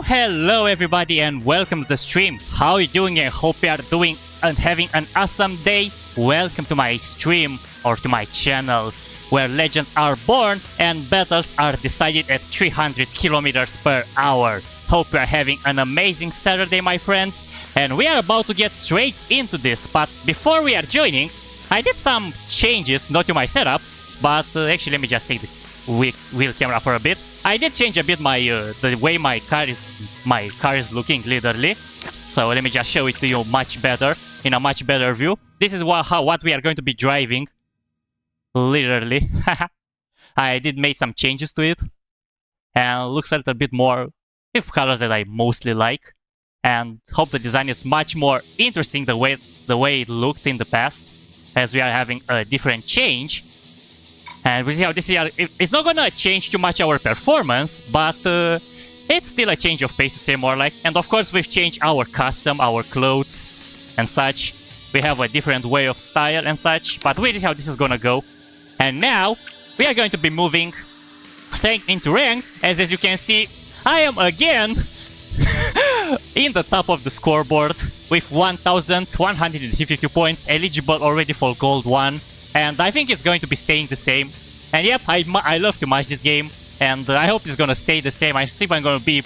Hello everybody and welcome to the stream. How are you doing? I hope you are doing and having an awesome day. Welcome to my stream or to my channel where legends are born and battles are decided at 300 kilometers per hour. Hope you are having an amazing Saturday, my friends, and we are about to get straight into this. But before we are joining, I did some changes, not to my setup, but actually let me just take the wheel camera for a bit. I did change a bit my the way my car is looking, literally. So let me just show it to you much better, in a much better view. This is what we are going to be driving, literally. I did make some changes to it, and looks a little bit more with colors that I mostly like, and hope the design is much more interesting the way it looked in the past, as we are having a different change. And we see how this year, it's not gonna change too much our performance, but it's still a change of pace to say more like. And of course we've changed our custom, our clothes and such. We have a different way of style and such, but we'll see how this is gonna go. And now we are going to be moving straight into ranked, as you can see, I am again in the top of the scoreboard with 1,152 points, eligible already for Gold 1. And I think it's going to be staying the same. And yep, I love to match this game, and I hope it's gonna stay the same. I think I'm gonna be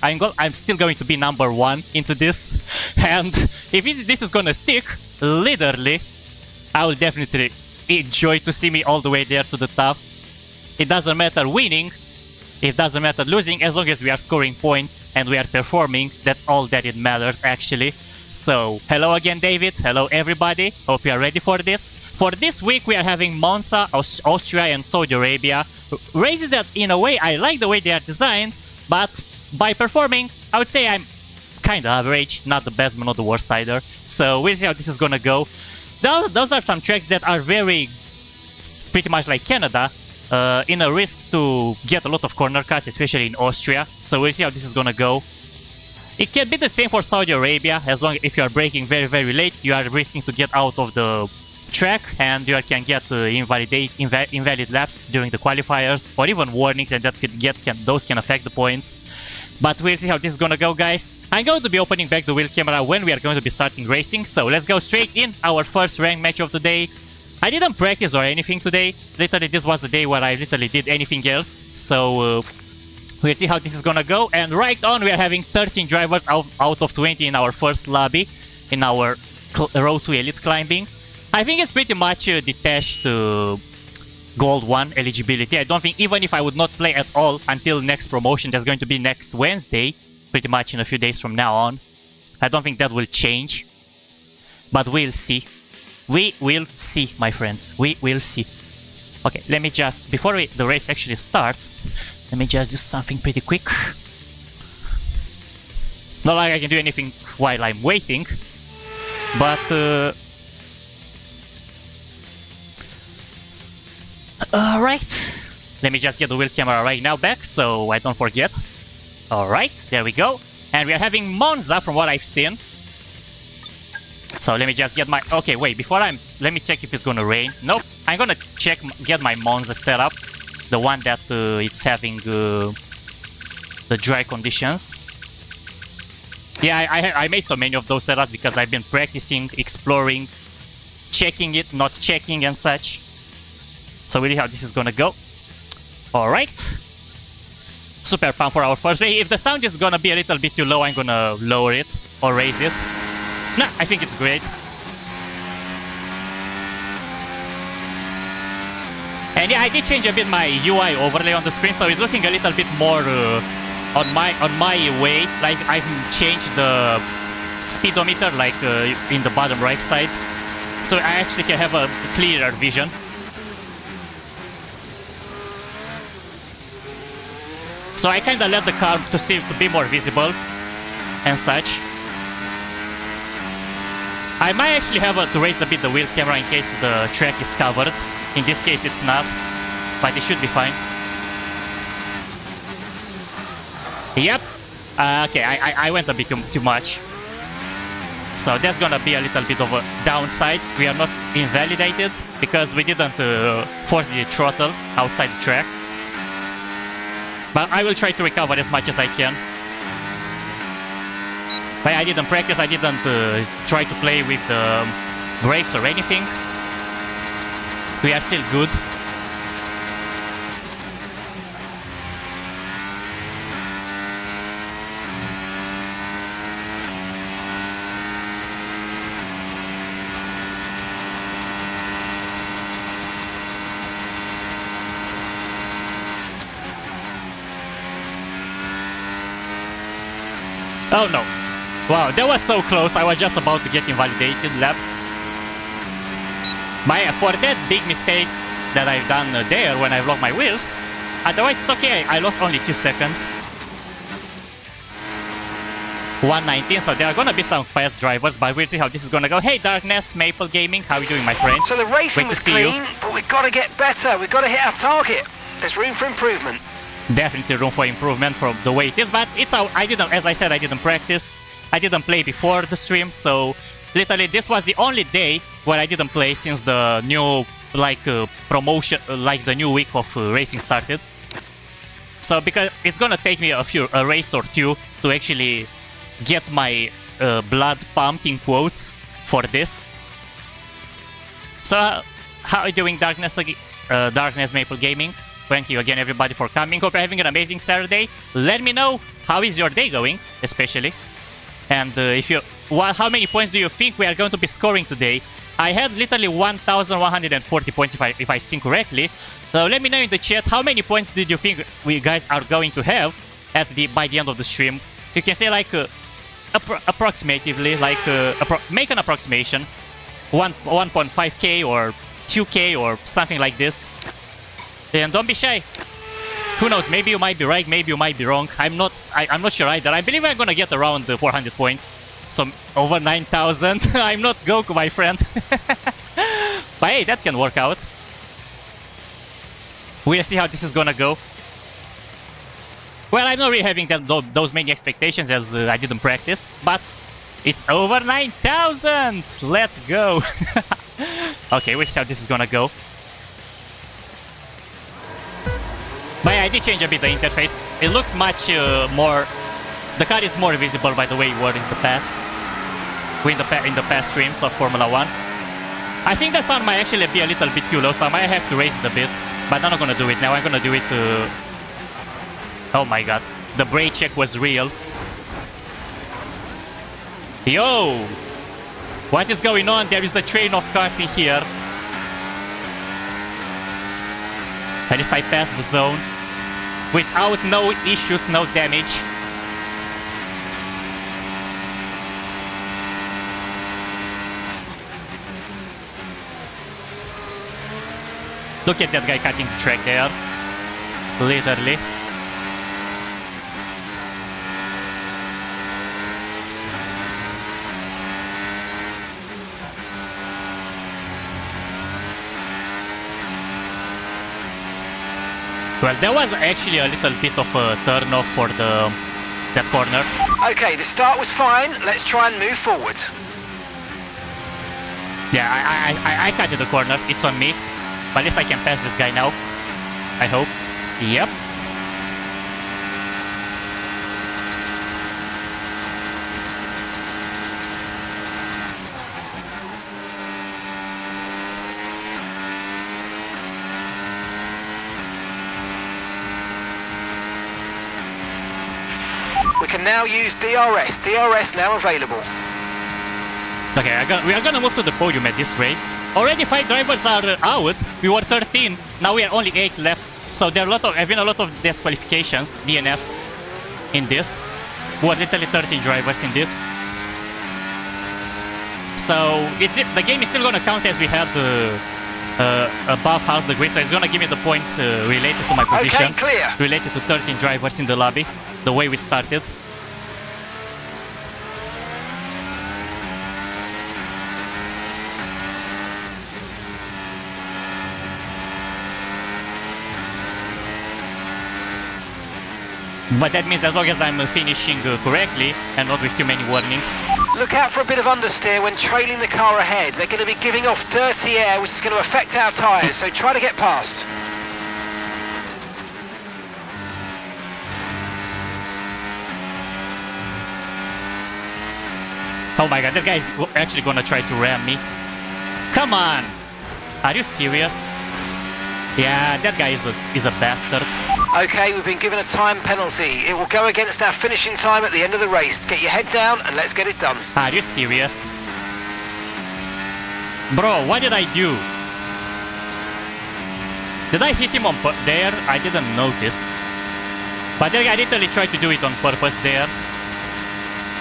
I'm still going to be number 1 into this. And if this is gonna stick, literally, I will definitely enjoy to see me all the way there to the top. It doesn't matter winning, it doesn't matter losing, as long as we are scoring points and we are performing. That's all that it matters, actually. So, hello again, David. Hello, everybody. Hope you are ready for this. For this week, we are having Monza, Austria, and Saudi Arabia. Races that, in a way, I like the way they are designed, but by performing, I would say I'm kind of average. Not the best, but not the worst either. So, we'll see how this is gonna go. Those are some tracks that are pretty much like Canada, in a risk to get a lot of corner cuts, especially in Austria. So, we'll see how this is gonna go. It can be the same for Saudi Arabia, as long as if you are braking very late, you are risking to get out of the track and you can get invalid laps during the qualifiers, or even warnings, and that those can affect the points. But we'll see how this is gonna go, guys. I'm going to be opening back the wheel camera when we are going to be starting racing, so let's go straight in our first ranked match of the day. I didn't practice or anything today. Literally, this was the day where I literally did anything else, so we'll see how this is gonna go. And right on, we are having 13 drivers out of 20 in our first lobby, in our road to elite climbing. I think it's pretty much detached to Gold 1 eligibility. I don't think, even if I would not play at all until next promotion, that's going to be next Wednesday, pretty much in a few days from now on, I don't think that will change. But we'll see. We will see, my friends. We will see. Okay, let me just, before the race actually starts, let me just do something pretty quick. Not like I can do anything while I'm waiting, but alright. Let me just get the wheel camera right now back so I don't forget. Alright, there we go. And we are having Monza from what I've seen. So let me just get my... Okay, wait, let me check if it's gonna rain. Nope, I'm gonna get my Monza setup. The one that it's having the dry conditions. Yeah, I made so many of those setups because I've been practicing, exploring, checking it, not checking and such. So we'll see how this is gonna go. Alright. Super pumped for our first race. If the sound is gonna be a little bit too low, I'm gonna lower it or raise it. Nah, I think it's great. And yeah, I did change a bit my UI overlay on the screen, so it's looking a little bit more on my way. Like I've changed the speedometer, like in the bottom right side, so I actually can have a clearer vision. So I kind of let the car to be more visible and such. I might actually have to raise a bit the wheel camera in case the track is covered. In this case, it's not, but it should be fine. Yep. Okay, I went a bit too much. So that's gonna be a little bit of a downside. We are not invalidated because we didn't force the throttle outside the track. But I will try to recover as much as I can. But I didn't practice, I didn't try to play with the brakes or anything. We are still good. Oh no. Wow, that was so close. I was just about to get invalidated lap. But yeah, for that big mistake that I've done there when I blocked my wheels, otherwise it's okay. I lost only 2 seconds. 119, so there are gonna be some fast drivers, but we'll see how this is gonna go. Hey Darkness, Maple Gaming, how are you doing, my friend? So the racing was clean, but we've got to get better. We've got to hit our target. There's room for improvement. Definitely room for improvement from the way it is, but it's I didn't, as I said, I didn't practice. I didn't play before the stream, so literally this was the only day where I didn't play since the new promotion, the new week of racing started. So because it's gonna take me a race or two to actually get my blood pumped in quotes for this. So how are you doing, Darkness? Darkness Maple Gaming? Thank you again, everybody, for coming. Hope you're having an amazing Saturday. Let me know how is your day going, especially. And how many points do you think we are going to be scoring today? I had literally 1,140 points if I think correctly. So let me know in the chat how many points did you think we guys are going to have by the end of the stream. You can say approximatively, make an approximation, 1.5k or 2k or something like this. And don't be shy. Who knows? Maybe you might be right. Maybe you might be wrong. I'm not sure either. I believe I'm gonna get around 400 points. So over 9,000. I'm not Goku, my friend. But hey, that can work out. We'll see how this is gonna go. Well, I'm not really having those many expectations as I didn't practice, but it's over 9,000. Let's go. Okay, we'll see how this is gonna go. But yeah, I did change a bit the interface. It looks much more... The car is more visible by the way it was in the past. In the past streams of Formula 1. I think the sound might actually be a little bit too low, so I might have to raise it a bit. But I'm not gonna do it now. I'm gonna do it... Oh my god. The brake check was real. Yo! What is going on? There is a train of cars in here. At least I passed the zone. Without no issues, no damage. Look at that guy cutting the track there. Literally. Well, there was actually a little bit of a turn-off for that corner. Okay, the start was fine. Let's try and move forward. Yeah, I cut the corner. It's on me. But at least I can pass this guy now. I hope. Yep. We can now use DRS. DRS now available. Okay, we are gonna move to the podium at this rate. Already 5 drivers are out. We were 13. Now we are only 8 left. So there have been a lot of disqualifications, DNFs, in this. We were literally 13 drivers indeed. So the game is still gonna count as we had above half the grid. So it's gonna give me the points related to my position. Okay, clear. Related to 13 drivers in the lobby. The way we started. But that means as long as I'm finishing correctly and not with too many warnings. Look out for a bit of understeer when trailing the car ahead. They're going to be giving off dirty air, which is going to affect our tyres, so try to get past. Oh my god, that guy is actually gonna try to ram me. Come on! Are you serious? Yeah, that guy is a bastard. Okay, we've been given a time penalty. It will go against our finishing time at the end of the race. Get your head down and let's get it done. Are you serious? Bro, what did I do? Did I hit him on there? I didn't notice. But that guy literally tried to do it on purpose there.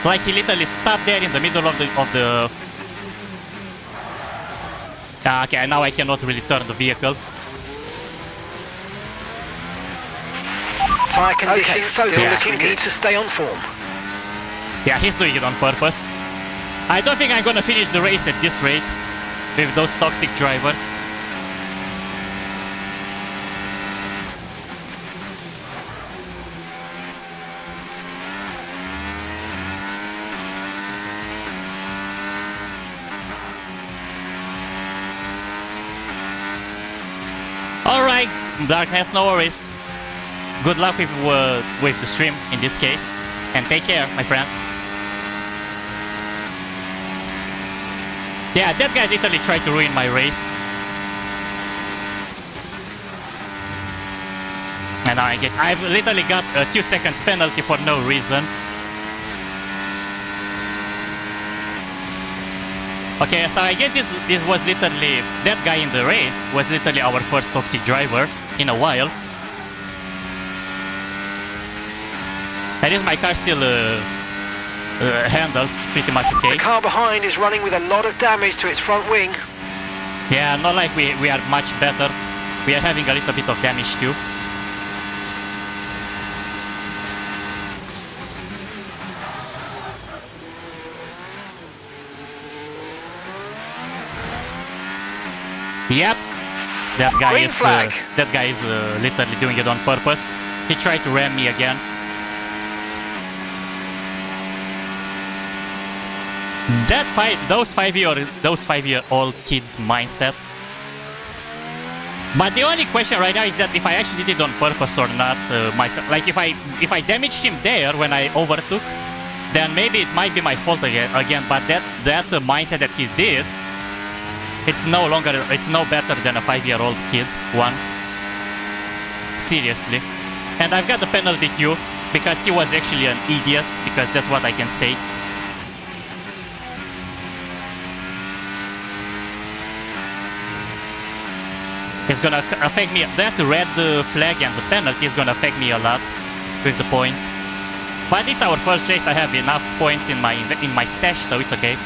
Like he literally stopped there in the middle of the... okay, now I cannot really turn the vehicle. Tyre conditions still looking good. Need to stay on form. Yeah, he's doing it on purpose. I don't think I'm gonna finish the race at this rate with those toxic drivers. Alright, Darkness, no worries. Good luck with the stream in this case. And take care, my friend. Yeah, that guy literally tried to ruin my race. And now I've literally got a 2 seconds penalty for no reason. Okay, so I guess this was literally, that guy in the race was literally our first toxic driver in a while. At least my car still handles pretty much okay. The car behind is running with a lot of damage to its front wing. Yeah, not like we are much better. We are having a little bit of damage too. Yep, that guy is literally doing it on purpose. He tried to ram me again. Those five-year-old kids' mindset. But the only question right now is that if I actually did it on purpose or not. Myself, like if I damaged him there when I overtook, then maybe it might be my fault again. But that mindset that he did, it's no better than a 5-year-old kid. Seriously. And I've got the penalty too because he was actually an idiot. Because that's what I can say. It's gonna affect me. That red flag and the penalty is gonna affect me a lot with the points. But it's our first race. I have enough points in my stash, so it's okay.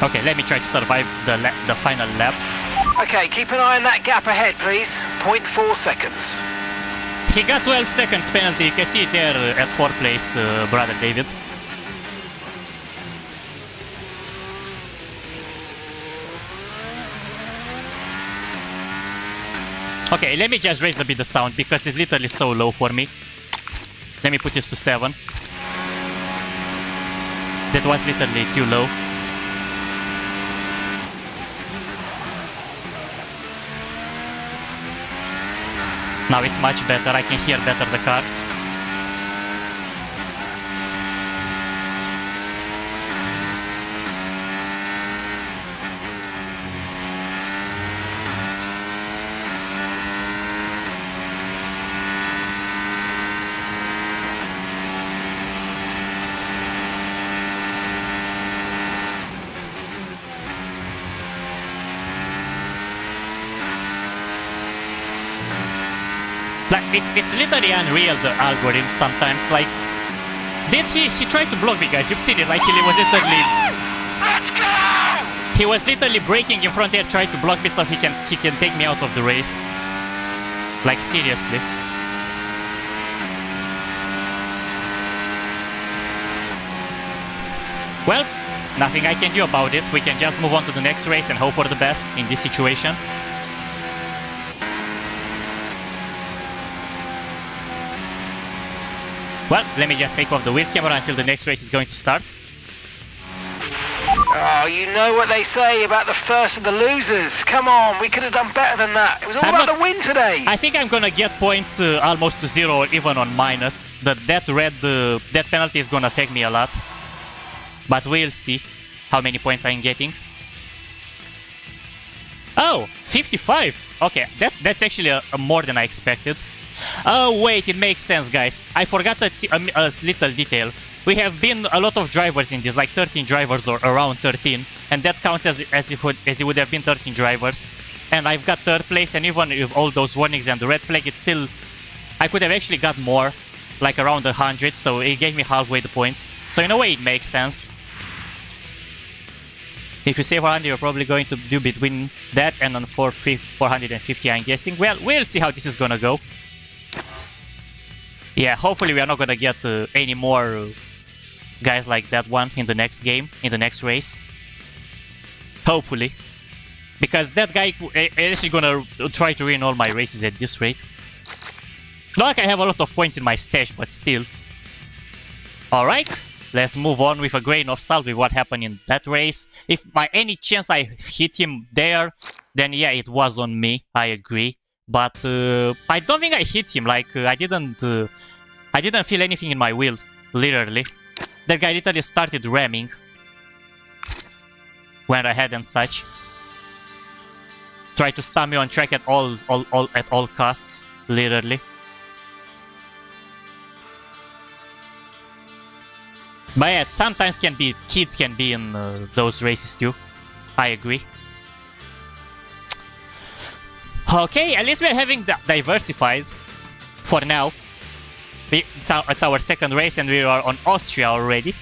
Okay, let me try to survive the final lap. Okay, keep an eye on that gap ahead, please. 0.4 seconds. He got 12 seconds penalty. You can see it there at 4th place, brother David. Okay, let me just raise a bit the sound because it's literally so low for me. Let me put this to 7. That was literally too low. Now it's much better. I can hear better the car. Like, it's literally unreal, the algorithm sometimes. Like, he tried to block me, guys. You've seen it. Like, he was literally... Let's go! He was literally braking in front there, trying to block me so he can take me out of the race. Like, seriously. Well, nothing I can do about it. We can just move on to the next race and hope for the best in this situation. Well, let me just take off the wheel camera until the next race is going to start. Oh, you know what they say about the first of the losers. Come on, we could have done better than that. It was all about the win today. I think I'm gonna get points almost to 0 or even on minus. That penalty is gonna affect me a lot. But we'll see how many points I'm getting. Oh, 55. Okay, that's actually more than I expected. Oh wait, it makes sense, guys. I forgot a little detail. We have been a lot of drivers in this, like 13 drivers or around 13, and that counts as it would have been 13 drivers. And I've got 3rd place, and even with all those warnings and the red flag, it's still... I could have actually got more, like around 100, so it gave me halfway the points. So in a way, it makes sense. If you say 400, you're probably going to do between that and on 450, I'm guessing. Well, we'll see how this is gonna go. Yeah, hopefully we are not gonna get any more guys like that one in the next game, in the next race. Hopefully. Because that guy is actually gonna try to win all my races at this rate. Not like I have a lot of points in my stash, but still. Alright, let's move on with a grain of salt with what happened in that race. If by any chance I hit him there, then yeah, it was on me, I agree. But I don't think I hit him, like I didn't feel anything in my wheel, literally. That guy literally started ramming. Went ahead and such. Tried to stun me on track at all costs, literally. But yeah, sometimes kids can be in those races too. I agree. Okay, at least we're having diversified for now. It's our 2nd race and we are on Austria already.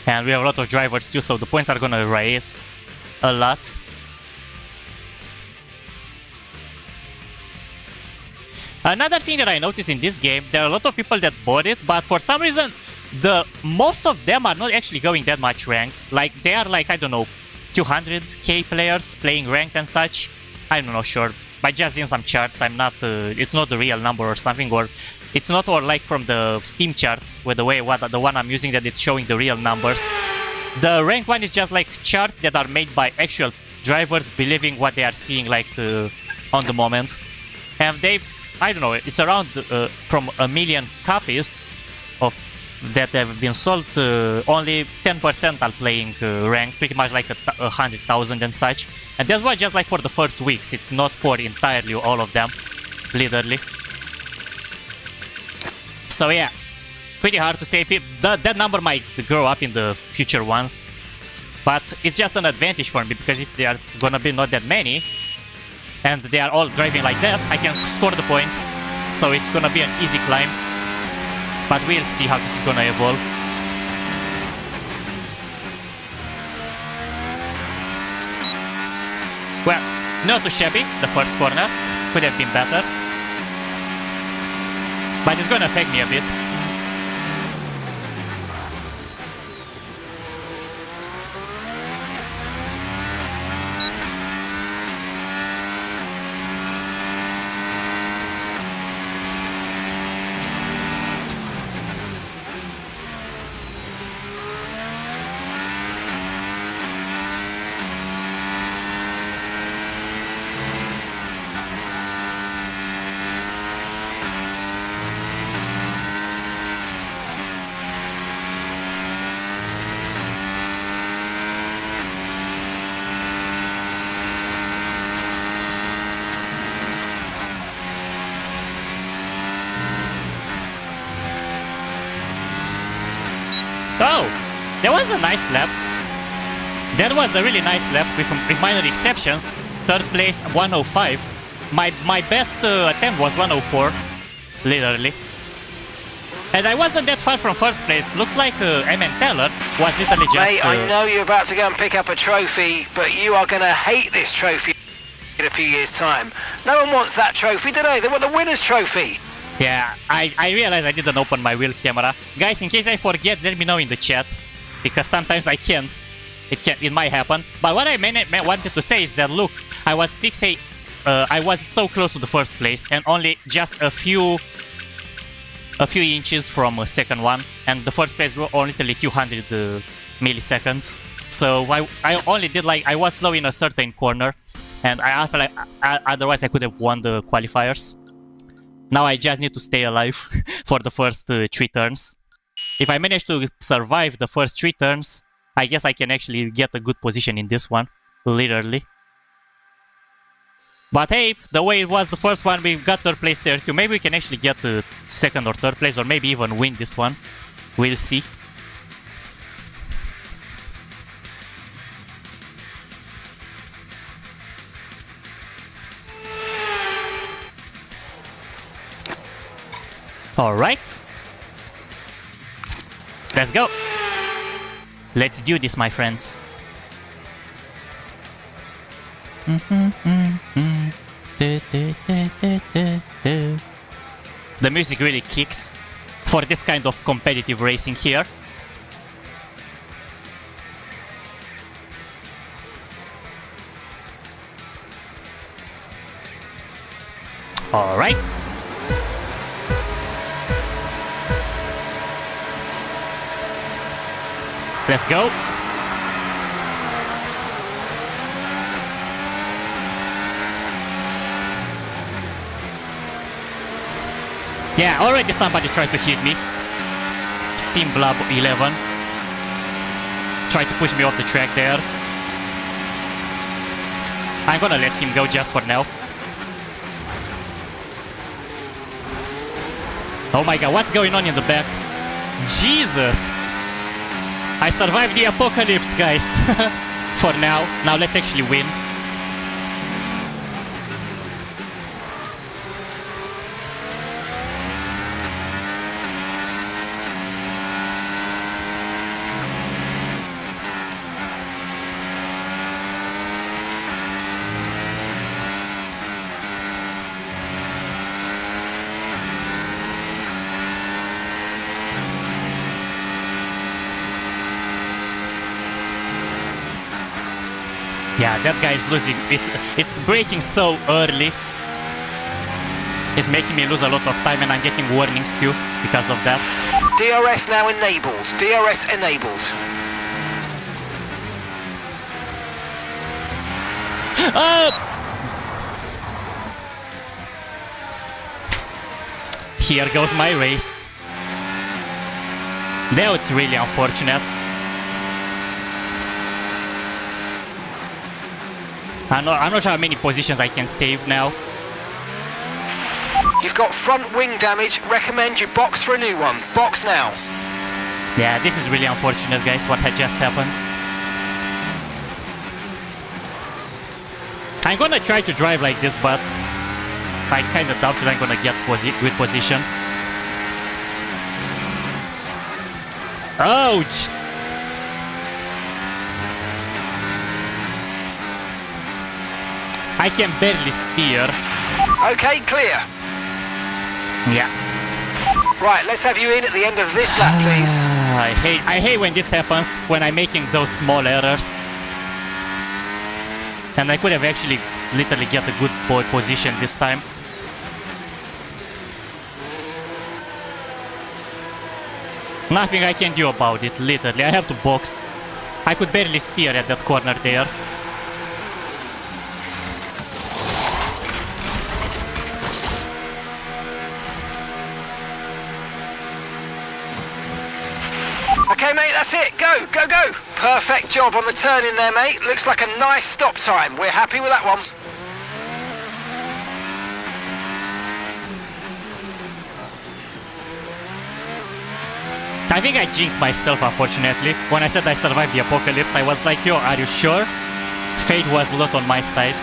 And we have a lot of drivers too, so the points are gonna raise a lot. Another thing that I noticed in this game, there are a lot of people that bought it, but for some reason, most of them are not actually going that much ranked. Like, they are like, I don't know, 200k players playing ranked and such. I'm not sure. By just seeing some charts, I'm not. It's not the real number or something, or it's not or like from the Steam charts, where the one I'm using that it's showing the real numbers. The rank one is just like charts that are made by actual drivers believing what they are seeing like on the moment, and I don't know. It's around from 1 million copies of that have been sold. Only 10% are playing ranked, pretty much like 100,000 and such. And that's why just like for the first weeks, it's not for entirely all of them, literally. So yeah, pretty hard to say. That number might grow up in the future ones, but it's just an advantage for me because if there are gonna be not that many, and they are all driving like that, I can score the points. So it's gonna be an easy climb. But we'll see how this is gonna evolve. Well, not too shabby, the first corner. Could have been better. But it's gonna affect me a bit. Oh, that was a nice lap. That was a really nice lap with minor exceptions. 3rd place, 105. My best attempt was 104, literally. And I wasn't that far from 1st place. Looks like Teller was literally just... Mate, I know you're about to go and pick up a trophy, but you are going to hate this trophy in a few years' time. No one wants that trophy, do they? They want the winner's trophy. Yeah, I realized I didn't open my wheel camera. Guys, in case I forget, let me know in the chat. Because sometimes I can. It might happen. But what I wanted to say is that, look, I was 6-8. I was so close to the 1st place. And only just a few a few inches from second one, and the first place were only a few hundred milliseconds. So I only did like, I was slow in a certain corner, and I feel like otherwise I could have won the qualifiers. Now I just need to stay alive for the first 3 turns. If I manage to survive the first 3 turns, I guess I can actually get a good position in this one, literally. But hey, the way it was the first one, we got 3rd place there too. Maybe we can actually get 2nd or 3rd place, or maybe even win this one. We'll see. Alright. Let's go. Let's do this, my friends. The music really kicks for this kind of competitive racing here. All right. Let's go. Yeah, already somebody tried to hit me. Simblab 11. Tried to push me off the track there. I'm gonna let him go just for now. Oh my god, what's going on in the back? Jesus! I survived the apocalypse, guys. For now. Now let's actually win. Yeah, that guy is losing. It's breaking so early. It's making me lose a lot of time, and I'm getting warnings too because of that. DRS now enabled. DRS enabled. Oh! Here goes my race. Now it's really unfortunate. I'm not sure how many positions I can save now. You've got front wing damage. Recommend you box for a new one. Box now. Yeah, this is really unfortunate, guys, what had just happened. I'm gonna try to drive like this, but I kinda doubt that I'm gonna get good position. Ouch! I can barely steer. Okay, clear. Yeah. Right, let's have you in at the end of this lap, please. I hate when this happens, when I'm making those small errors. And I could have actually literally get a good position this time. Nothing I can do about it, literally. I have to box. I could barely steer at that corner there. Okay, mate, that's it. Go, go, go. Perfect job on the turn in there, mate. Looks like a nice stop time. We're happy with that one. I think I jinxed myself, unfortunately. When I said I survived the apocalypse, I was like, yo, are you sure? Fate was not on my side.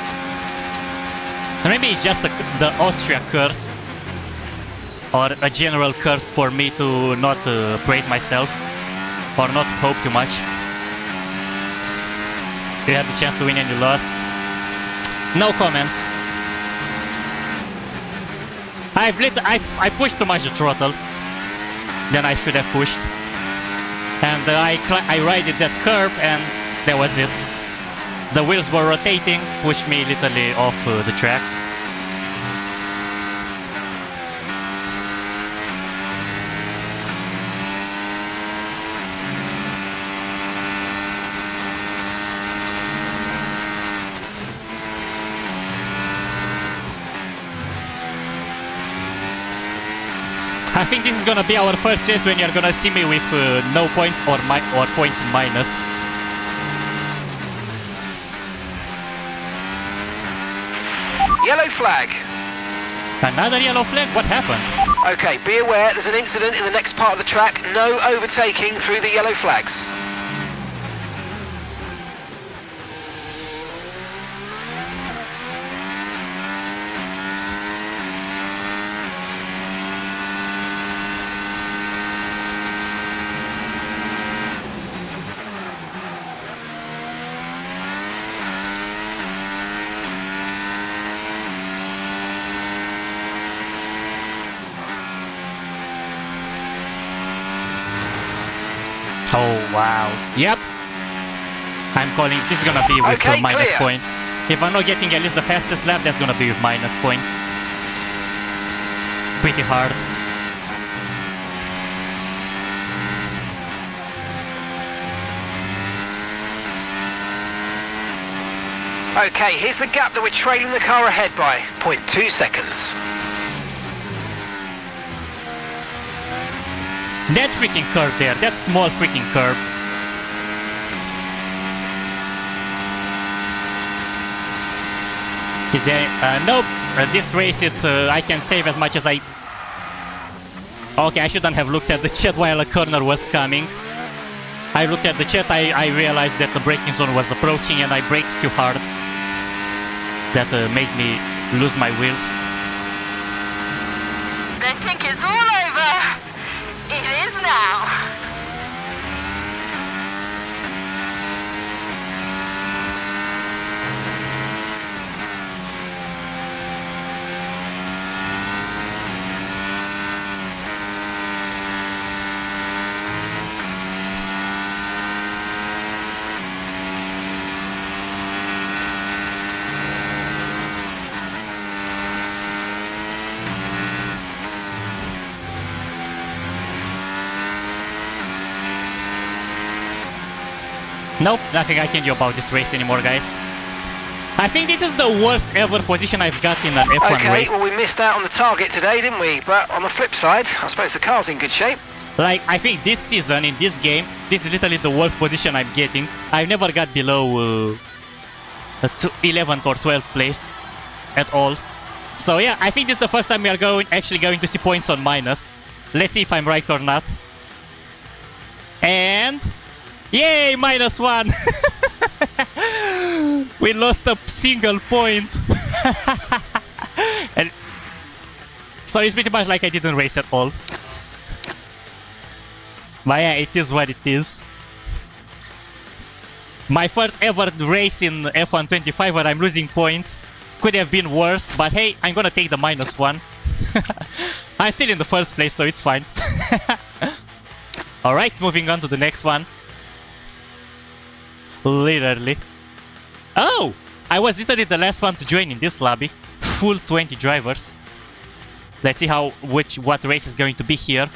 Maybe it's just the Austria curse. Or a general curse for me to not praise myself. Or not hope too much. You had the chance to win and you lost. No comments. I pushed too much the throttle than I should have pushed. And I righted that curb and that was it. The wheels were rotating, pushed me literally off the track. I think this is gonna be our first race when you're gonna see me with no points or points in minus. Yellow flag. Another yellow flag? What happened? Okay, be aware there's an incident in the next part of the track. No overtaking through the yellow flags. Oh, wow. Yep. I'm calling this is gonna be with Okay, minus clear. points. If I'm not getting at least the fastest lap, that's gonna be with minus points. Pretty hard. Okay, here's the gap that we're trailing the car ahead by. 0.2 seconds. That freaking curve there, that small freaking curve. Is there, nope, this race it's, I can save as much as I... Okay, I shouldn't have looked at the chat while a corner was coming. I looked at the chat, I realized that the braking zone was approaching and I braked too hard. That made me lose my wheels. They think it's all over. It is now. Nope, nothing I can do about this race anymore, guys. I think this is the worst ever position I've got in an F1 Okay, race. well we missed out on the target today, didn't we? But on the flip side, I suppose the car's in good shape. Like, I think this season, in this game, this is literally the worst position I'm getting. I've never got below 11th or 12th place at all. So yeah, I think this is the first time we are actually going to see points on minus. Let's see if I'm right or not. And... Yay, -1! We lost a single point. And so it's pretty much like I didn't race at all. But yeah, it is what it is. My first ever race in F1 25 where I'm losing points. Could have been worse, but hey, I'm gonna take the -1. I'm still in the first place, so it's fine. Alright, moving on to the next one. Literally. Oh! I was literally the last one to join in this lobby. Full 20 drivers. Let's see what race is going to be here.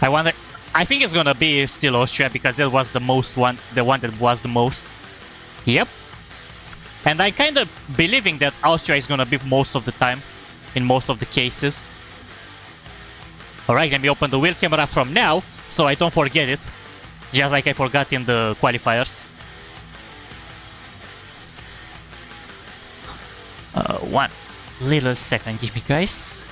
I wonder... I think it's gonna be still Austria because that was the one that was the most. Yep. And I'm kind of believing that Austria is gonna be most of the time. In most of the cases. Alright, let me open the wheel camera from now, so I don't forget it. Just like I forgot in the qualifiers. One little second, give me, guys.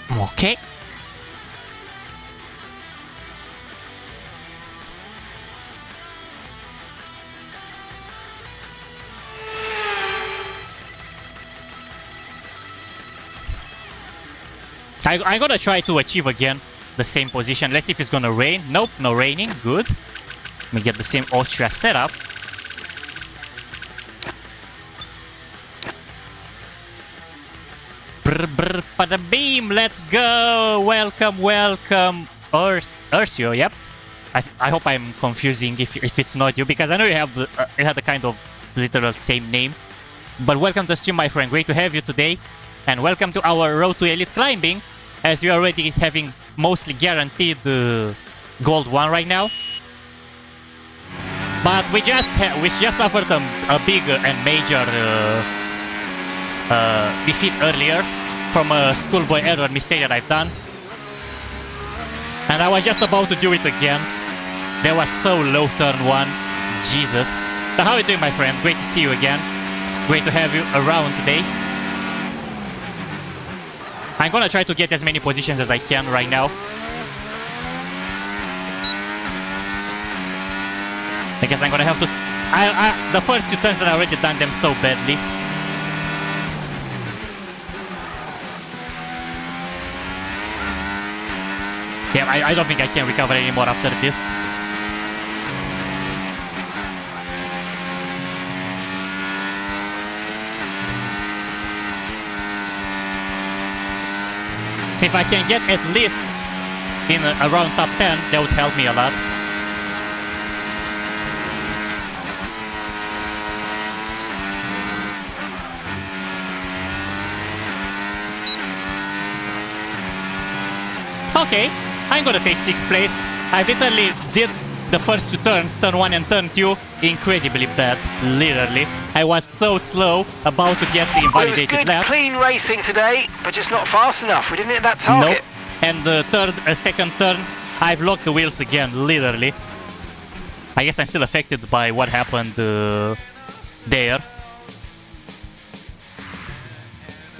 Okay. I'm gonna try to achieve again the same position. Let's see if it's gonna rain. Nope, no raining. Good. Let me get the same Austria setup. Brr, brr, pada beam. Let's go. Welcome, welcome, Ursio. Yep. I hope I'm confusing if it's not you, because I know you have you had a kind of literal same name. But welcome to the stream, my friend. Great to have you today, and welcome to our Road to Elite Climbing. as we are already having mostly guaranteed gold 1 right now. But we just suffered a big and major defeat earlier from a schoolboy error mistake that I've done. And I was just about to do it again. That was so low turn 1. Jesus. So how are you doing, my friend? Great to see you again. Great to have you around today. I'm gonna try to get as many positions as I can right now. I guess I'm gonna have to... the first 2 turns that I already done them so badly. Yeah, I don't think I can recover anymore after this. If I can get at least in around top 10, that would help me a lot. Okay, I'm gonna take 6th place. I literally did the first 2 turns, turn 1 and turn 2, incredibly bad, literally. I was so slow, about to get the invalidated lap. It was good, lap. clean racing today, but just not fast enough. We didn't hit that target. Nope. And the second turn, I've locked the wheels again, literally. I guess I'm still affected by what happened there.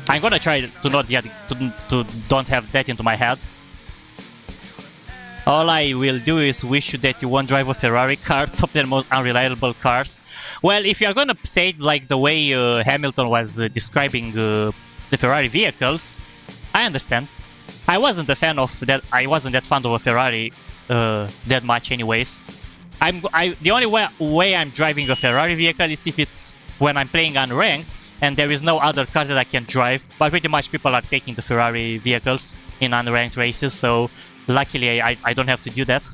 I'm gonna try to not get to don't have that into my head. All I will do is wish you that you won't drive a Ferrari car, top 10 most unreliable cars. Well, if you're gonna say it like the way Hamilton was describing the Ferrari vehicles, I understand. I wasn't a fan of that. I wasn't that fond of a Ferrari that much, anyways. The only way I'm driving a Ferrari vehicle is if it's when I'm playing unranked and there is no other cars that I can drive. But pretty much people are taking the Ferrari vehicles in unranked races, so luckily I don't have to do that.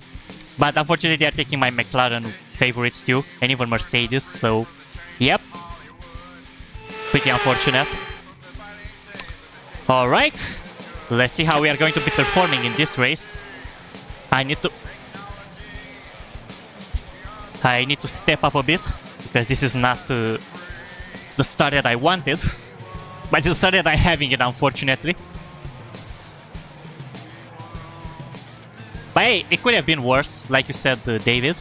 But unfortunately they are taking my McLaren favorites too, and even Mercedes, so yep. Pretty unfortunate. Alright, let's see how we are going to be performing in this race. I need to step up a bit, because this is not the start that I wanted. But the start that I'm having it, unfortunately. But hey, it could have been worse, like you said, David.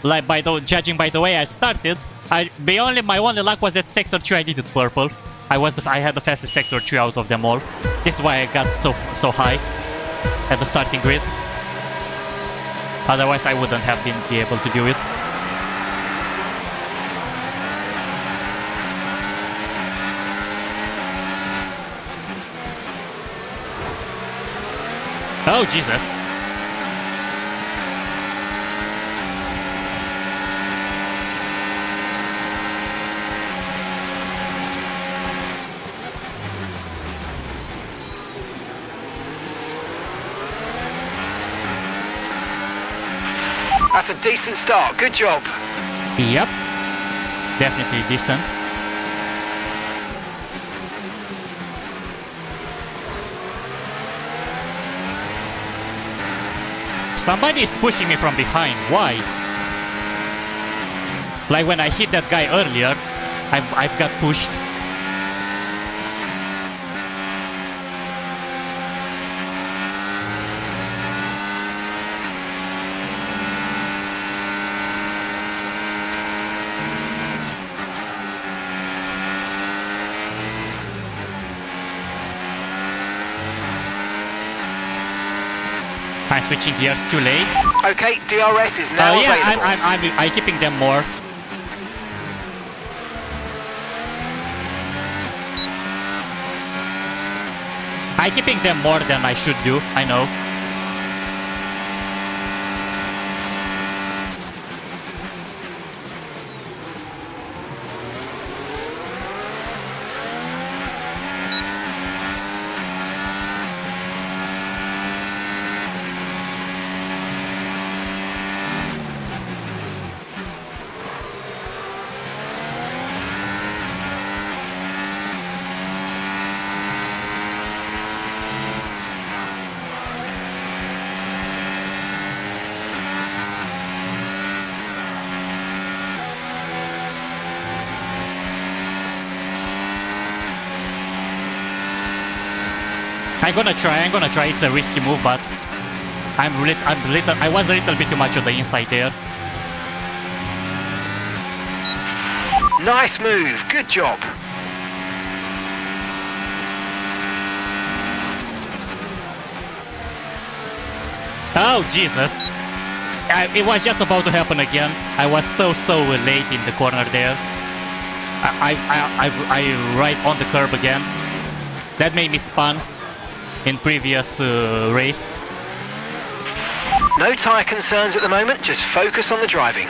Like judging by the way I started, my only luck was that Sector 3 I did it purple. I had the fastest Sector 3 out of them all. This is why I got so high at the starting grid. Otherwise I wouldn't have been able to do it. Oh, Jesus. That's a decent start. Good job. Yep. Definitely decent. Somebody is pushing me from behind. Why? Like when I hit that guy earlier, I've got pushed. I'm switching gears too late. Okay, DRS is now available. I'm keeping them more. I'm keeping them more than I should do, I know. I'm gonna try. It's a risky move, but I was a little bit too much on the inside there. Nice move, good job. Oh, Jesus. It was just about to happen again. I was so late in the corner there. I right on the curb again. That made me spun in previous race. No tyre concerns at the moment, just focus on the driving.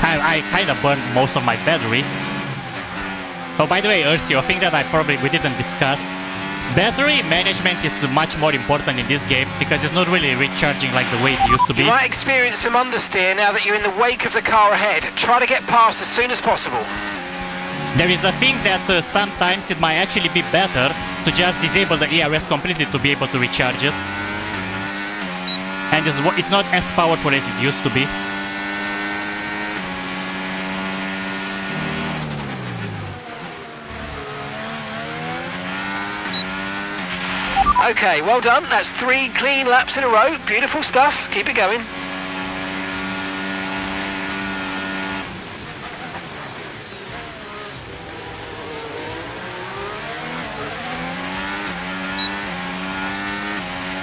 I kind of burned most of my battery. Oh, by the way, Ursio, a thing that we didn't discuss. Battery management is much more important in this game because it's not really recharging like the way it used to be. You might experience some understeer now that you're in the wake of the car ahead. Try to get past as soon as possible. There is a thing that sometimes it might actually be better to just disable the ERS completely to be able to recharge it. And it's not as powerful as it used to be. Okay, well done. That's 3 clean laps in a row. Beautiful stuff. Keep it going.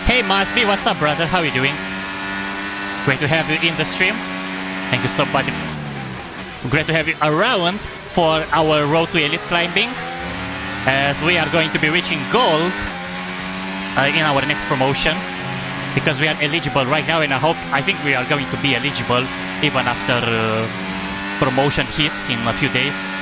Hey Masby, what's up, brother? How are you doing? Great to have you in the stream. Thank you so much. Great to have you around for our Road to Elite climbing, as we are going to be reaching gold in our next promotion, because we are eligible right now, and I think we are going to be eligible even after promotion hits in a few days.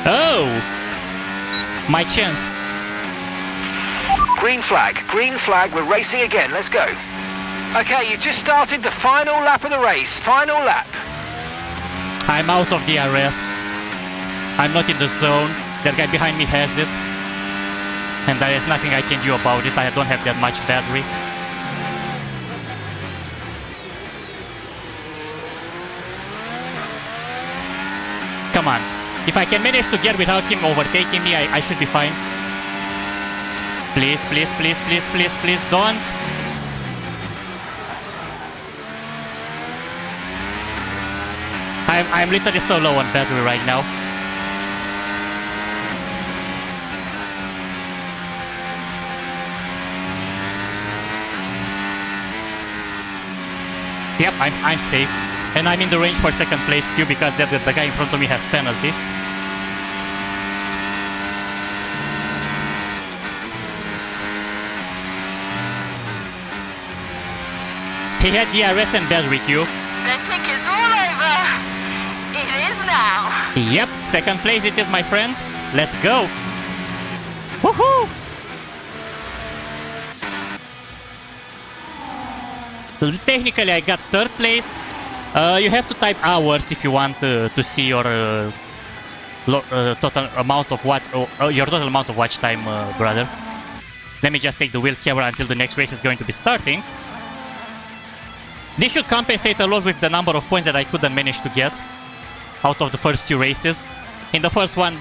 Oh! My chance. Green flag, we're racing again, let's go. Okay, you just started the final lap of the race, final lap. I'm out of the RS. I'm not in the zone. That guy behind me has it. And there is nothing I can do about it. I don't have that much battery. Come on. If I can manage to get without him overtaking me, I should be fine. Please, please, please, please, please, please don't. I'm literally so low on battery right now. Yep, I'm safe. And I'm in the range for second place too, because the guy in front of me has penalty. He had DRS and battery queue. They think it's all over. It is now. Yep, second place it is, my friends. Let's go. Woohoo! Technically, I got third place. You have to type hours if you want to see your total amount of your total amount of watch time, brother. Let me just take the wheel camera until the next race is going to be starting. This should compensate a lot with the number of points that I couldn't manage to get out of the first 2 races. In the first one...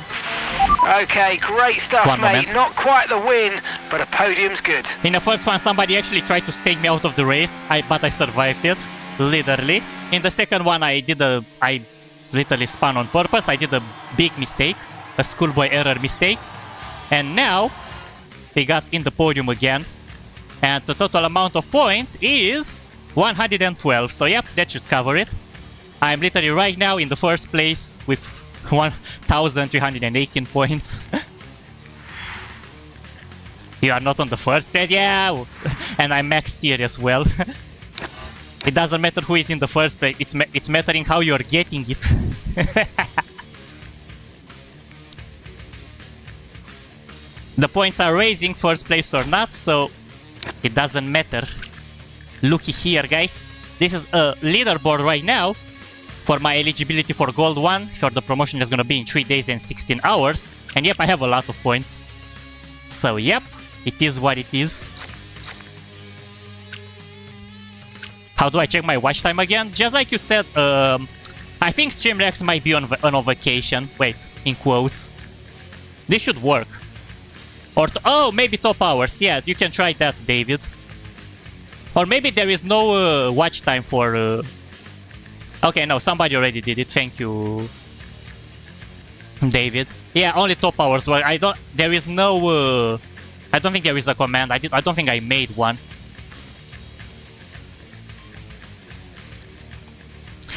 Okay, great stuff, mate. Moment. Not quite the win, but a podium's good. In the first one, somebody actually tried to take me out of the race, but I survived it, literally. In the second one, I literally spun on purpose. I did a big mistake, a schoolboy error mistake. And now, we got in the podium again. And the total amount of points is 112. So yep, that should cover it. I'm literally right now in the first place with 1,318 points. You are not on the first place? Yeah! And I'm max tier as well. It doesn't matter who is in the first place, it's mattering how you're getting it. The points are raising first place or not, so it doesn't matter. Looky here, guys. this is a leaderboard right now for my eligibility for Gold 1 for the promotion that's gonna be in 3 days and 16 hours. And yep, I have a lot of points. So yep, it is what it is. How do I check my watch time again? Just like you said, I think Streamlabs might be on vacation. Wait, in quotes. This should work. Or oh, maybe top hours. Yeah, you can try that, David. Or maybe there is no watch time for... Okay, no, somebody already did it. Thank you, David. Yeah, only top hours. Well, I don't... There is no... I don't think there is a command. I don't think I made one.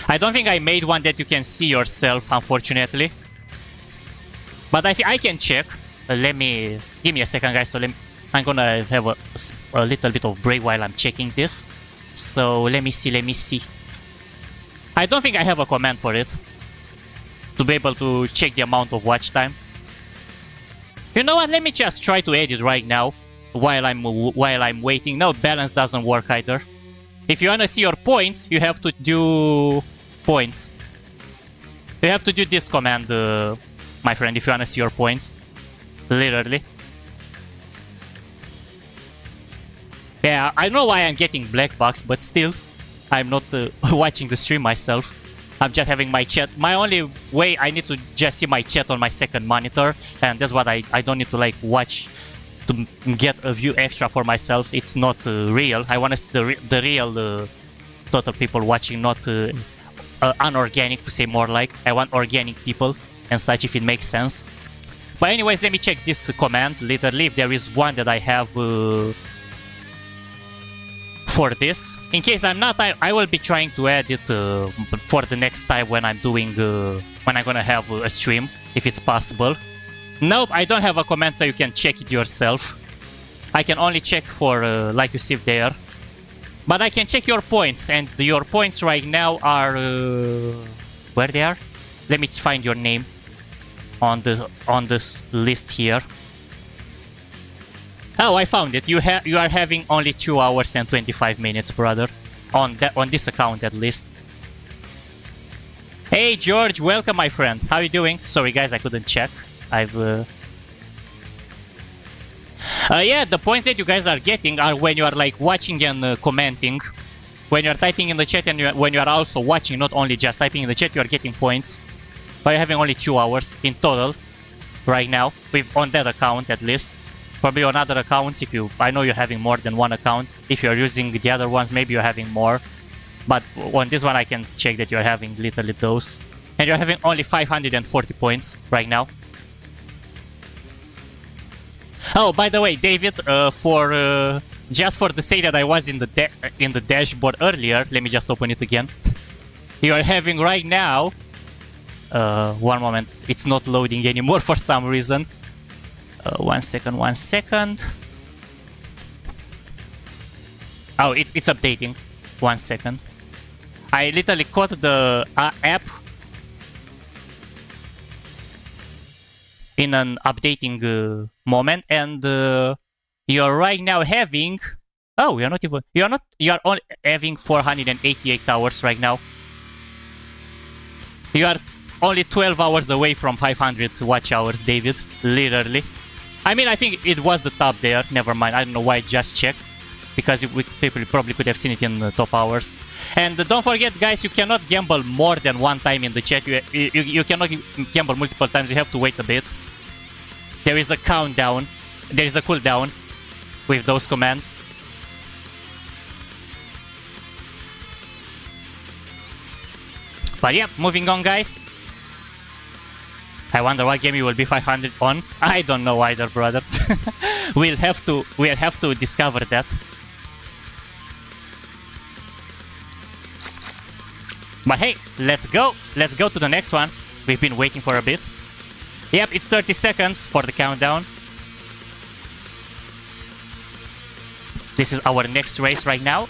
I don't think I made one that you can see yourself, unfortunately. But I can check. Let me... Give me a second, guys. So I'm gonna have a little bit of break while I'm checking this. So let me see. I don't think I have a command for it to be able to check the amount of watch time. You know what? Let me just try to edit right now while I'm waiting. No, balance doesn't work either. If you wanna see your points, you have to do points. You have to do this command, my friend, if you wanna see your points. Literally. Yeah, I know why I'm getting black box, but still, I'm not watching the stream myself. I'm just having my chat. My only way, I need to just see my chat on my second monitor, and that's what I don't need to like watch to get a view extra for myself. It's not real. I want to see the real total people watching, not unorganic, to say more like. I want organic people and such, if it makes sense. But anyways, let me check this command literally, if there is one that I have for this. In case I'm not, I will be trying to add it for the next time when I'm doing, when I'm gonna have a stream, if it's possible. Nope, I don't have a command so you can check it yourself. I can only check for, like you see there. But I can check your points, and your points right now are... where they are? Let me find your name on this list here. Oh, I found it. You are having only 2 hours and 25 minutes, brother. On this account, at least. Hey, George, welcome, my friend. How you doing? Sorry, guys, I couldn't check. Yeah, the points that you guys are getting are when you are like watching and commenting. When you are typing in the chat and when you are also watching, not only just typing in the chat, you are getting points. But you're having only 2 hours in total right now, on that account at least. Probably on other accounts, I know you're having more than one account. If you're using the other ones, maybe you're having more. But on this one, I can check that you're having literally those. And you're having only 540 points right now. Oh, by the way, David, just for the sake that I was in the dashboard earlier, let me just open it again. You are having right now... one moment, it's not loading anymore for some reason. 1 second. Oh, it's updating. 1 second. I literally caught the app in an updating moment, and you're right now having... Oh, you're only having 488 hours right now. You are only 12 hours away from 500 watch hours, David. Literally. I mean, I think it was the top there. Never mind. I don't know why I just checked. Because people probably could have seen it in the top hours. And don't forget, guys, you cannot gamble more than one time in the chat. You cannot gamble multiple times. You have to wait a bit. There is a countdown. There is a cooldown with those commands. But yeah, moving on, guys. I wonder what game you will be 500 on. I don't know either, brother. We'll have to discover that. But hey, let's go. Let's go to the next one. We've been waiting for a bit. Yep, it's 30 seconds for the countdown. This is our next race right now.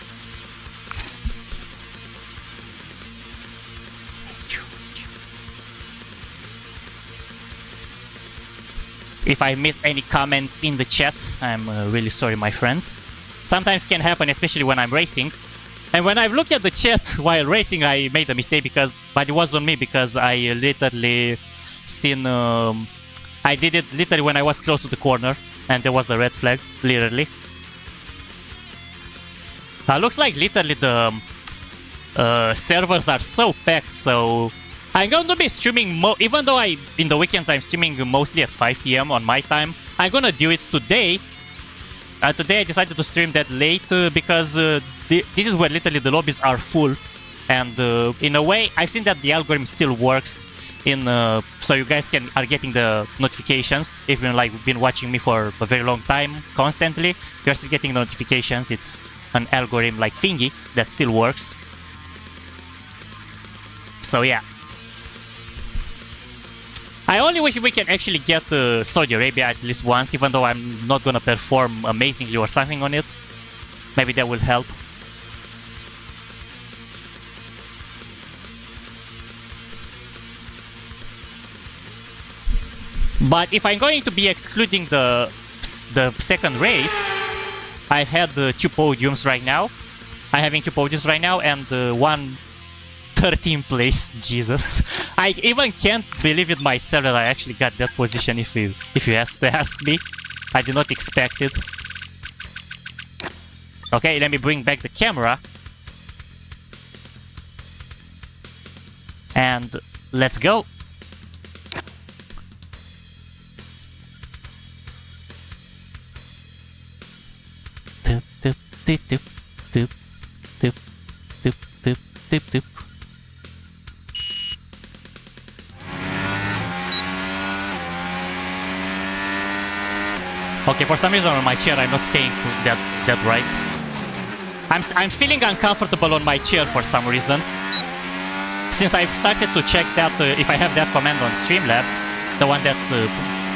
If I miss any comments in the chat, I'm really sorry, my friends. Sometimes can happen, especially when I'm racing. And when I've looked at the chat while racing, I made a mistake but it was on me because I literally seen, I did it literally when I was close to the corner and there was a red flag, literally. Looks like literally the servers are so packed, so I'm going to be streaming, even though in the weekends I'm streaming mostly at 5 PM on my time. I'm gonna do it today. Today I decided to stream that late because this is where literally the lobbies are full. And in a way, I've seen that the algorithm still works so you guys are getting the notifications. If you've been watching me for a very long time, constantly, you're still getting notifications. It's an algorithm like thingy that still works. So yeah. I only wish we can actually get Saudi Arabia at least once, even though I'm not gonna perform amazingly or something on it. Maybe that will help. But if I'm going to be excluding the second race, I had 2 podiums right now. I'm having 2 podiums right now and one 13th place. Jesus, I even can't believe it myself that I actually got that position. If you ask me, I did not expect it. Okay, let me bring back the camera and let's go. Tip, tip, tip, tip, tip, tip, tip, tip, tip. Okay, for some reason on my chair I'm not staying that right. I'm feeling uncomfortable on my chair for some reason. Since I've started to check that if I have that command on Streamlabs, the one that's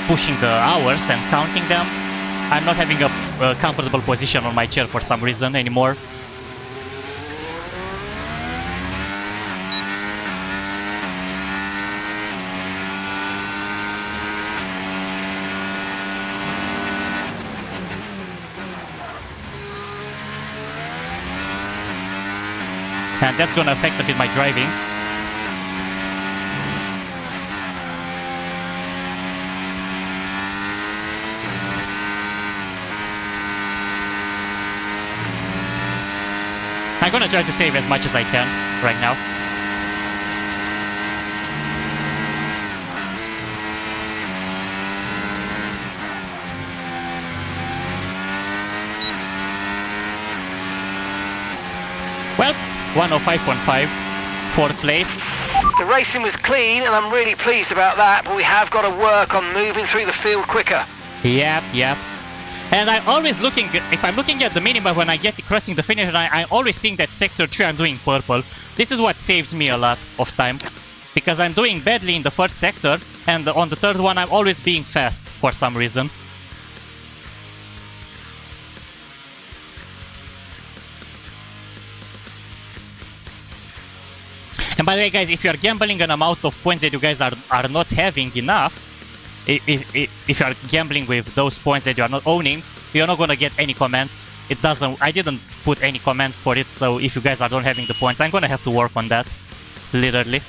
pushing the hours and counting them, I'm not having a comfortable position on my chair for some reason anymore. And that's gonna affect a bit my driving. I'm gonna try to save as much as I can right now. Well, 105.5, 4th place. The racing was clean and I'm really pleased about that, but we have got to work on moving through the field quicker. Yep. And I'm always looking, if I'm looking at the minimap when I get crossing the finish line, I'm always seeing that sector 3 I'm doing purple. This is what saves me a lot of time. Because I'm doing badly in the first sector, and on the third one I'm always being fast for some reason. And by the way guys, if you're gambling an amount of points that you guys are not having enough, if you are gambling with those points that you are not owning, you're not gonna get any comments. I didn't put any comments for it, so if you guys are not having the points, I'm gonna have to work on that, literally.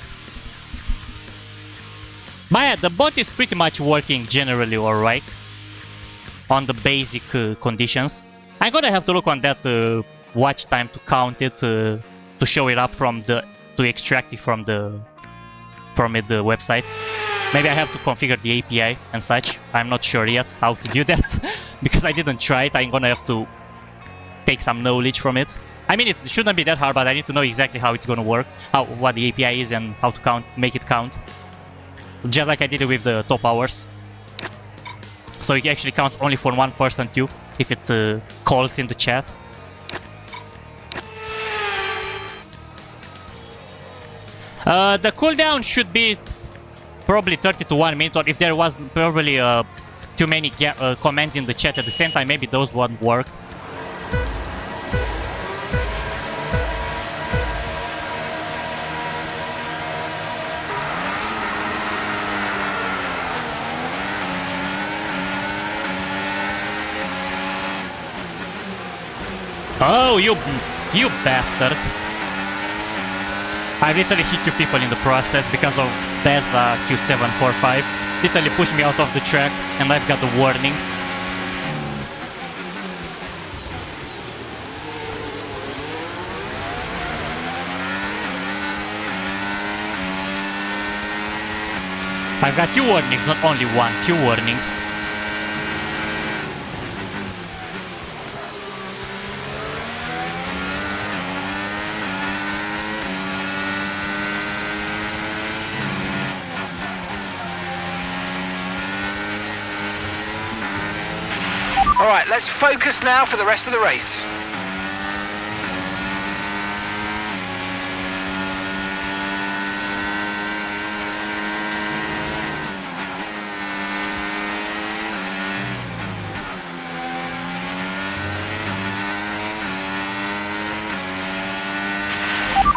But yeah, the bot is pretty much working generally alright on the basic conditions. I'm gonna have to look on that watch time to count it, to show it up to extract it from the website. Maybe I have to configure the API and such. I'm not sure yet how to do that because I didn't try it. I'm gonna have to take some knowledge from it. I mean, it shouldn't be that hard, but I need to know exactly how it's gonna work, what the API is and how to make it count. Just like I did it with the top hours. So it actually counts only for one person too, if it calls in the chat. The cooldown should be probably 30 to 1 minute, or if there was probably too many commands in the chat at the same time, maybe those won't work. Oh, You bastard. I literally hit 2 people in the process because of Bez Q745. Literally pushed me out of the track and I've got the warning. I've got 2 warnings, not only 1, 2 warnings. Alright, let's focus now for the rest of the race.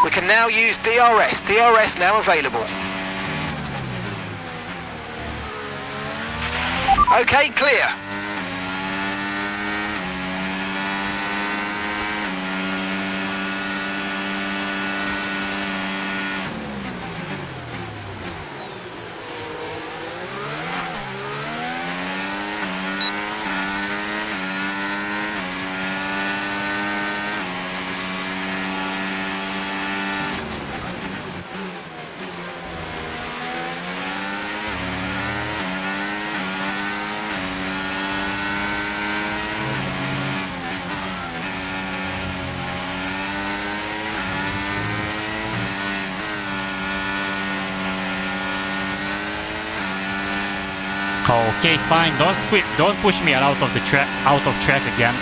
We can now use DRS. DRS now available. Okay, clear. Okay, fine. Don't push me out of the track again.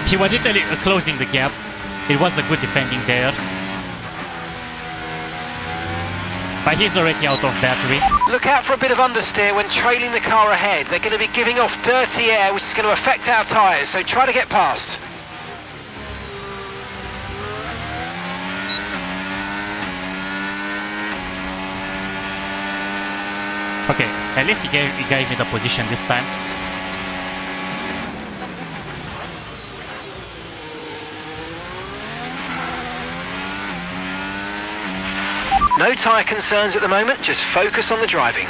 He was literally closing the gap. It was a good defending there. But he's already out of battery. Look out for a bit of understeer when trailing the car ahead. They're going to be giving off dirty air, which is going to affect our tyres, so try to get past. Okay, at least he gave me the position this time. No tyre concerns at the moment, just focus on the driving.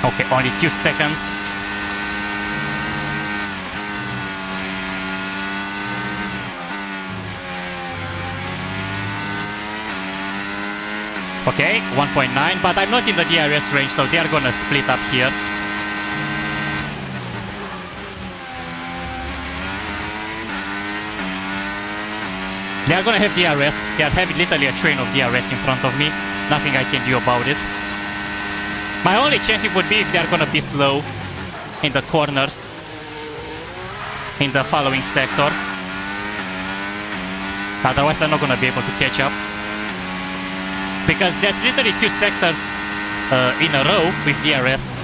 Okay, only 2 seconds. Okay, 1.9, but I'm not in the DRS range, so they are gonna split up here. They are gonna have DRS. They are having literally a train of DRS in front of me. Nothing I can do about it. My only chance it would be if they are gonna be slow in the corners in the following sector. Otherwise I'm not gonna be able to catch up. Because that's literally 2 sectors in a row with DRS.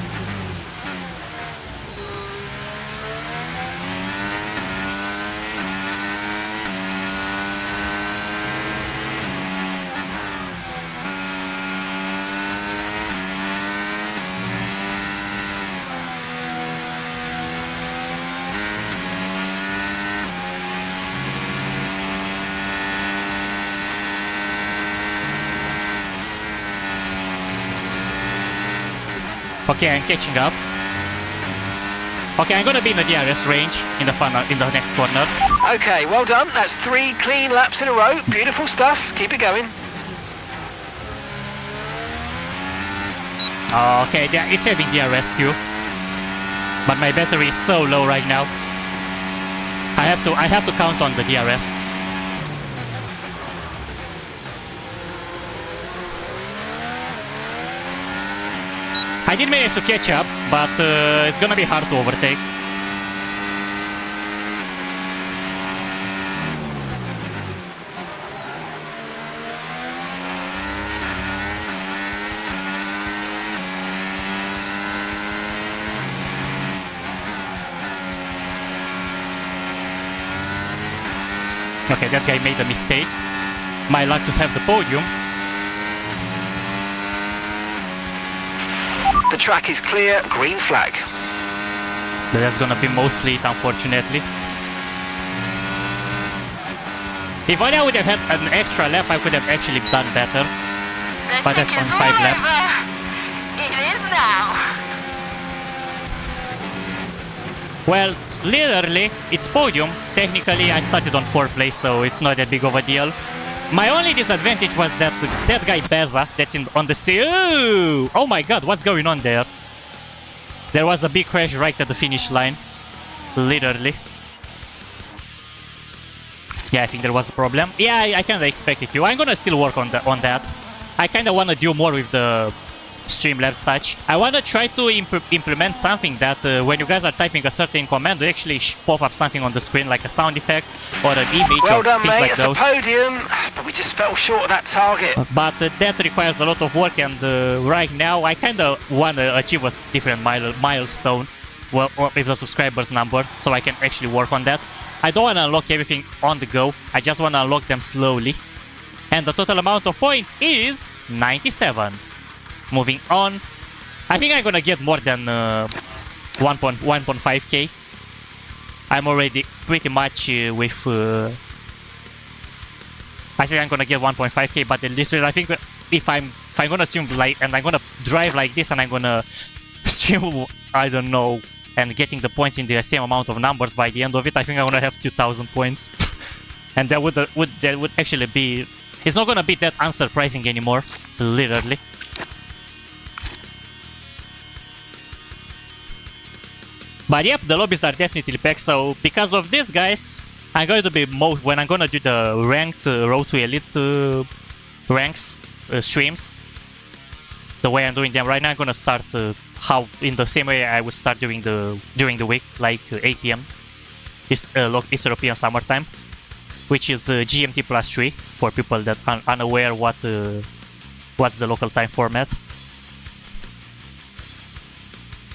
Okay, I'm catching up. Okay, I'm gonna be in the DRS range in the next corner. Okay, well done. That's 3 clean laps in a row. Beautiful stuff. Keep it going. Okay, it's having DRS too. But my battery is so low right now. I have to count on the DRS. I did manage to catch up, but it's gonna be hard to overtake. Okay, that guy made a mistake. My luck to have the podium. The track is clear, green flag. That's gonna be mostly it, unfortunately. If only I would have had an extra lap, I could have actually done better. But that's on 5 laps. It is now. Well, literally, it's podium. Technically, I started on 4th place, so it's not that big of a deal. My only disadvantage was that guy Beza that's on the sea. Oh my god, what's going on there? There was a big crash right at the finish line. Literally. Yeah, I think there was a problem. Yeah, I kind of expected to. I'm gonna still work on that. I kind of want to do more with the Streamlabs such. I want to try to implement something that when you guys are typing a certain command, they actually pop up something on the screen, like a sound effect or an image well or done, things mate. like It's those. a podium, but we just fell short of that target. But that requires a lot of work, and right now I kind of want to achieve a different milestone with the subscribers number, so I can actually work on that. I don't want to unlock everything on the go. I just want to unlock them slowly. And the total amount of points is 97. Moving on. I think I'm gonna get more than 1.5k. I'm already pretty much with... I think I'm gonna get 1.5k, but at least I think if I'm gonna stream like, and I'm gonna drive like this, and I'm gonna stream, I don't know, and getting the points in the same amount of numbers by the end of it, I think I'm gonna have 2,000 points. And that would actually be... It's not gonna be that unsurprising anymore, literally. But yep, the lobbies are definitely packed, so because of this, guys, I'm going to be when I'm gonna do the ranked Road to Elite ranks streams, the way I'm doing them right now, I'm gonna start how in the same way I would start during the week, like 8 PM East European summertime, which is GMT +3 for people that are unaware what's the local time format.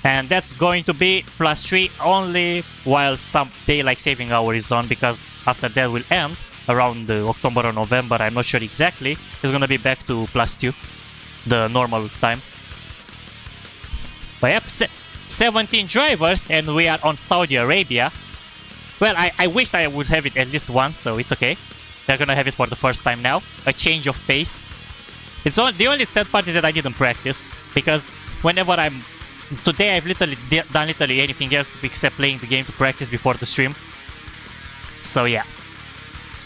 And that's going to be +3 only while some daylight saving hour is on, because after that will end around October or November, I'm not sure exactly. It's gonna be back to +2, the normal time. But yep, 17 drivers, and we are on Saudi Arabia. Well, I wish I would have it at least once, so it's okay. They're gonna have it for the first time now. A change of pace. The only sad part is that I didn't practice, because whenever today I've done literally anything else except playing the game to practice before the stream. So yeah,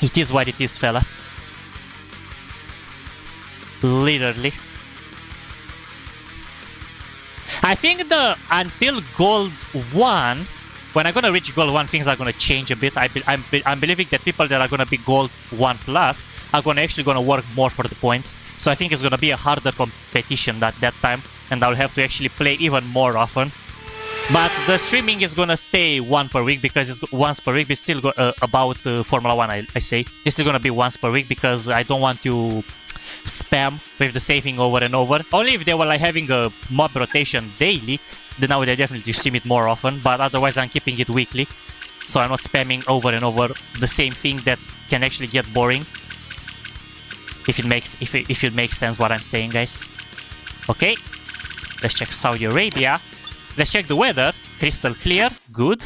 it is what it is, fellas. Literally. I think until Gold 1, when I'm gonna reach Gold 1, things are gonna change a bit. I'm believing that people that are gonna be Gold 1 plus are actually gonna work more for the points. So I think it's gonna be a harder competition at that time, and I'll have to actually play even more often. But the streaming is gonna stay one per week, because it's once per week. It's still about Formula 1, I say. It's still gonna be once per week, because I don't want to spam with the same thing over and over. Only if they were like having a mob rotation daily, then I would definitely stream it more often. But otherwise, I'm keeping it weekly, so I'm not spamming over and over the same thing that can actually get boring. If it makes sense what I'm saying, guys. Okay, let's check Saudi Arabia. Let's check the weather. Crystal clear, good.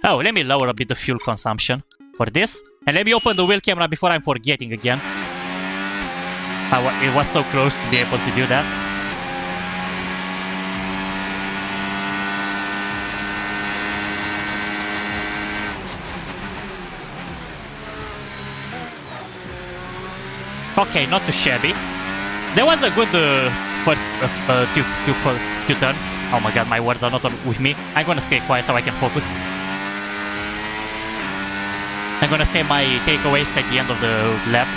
Oh, let me lower a bit the fuel consumption for this, and let me open the wheel camera before I'm forgetting again. It was so close to be able to do that. Okay, not too shabby. There was a good first two turns. Oh my god, my words are not with me. I'm gonna stay quiet so I can focus. I'm gonna say my takeaways at the end of the lap.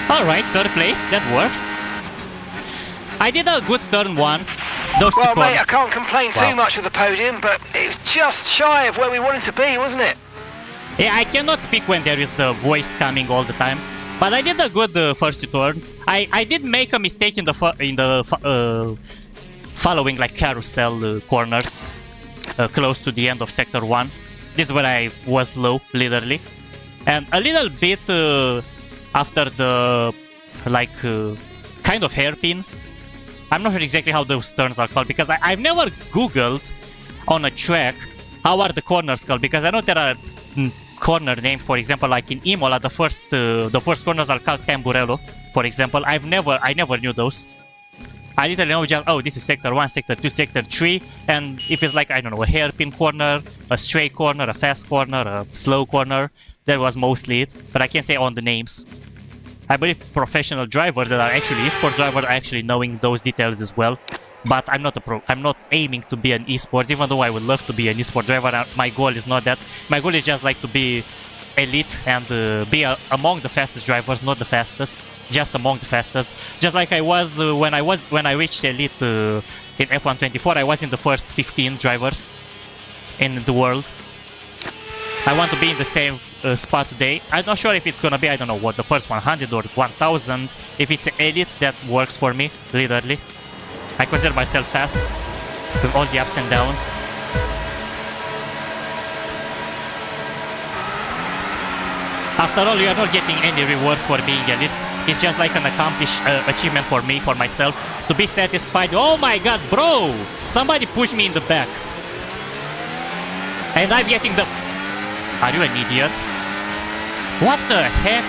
Alright, third place, that works. I did a good turn 1. Those two Well, corners. mate, I can't complain too much with the podium, but it was just shy of where we wanted to be, wasn't it? Yeah, I cannot speak when there is the voice coming all the time. But I did a good first 2 turns. I did make a mistake in the following like carousel corners close to the end of sector 1. This is where I was low, literally. And a little bit after the like kind of hairpin. I'm not sure exactly how those turns are called because I've never googled on a track how are the corners called, because I know there are corner names, for example, like in Imola, the first corners are called Tamburello, for example. I never knew those. I literally know just, oh, this is sector 1, sector 2, sector 3, and if it's like, I don't know, a hairpin corner, a straight corner, a fast corner, a slow corner, that was mostly it, but I can't say on the names. I believe professional drivers that are actually esports drivers are actually knowing those details as well. But I'm not a pro. I'm not aiming to be an esports, even though I would love to be an esports driver. My goal is not that. My goal is just like to be elite and be among the fastest drivers, not the fastest, just among the fastest. Just like I was when I reached elite in F1 24. I was in the first 15 drivers in the world. I want to be in the same spot today. I'm not sure if it's gonna be, I don't know what, the first 100 or 1000. If it's elite, that works for me, literally. I consider myself fast with all the ups and downs. After all, you are not getting any rewards for being elite. It's just like an accomplished achievement for me, for myself, to be satisfied. Oh my god, bro! Somebody pushed me in the back. And I'm getting the... Are you an idiot? What the heck?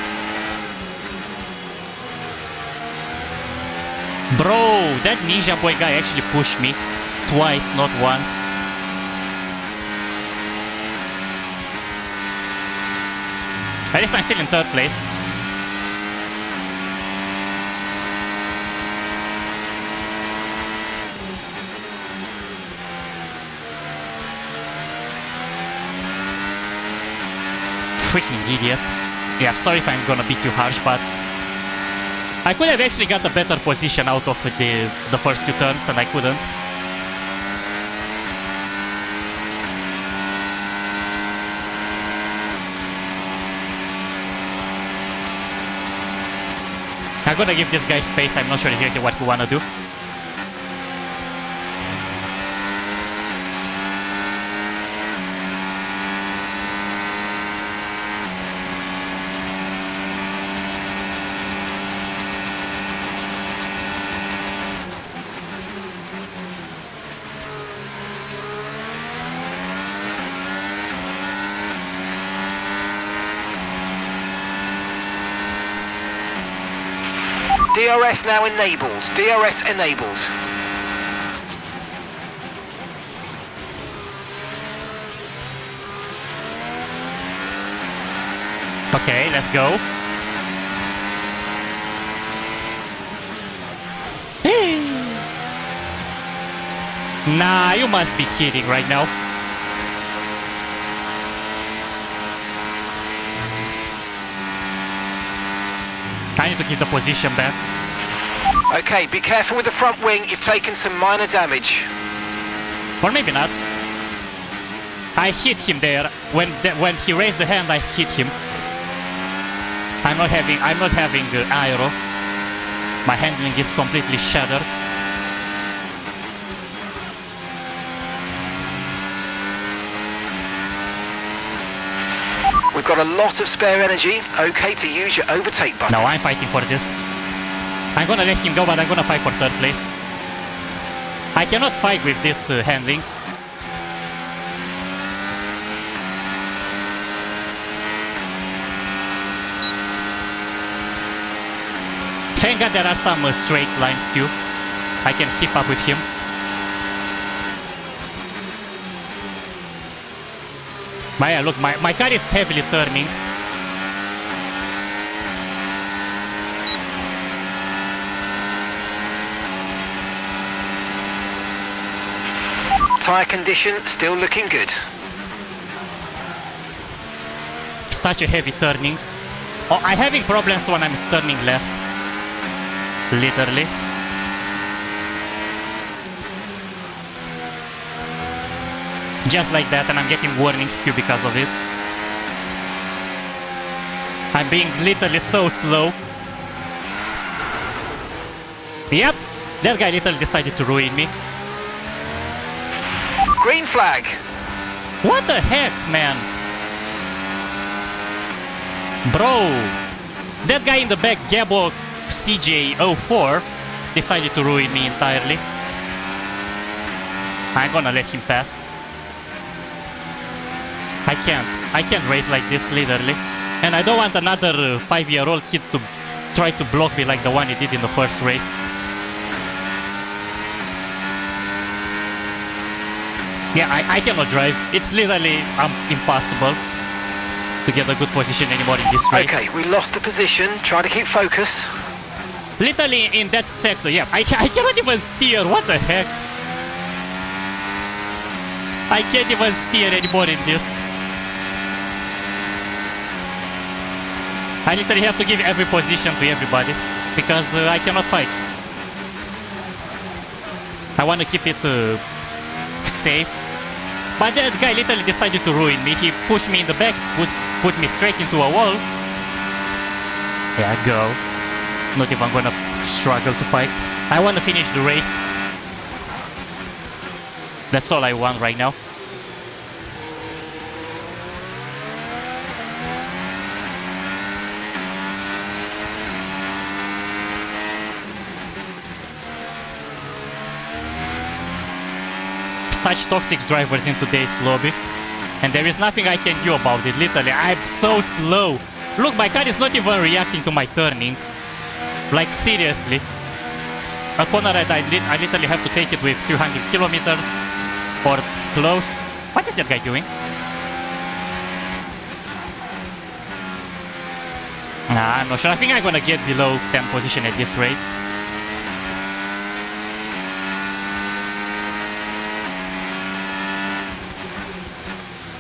Bro, that Ninja Boy guy actually pushed me twice, not once. At least I'm still in third place. Freaking idiot. Yeah, I'm sorry if I'm gonna be too harsh, but I could have actually got a better position out of the first 2 turns, and I couldn't. I'm gonna give this guy space. I'm not sure exactly what we wanna do. DRS now enabled. DRS enabled. Okay, let's go. Nah, you must be kidding right now. I need to keep the position back. Okay, be careful with the front wing. You've taken some minor damage. Or maybe not. I hit him there. When he raised the hand, I hit him. I'm not having aero. My handling is completely shattered. We've got a lot of spare energy. Okay to use your overtake button. Now I'm fighting for this. I'm gonna let him go, but I'm gonna fight for third place. I cannot fight with this handling. Thank God there are some straight lines too. I can keep up with him. But yeah, look, my car is heavily turning. Tyre condition still looking good. Such a heavy turning. Oh, I'm having problems when I'm turning left. Literally. Just like that, and I'm getting warnings too because of it. I'm being literally so slow. Yep, that guy literally decided to ruin me. Green flag. What the heck, man? Bro, that guy in the back, Gabo CJ04, decided to ruin me entirely. I'm gonna let him pass. I can't race like this, literally. And I don't want another 5-year-old kid to try to block me like the one he did in the first race. Yeah, I cannot drive. It's literally impossible to get a good position anymore in this race. Okay, we lost the position. Try to keep focus. Literally in that sector, yeah. I cannot even steer. What the heck? I can't even steer anymore in this. I literally have to give every position to everybody because I cannot fight. I want to keep it safe. But that guy literally decided to ruin me. He pushed me in the back, put me straight into a wall. Yeah, go. Not even gonna struggle to fight. I want to finish the race. That's all I want right now. Such toxic drivers in today's lobby, and there is nothing I can do about it. Literally, I'm so slow. Look, my car is not even reacting to my turning. Like, seriously. A corner ride, I literally have to take it with 200 kilometers or close. What is that guy doing? Nah, I'm not sure. I think I'm gonna get below 10th position at this rate.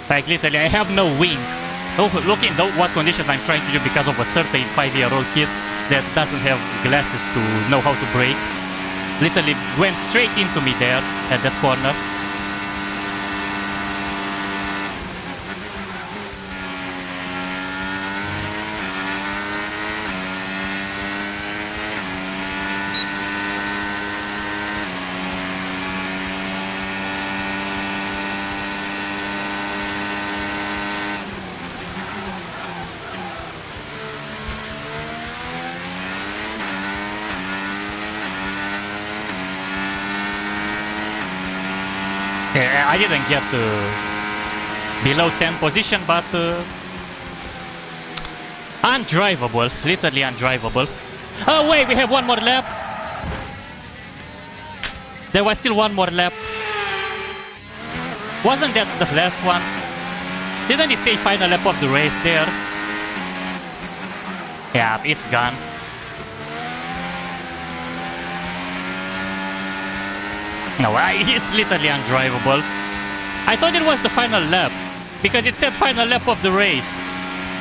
Like, literally, I have no wing. Oh, look in what conditions I'm trying to do because of a certain 5-year-old kid that doesn't have glasses to know how to brake. Literally went straight into me there at that corner. I didn't get below 10th position, but undrivable, literally undrivable. Oh wait, we have one more lap. There was still one more lap. Wasn't that the last one? Didn't he say final lap of the race there? Yeah, it's gone. No, it's literally undrivable. I thought it was the final lap, because it said final lap of the race.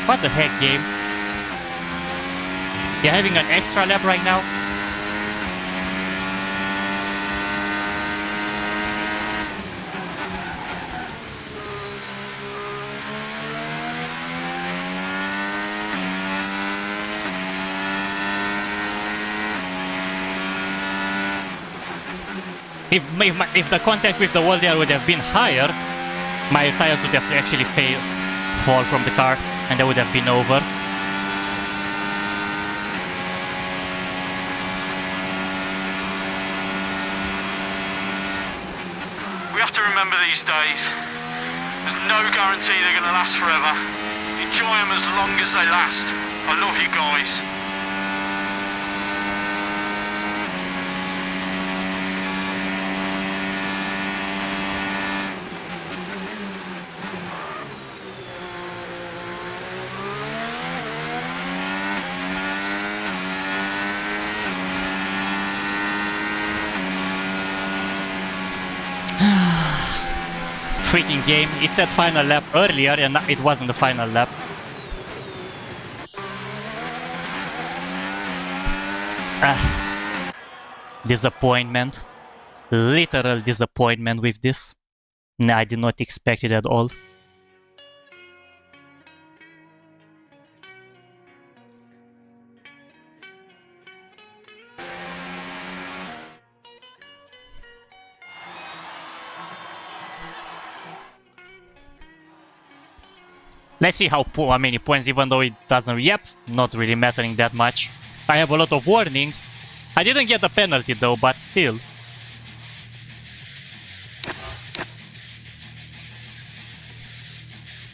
What the heck, game? You're having an extra lap right now? If the contact with the wall there would have been higher, my tires would have actually fall from the car, and they would have been over. We have to remember these days, there's no guarantee they're going to last forever. Enjoy them as long as they last. I love you guys. Freaking game. It said final lap earlier and it wasn't the final lap. Disappointment. Literal disappointment with this. I did not expect it at all. Let's see how many points, even though it doesn't... Yep, not really mattering that much. I have a lot of warnings. I didn't get a penalty though, but still.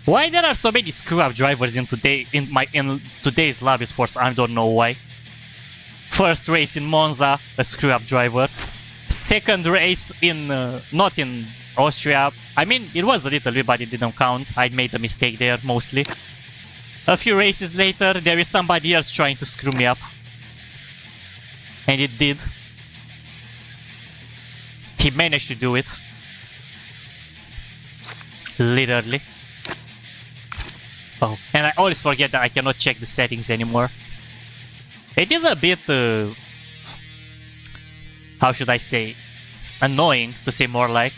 Why there are so many screw-up drivers in today's lobbies force? I don't know why. First race in Monza, a screw-up driver. Second race in not in Austria. I mean, it was a little bit, but it didn't count. I made a mistake there, mostly. A few races later, there is somebody else trying to screw me up. And it did. He managed to do it. Literally. Oh, and I always forget that I cannot check the settings anymore. It is a bit... how should I say? Annoying, to say more like.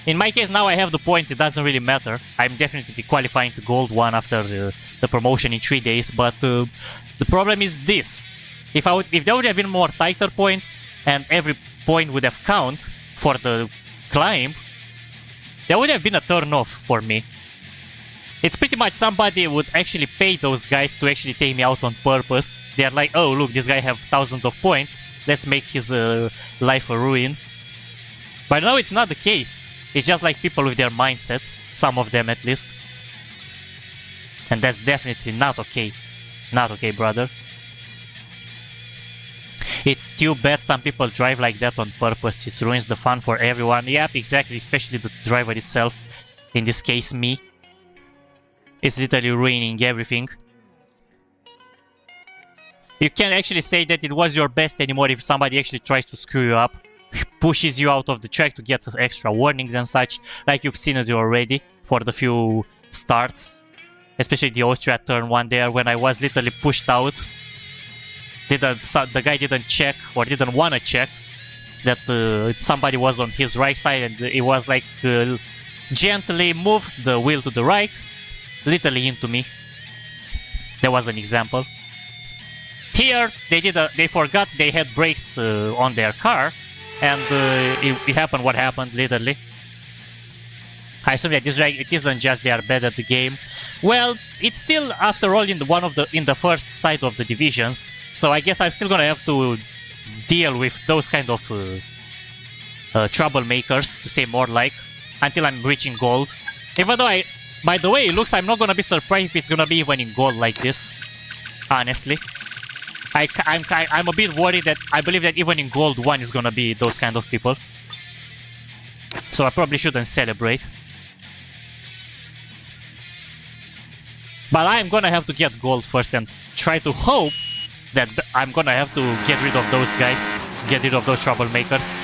In my case, now I have the points, it doesn't really matter. I'm definitely qualifying to Gold 1 after the promotion in 3 days, but the problem is this. If there would have been more tighter points, and every point would have count for the climb, there would have been a turn off for me. It's pretty much somebody would actually pay those guys to actually take me out on purpose. They're like, oh look, this guy have thousands of points, let's make his life a ruin. But no, it's not the case. It's just like people with their mindsets, some of them at least. And that's definitely not okay. Not okay, brother. It's too bad some people drive like that on purpose. It ruins the fun for everyone. Yep, exactly, especially the driver itself. In this case, me. It's literally ruining everything. You can't actually say that it was your best anymore if somebody actually tries to screw you up. Pushes you out of the track to get extra warnings and such, like you've seen it already for the few starts. Especially the Austria turn 1 there, when I was literally pushed out. The guy didn't check, or didn't want to check, that somebody was on his right side, and it was like gently moved the wheel to the right, literally into me. There was an example. Here, they forgot they had brakes on their car, and it happened what happened, literally. I assume that it isn't just they are bad at the game. Well, it's still, after all, in the first side of the divisions, so I guess I'm still gonna have to deal with those kind of troublemakers, to say more like, until I'm reaching gold. Even though by the way, it looks I'm not gonna be surprised if it's gonna be even in gold like this. Honestly. I'm a bit worried that I believe that even in Gold 1 is gonna be those kind of people. So I probably shouldn't celebrate. But I'm gonna have to get gold first and try to hope that I'm gonna have to get rid of those guys. Get rid of those troublemakers.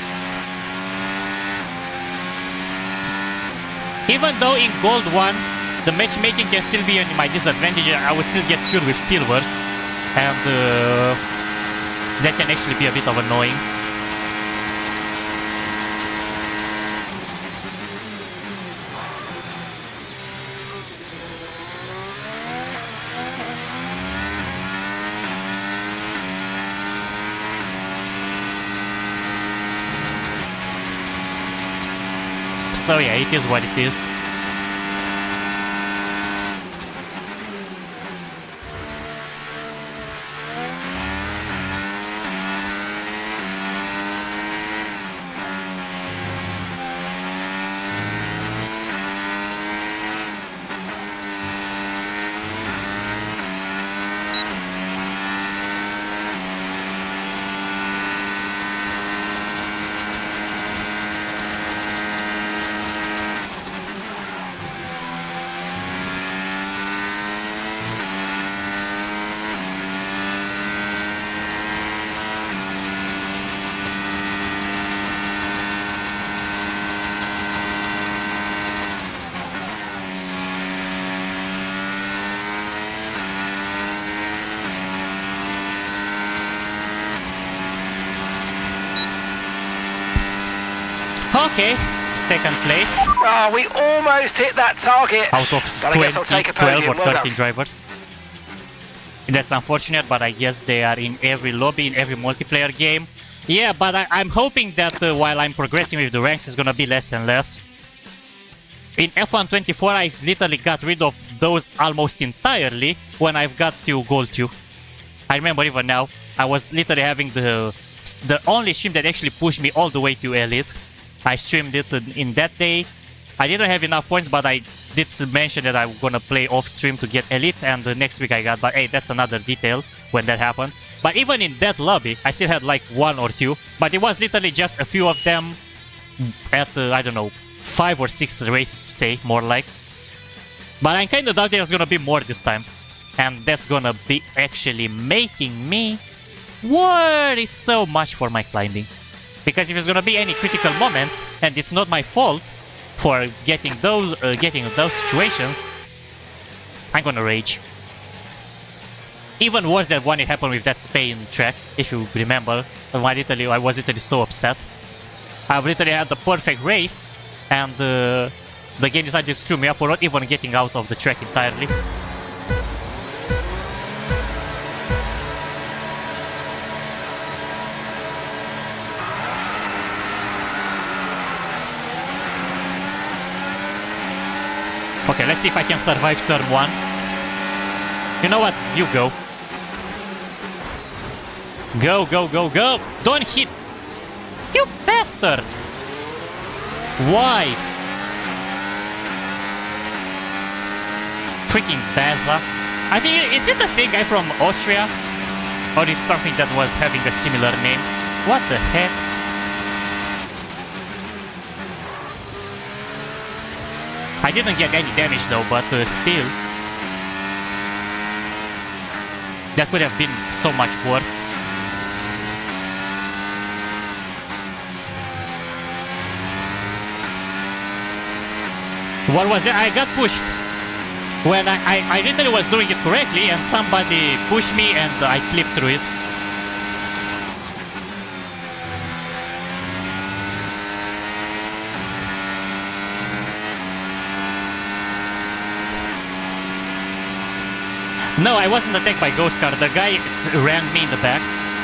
Even though in Gold 1, the matchmaking can still be in my disadvantage, I will still get killed with silvers. And that can actually be a bit of annoying. So yeah, it is what it is. Okay, second place. Oh, we almost hit that target. Out of But I guess I'll take a 12 podium. or Well 13 done. drivers. That's unfortunate, but I guess they are in every lobby, in every multiplayer game. Yeah, but I'm hoping that while I'm progressing with the ranks, it's gonna be less and less. In F1 24, I literally got rid of those almost entirely when I've got to Gold 2. I remember even now, I was literally having the only stream that actually pushed me all the way to Elite. I streamed it in that day. I didn't have enough points, but I did mention that I'm gonna play off stream to get Elite, and the next week I got, but hey, that's another detail when that happened. But even in that lobby, I still had like 1 or 2, but it was literally just a few of them at, I don't know, 5 or 6 races to say, more like. But I kind of doubt there's gonna be more this time. And that's gonna be actually making me worry so much for my climbing. Because if there's gonna be any critical moments, and it's not my fault for getting those situations, I'm gonna rage. Even worse than when it happened with that Spain track, if you remember. I was literally so upset. I literally had the perfect race, and the game decided to screw me up for not even getting out of the track entirely. Okay, let's see if I can survive turn 1. You know what? You go. Go, go, go, go! Don't hit! You bastard! Why? Freaking Baza. I think is it the same guy from Austria? Or it's something that was having a similar name? What the heck? I didn't get any damage though, but still. That could have been so much worse. What was it? I got pushed. When I literally was doing it correctly and somebody pushed me and I clipped through it. No, I wasn't attacked by Ghost Car. The guy ran me in the back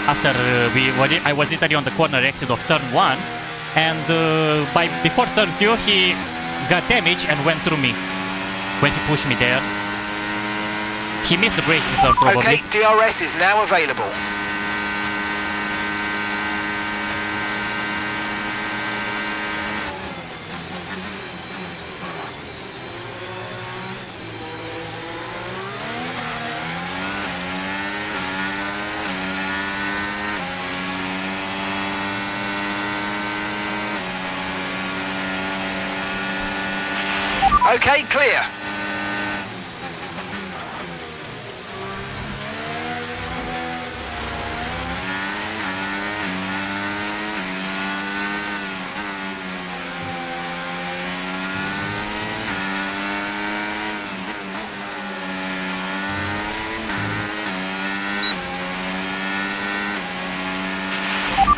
after I was literally on the corner exit of turn 1, and before turn 2 he got damaged and went through me when he pushed me there. He missed the braking zone probably. Okay, DRS is now available. Okay, clear.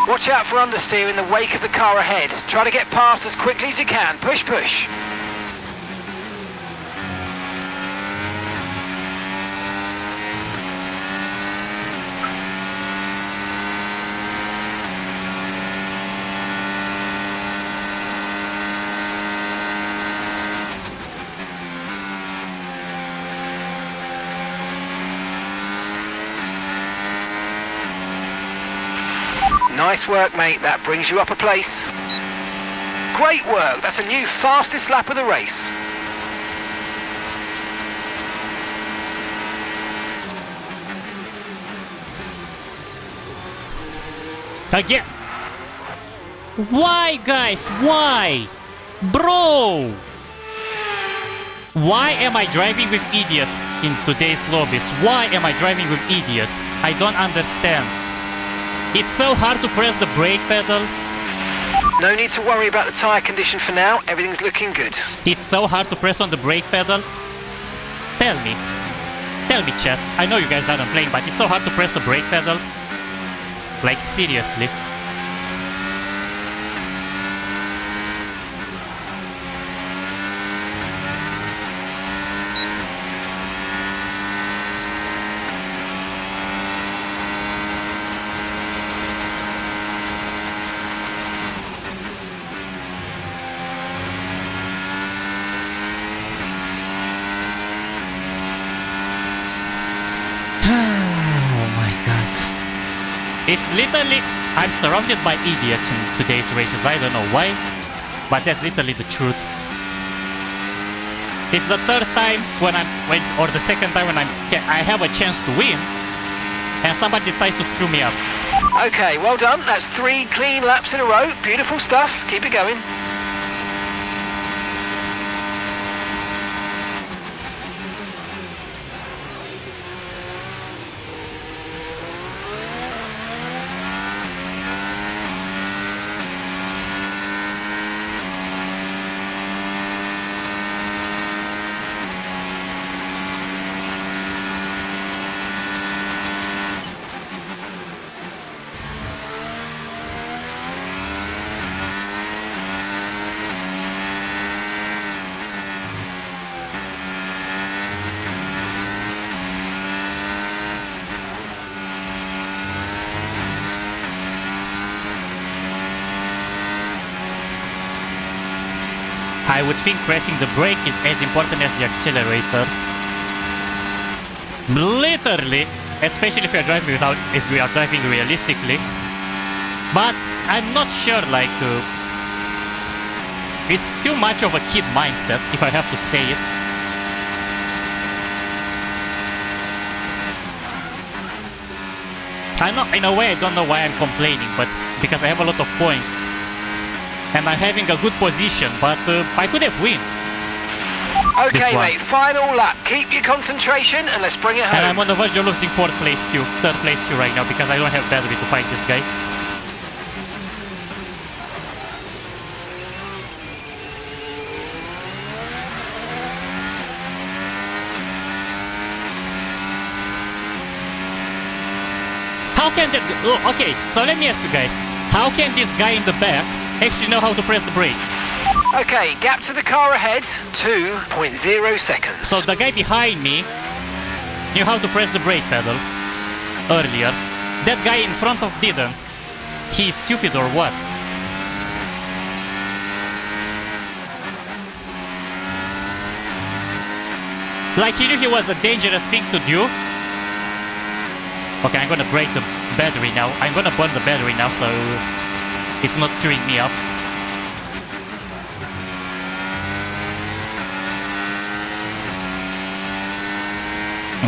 Watch out for understeer in the wake of the car ahead. Try to get past as quickly as you can. Push, push. Nice work, mate. That brings you up a place. Great work. That's a new fastest lap of the race. Again. Why, guys? Why? Bro! Why am I driving with idiots in today's lobbies? Why am I driving with idiots? I don't understand. It's so hard to press the brake pedal. No need to worry about the tyre condition for now. Everything's looking good. It's so hard to press on the brake pedal. Tell me, chat. I know you guys aren't playing, but it's so hard to press a brake pedal. Like, seriously. It's literally, I'm surrounded by idiots in today's races. I don't know why, but that's literally the truth. It's the third time or the second time when I have a chance to win, and somebody decides to screw me up. Okay, well done. That's 3 clean laps in a row. Beautiful stuff. Keep it going. I would think pressing the brake is as important as the accelerator. Literally, especially if we are driving realistically. But I'm not sure, like, it's too much of a kid mindset, if I have to say it. In a way, I don't know why I'm complaining, but because I have a lot of points. And I'm having a good position, but I could have win. Okay, mate, final lap. Keep your concentration and let's bring it home. And I'm on the verge of losing third place too right now because I don't have battery to fight this guy. How can that... Oh, okay, so let me ask you guys. How can this guy in the back actually know how to press the brake? Okay, gap to the car ahead, 2.0 seconds. So the guy behind me knew how to press the brake pedal earlier. That guy in front of didn't. He's stupid or what? Like he knew he was a dangerous thing to do. Okay, I'm gonna break the battery now. I'm gonna burn the battery now so it's not screwing me up.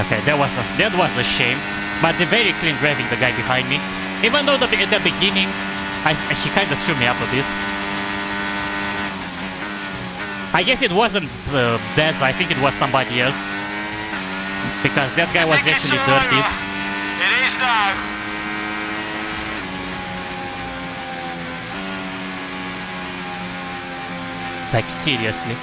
Okay, that was a shame, but they're very clean driving the guy behind me. Even though at the beginning, he kind of screwed me up a bit. I guess it wasn't Des, I think it was somebody else, because that guy was actually dirtied. It is now. Like seriously.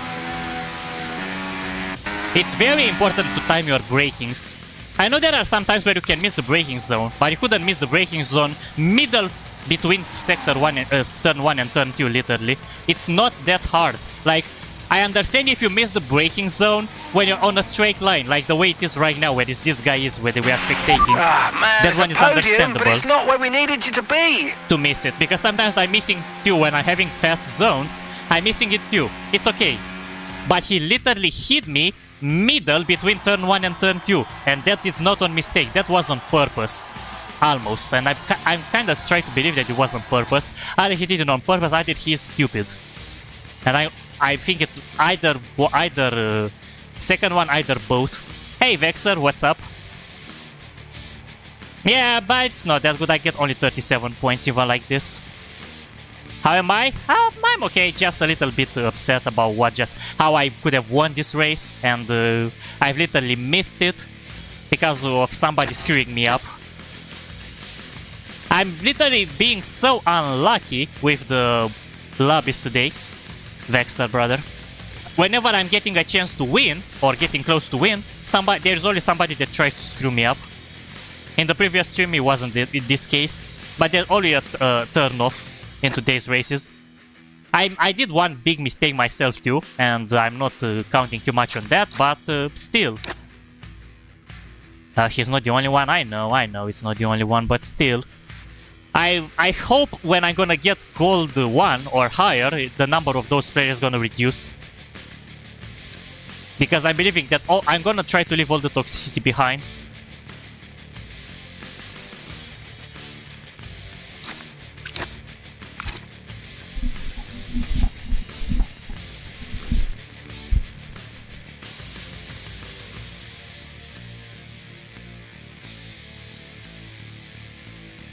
It's very important to time your brakings. I know there are some times where you can miss the braking zone, but you couldn't miss the braking zone middle between turn 1 and turn 2, literally. It's not that hard. Like, I understand if you miss the braking zone when you're on a straight line, like the way it is right now, where this guy is, where we are spectating. Ah, man, that one is understandable. But it's not where we needed you to be. To miss it, because sometimes I'm missing too when I'm having fast zones. I'm missing it too. It's okay. But he literally hit me middle between turn 1 and turn 2, and that is not on mistake, that was on purpose. Almost, and I'm kind of trying to believe that it was on purpose. Either he did it on purpose, either he's stupid. And I think it's either second one, either both. Hey Vexer, what's up? Yeah, but it's not that good, I get only 37 points even like this. How am I? I'm okay, just a little bit upset about how I could have won this race, and I've literally missed it because of somebody screwing me up. I'm literally being so unlucky with the lobbies today, Vexer brother. Whenever I'm getting a chance to win, or getting close to win, there's always somebody that tries to screw me up. In the previous stream it wasn't in this case, but there's always a turn off in today's races. I did one big mistake myself too, and I'm not counting too much on that, but still. He's not the only one, I know it's not the only one, but still. I hope when I'm gonna get gold 1 or higher, the number of those players is gonna reduce. Because I'm believing that I'm gonna try to leave all the toxicity behind.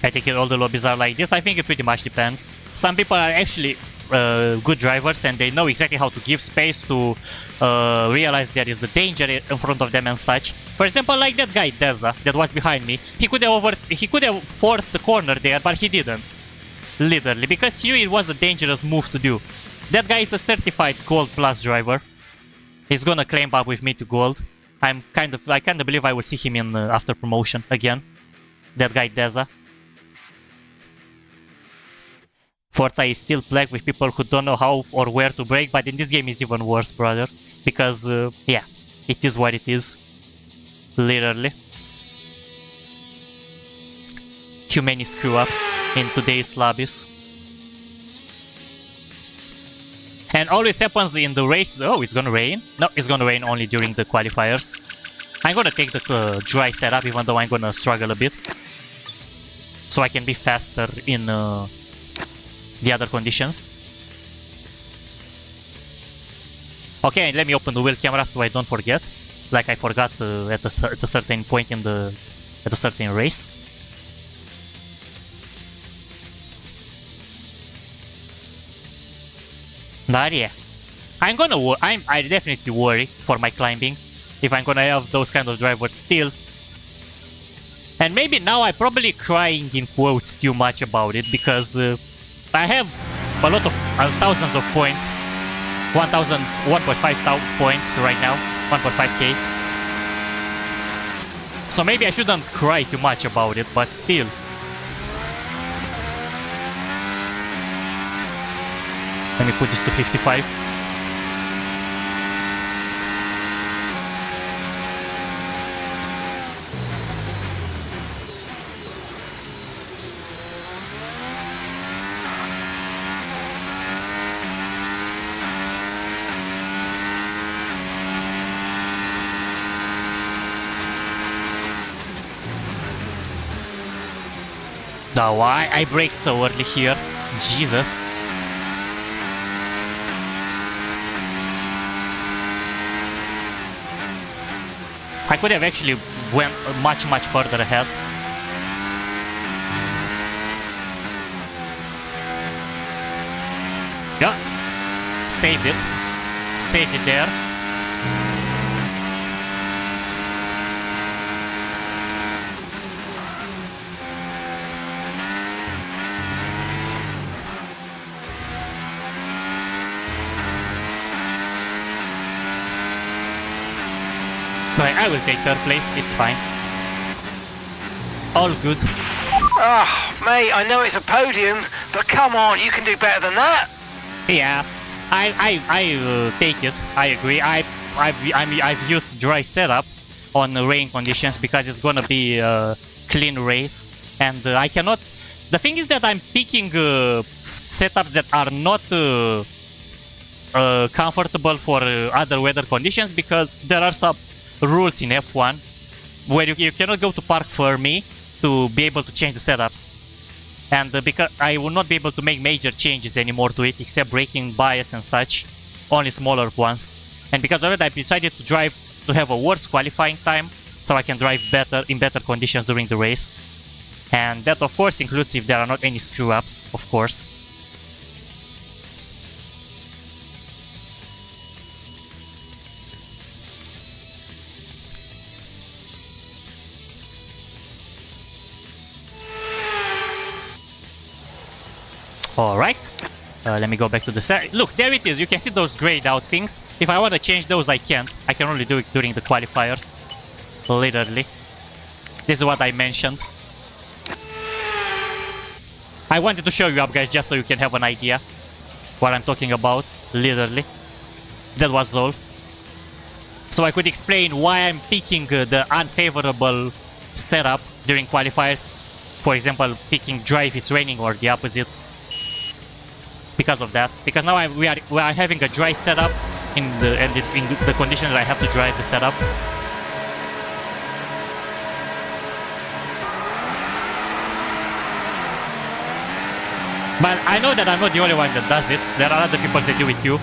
I think all the lobbies are like this. I think it pretty much depends. Some people are actually good drivers and they know exactly how to give space to realize there is the danger in front of them and such. For example, like that guy Deza that was behind me, he could have forced the corner there, but he didn't. Literally, because he knew it was a dangerous move to do. That guy is a certified Gold Plus driver. He's gonna climb up with me to Gold. I kind of believe I will see him in after promotion again. That guy Deza. Forza is still plagued with people who don't know how or where to brake, but in this game it's even worse, brother. Because, yeah, it is what it is. Literally. Too many screw-ups in today's lobbies. And always happens in the races. Oh, it's gonna rain? No, it's gonna rain only during the qualifiers. I'm gonna take the dry setup, even though I'm gonna struggle a bit. So I can be faster in the other conditions. Okay, let me open the wheel camera so I don't forget. Like I forgot at a certain point in at a certain race. But yeah, I definitely worry for my climbing if I'm gonna have those kind of drivers still. And maybe now I'm probably crying in quotes too much about it because I have a lot of thousands of points, 1.5 points right now, 1.5k. So maybe I shouldn't cry too much about it, but still. Let me put this to 55. Now why I brake so early here? Jesus. I could have actually went much further ahead. Yeah. Saved it. Saved it there. I will take third place, it's fine. All good. Oh, mate, I know it's a podium, but come on, you can do better than that. Yeah, I take it. I agree. I've used dry setup on rain conditions because it's gonna be a clean race, and I cannot. The thing is that I'm picking setups that are not comfortable for other weather conditions because there are some rules in F1 where you cannot go to Park Fermi to be able to change the setups, and because I will not be able to make major changes anymore to it except braking bias and such, only smaller ones. And because of it, I decided to have a worse qualifying time so I can drive better in better conditions during the race, and that of course includes if there are not any screw-ups, of course. Alright, let me go back to the set. Look, there it is. You can see those grayed out things. If I want to change those, I can't. I can only do it during the qualifiers. Literally. This is what I mentioned. I wanted to show you up, guys, just so you can have an idea what I'm talking about. Literally. That was all. So I could explain why I'm picking the unfavorable setup during qualifiers. For example, picking dry if it's raining or the opposite. Because of that, because now we are having a dry setup in the condition that I have to drive the setup. But I know that I'm not the only one that does it. There are other people that do it too.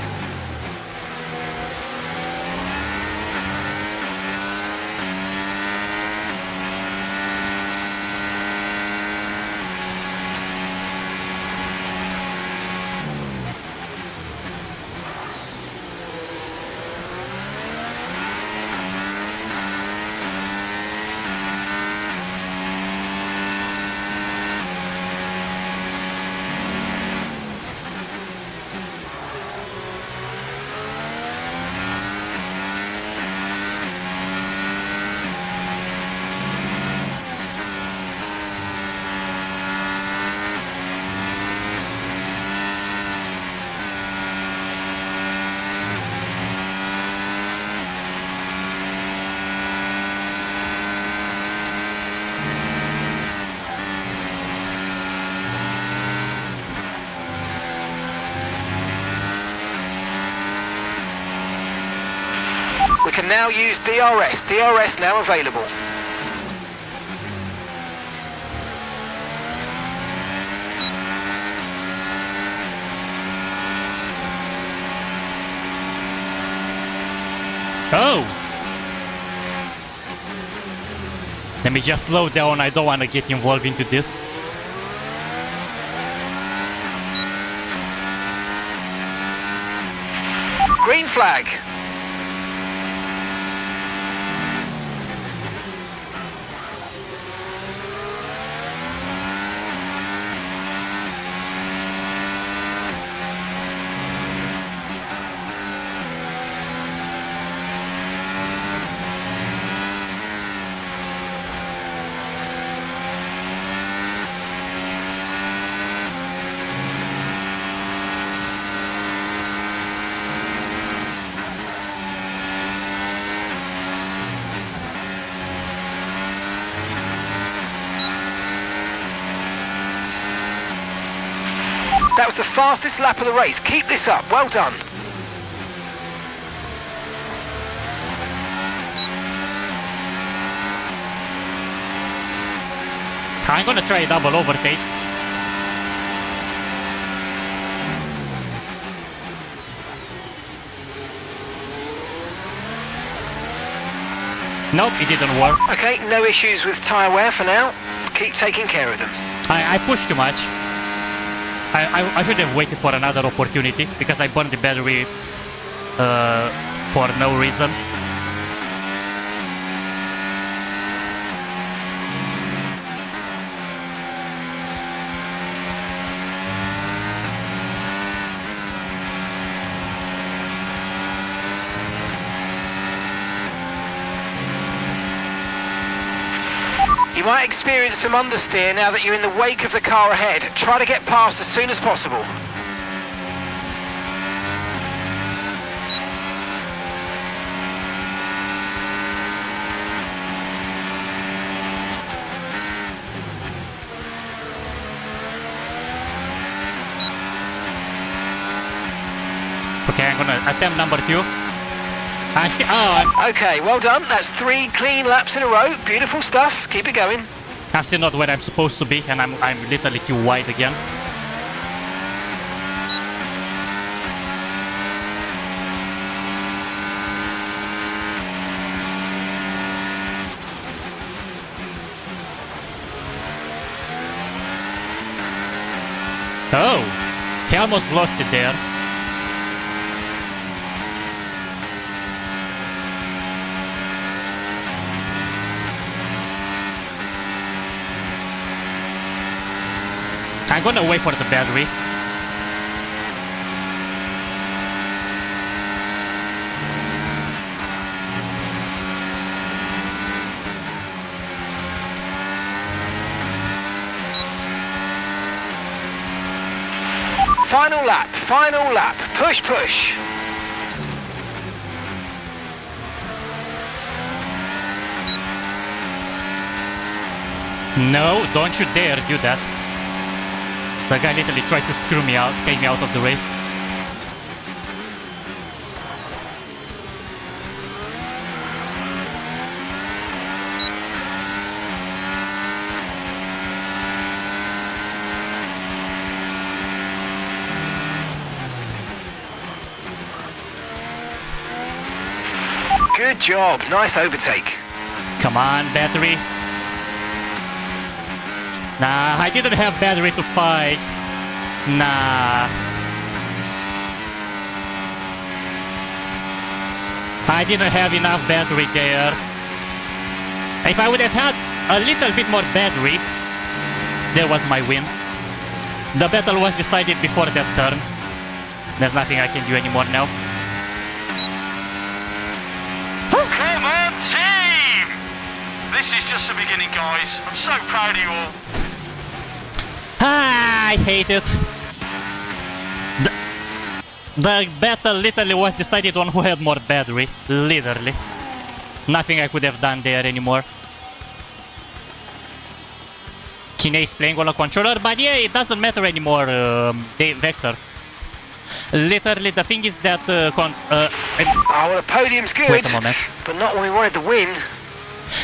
We can now use DRS. DRS now available. Oh! Let me just slow down, I don't want to get involved into this. Green flag. That was the fastest lap of the race. Keep this up. Well done. I'm gonna try a double overtake. Nope, it didn't work. Okay, no issues with tyre wear for now. Keep taking care of them. I pushed too much. I should have waited for another opportunity because I burned the battery for no reason. You might experience some understeer now that you're in the wake of the car ahead. Try to get past as soon as possible. Okay, I'm gonna attempt number 2. I see. Oh, Okay, well done. That's 3 clean laps in a row. Beautiful stuff. Keep it going. I'm still not where I'm supposed to be, and I'm literally too wide again. Oh, he almost lost it there. I'm gonna wait for the battery. Final lap. Final lap. Push, push. No, don't you dare do that. The guy literally tried to screw me out, get me out of the race. Good job. Nice overtake. Come on, battery. Nah, I didn't have battery to fight. Nah. I didn't have enough battery there. If I would have had a little bit more battery, there was my win. The battle was decided before that turn. There's nothing I can do anymore now. Come on, team! This is just the beginning, guys. I'm so proud of you all. I hate it. The battle literally was decided on who had more battery. Literally. Nothing I could have done there anymore. Kine is playing on a controller, but yeah, it doesn't matter anymore, Vexer. Literally, the thing is that... Oh, well, the podium's good. Wait a moment. But not when we wanted the win.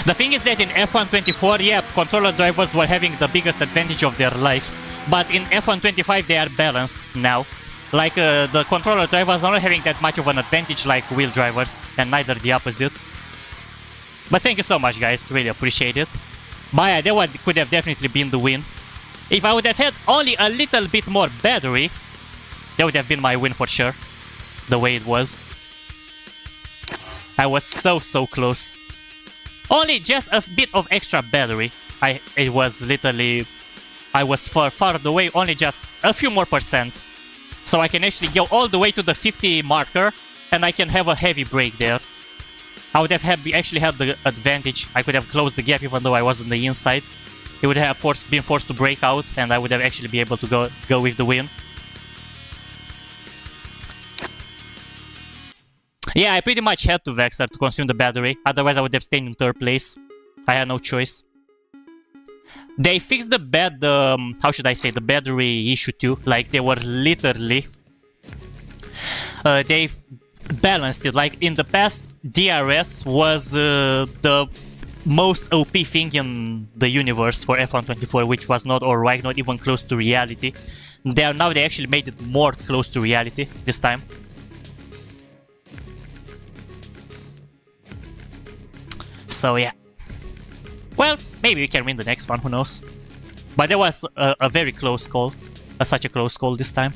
The thing is that in F1 24, yeah, controller drivers were having the biggest advantage of their life. But in F1 25, they are balanced now. Like, the controller drivers are not having that much of an advantage like wheel drivers, and neither the opposite. But thank you so much, guys. Really appreciate it. But yeah, that one could have definitely been the win. If I would have had only a little bit more battery, that would have been my win for sure. The way it was. I was so close. Only just a bit of extra battery. It was literally... I was far away, only just a few more percents. So I can actually go all the way to the 50 marker, and I can have a heavy break there. I would have actually had the advantage. I could have closed the gap even though I was on the inside. It would have been forced to break out, and I would have actually been able to go with the win. Yeah, I pretty much had to Vexer to consume the battery, otherwise I would have stayed in third place. I had no choice. They fixed the how should I say, the battery issue too. Like, they were literally... they balanced it. Like, in the past, DRS was the most OP thing in the universe for F1 24, which was not alright, not even close to reality. Now they actually made it more close to reality this time. So yeah. Well, maybe we can win the next one, who knows. But there was a very close call. Such a close call this time.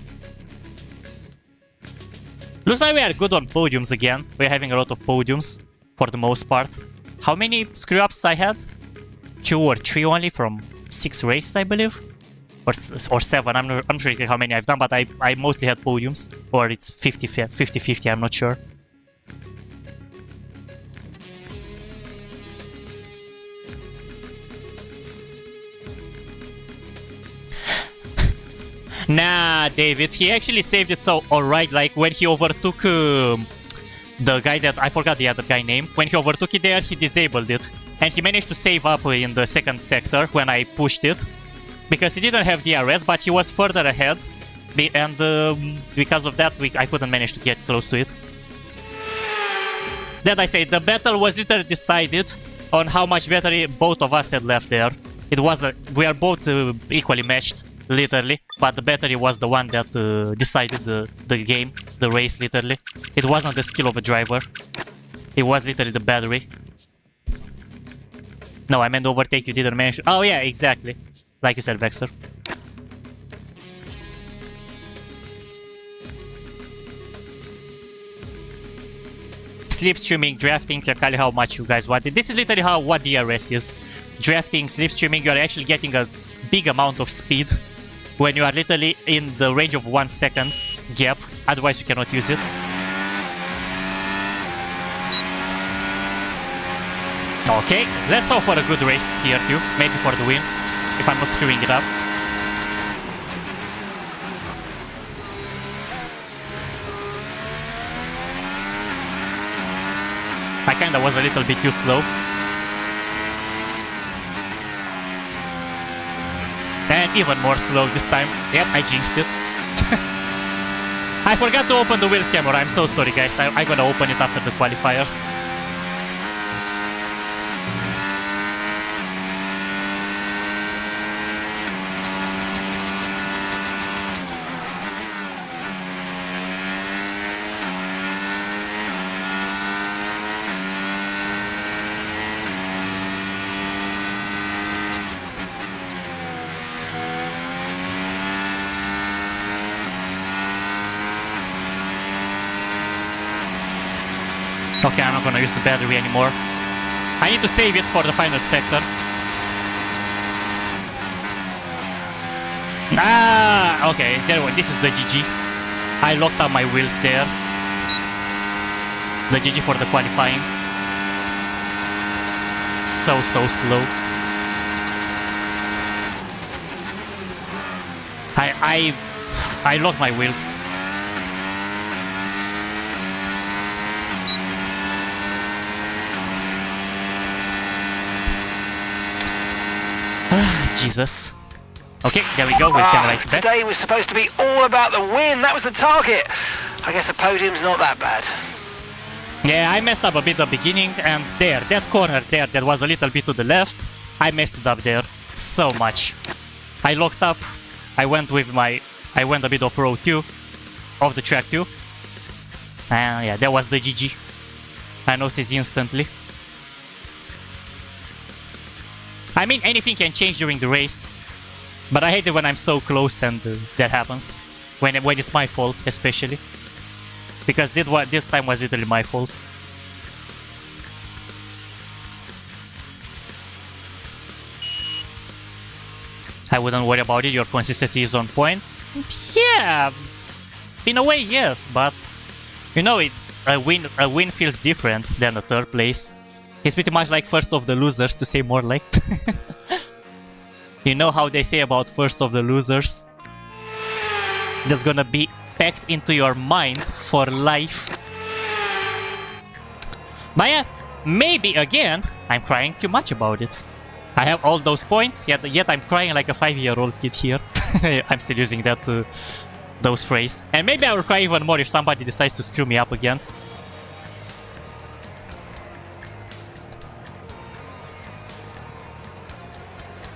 Looks like we are good on podiums again. We're having a lot of podiums, for the most part. How many screw-ups I had? 2 or 3 only from 6 races, I believe? Or 7, I'm not sure how many I've done, but I mostly had podiums. Or it's 50-50, I'm not sure. Nah, David, he actually saved it so alright, like when he overtook the guy that, I forgot the other guy name, when he overtook it there, he disabled it. And he managed to save up in the second sector when I pushed it. Because he didn't have DRS, but he was further ahead. And because of that, I couldn't manage to get close to it. That I say, the battle was literally decided on how much battery both of us had left there. It was we are both equally matched. Literally, but the battery was the one that decided the game, the race, literally. It wasn't the skill of a driver. It was literally the battery. No, I meant overtake, you didn't mention. Oh yeah, exactly. Like you said, Vexer. Slipstreaming, drafting, can tell you how much you guys want it. This is literally what DRS is. Drafting, slipstreaming, you are actually getting a big amount of speed when you are literally in the range of 1 second gap, otherwise you cannot use it. Okay, let's hope for a good race here too, maybe for the win, if I'm not screwing it up. I kinda was a little bit too slow. And even more slow this time. Yep, I jinxed it. I forgot to open the wheel camera. I'm so sorry, guys. I'm gonna open it after the qualifiers. Okay, I'm not gonna use the battery anymore. I need to save it for the final sector. Ah, okay, there we go. This is the GG. I locked up my wheels there. The GG for the qualifying. So slow. I locked my wheels. Jesus. Okay, there we go, we can race back. Today was supposed to be all about the win, that was the target. I guess a podium's not that bad. Yeah, I messed up a bit at the beginning, and there, that corner there, that was a little bit to the left, I messed it up there so much. I locked up, I went a bit off-road too, off the track too. And yeah, that was the GG. I noticed instantly. I mean, anything can change during the race, but I hate it when I'm so close and that happens. When it's my fault, especially. Because this time was literally my fault. I wouldn't worry about it, your consistency is on point. Yeah, in a way, yes, but you know, a win feels different than a third place. It's pretty much like first of the losers, to say more like. You know how they say about first of the losers? That's gonna be packed into your mind for life. But yeah, maybe again, I'm crying too much about it. I have all those points, yet I'm crying like a 5-year-old kid here. I'm still using that those phrase. And maybe I will cry even more if somebody decides to screw me up again.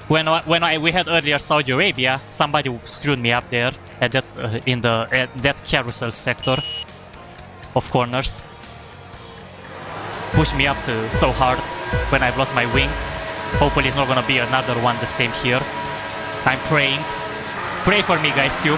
When we had earlier Saudi Arabia, somebody screwed me up there at that at that carousel sector of corners. Pushed me up so hard when I've lost my wing. Hopefully it's not gonna be another one the same here. I'm praying. Pray for me, guys, too.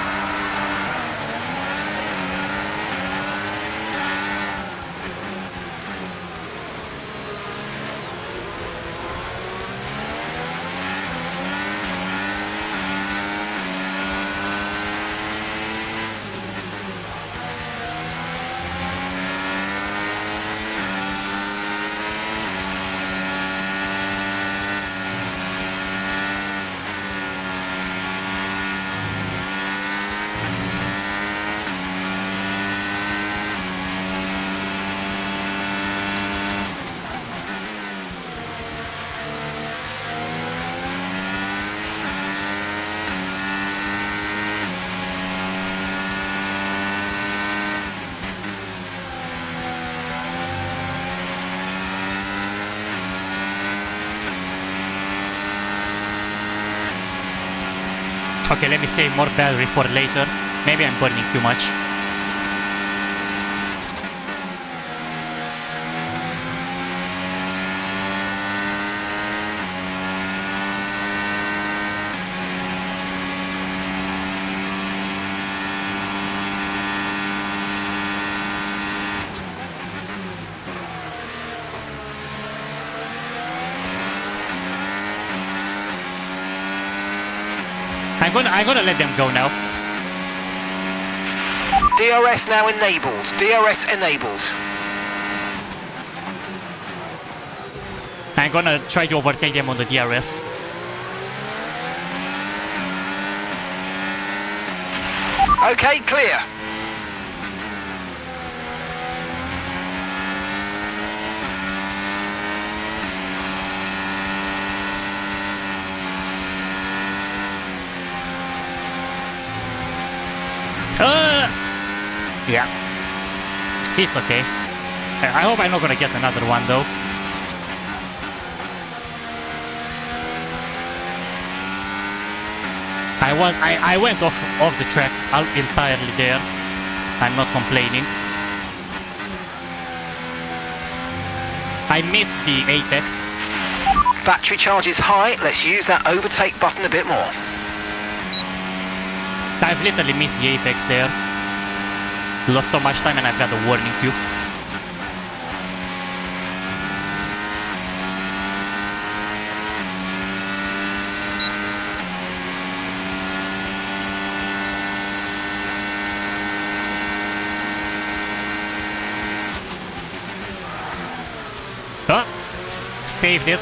Okay, let me save more battery for later. Maybe I'm burning too much. I'm gonna let them go now. DRS now enabled. DRS enabled. I'm gonna try to overtake them on the DRS. Okay, clear. Yeah, it's okay. I hope I'm not gonna get another one though. I went off the track entirely there. I'm not complaining. I missed the apex. Battery charge is high. Let's use that overtake button a bit more. I've literally missed the apex there. Lost so much time and I've got a warning too. Oh, saved it.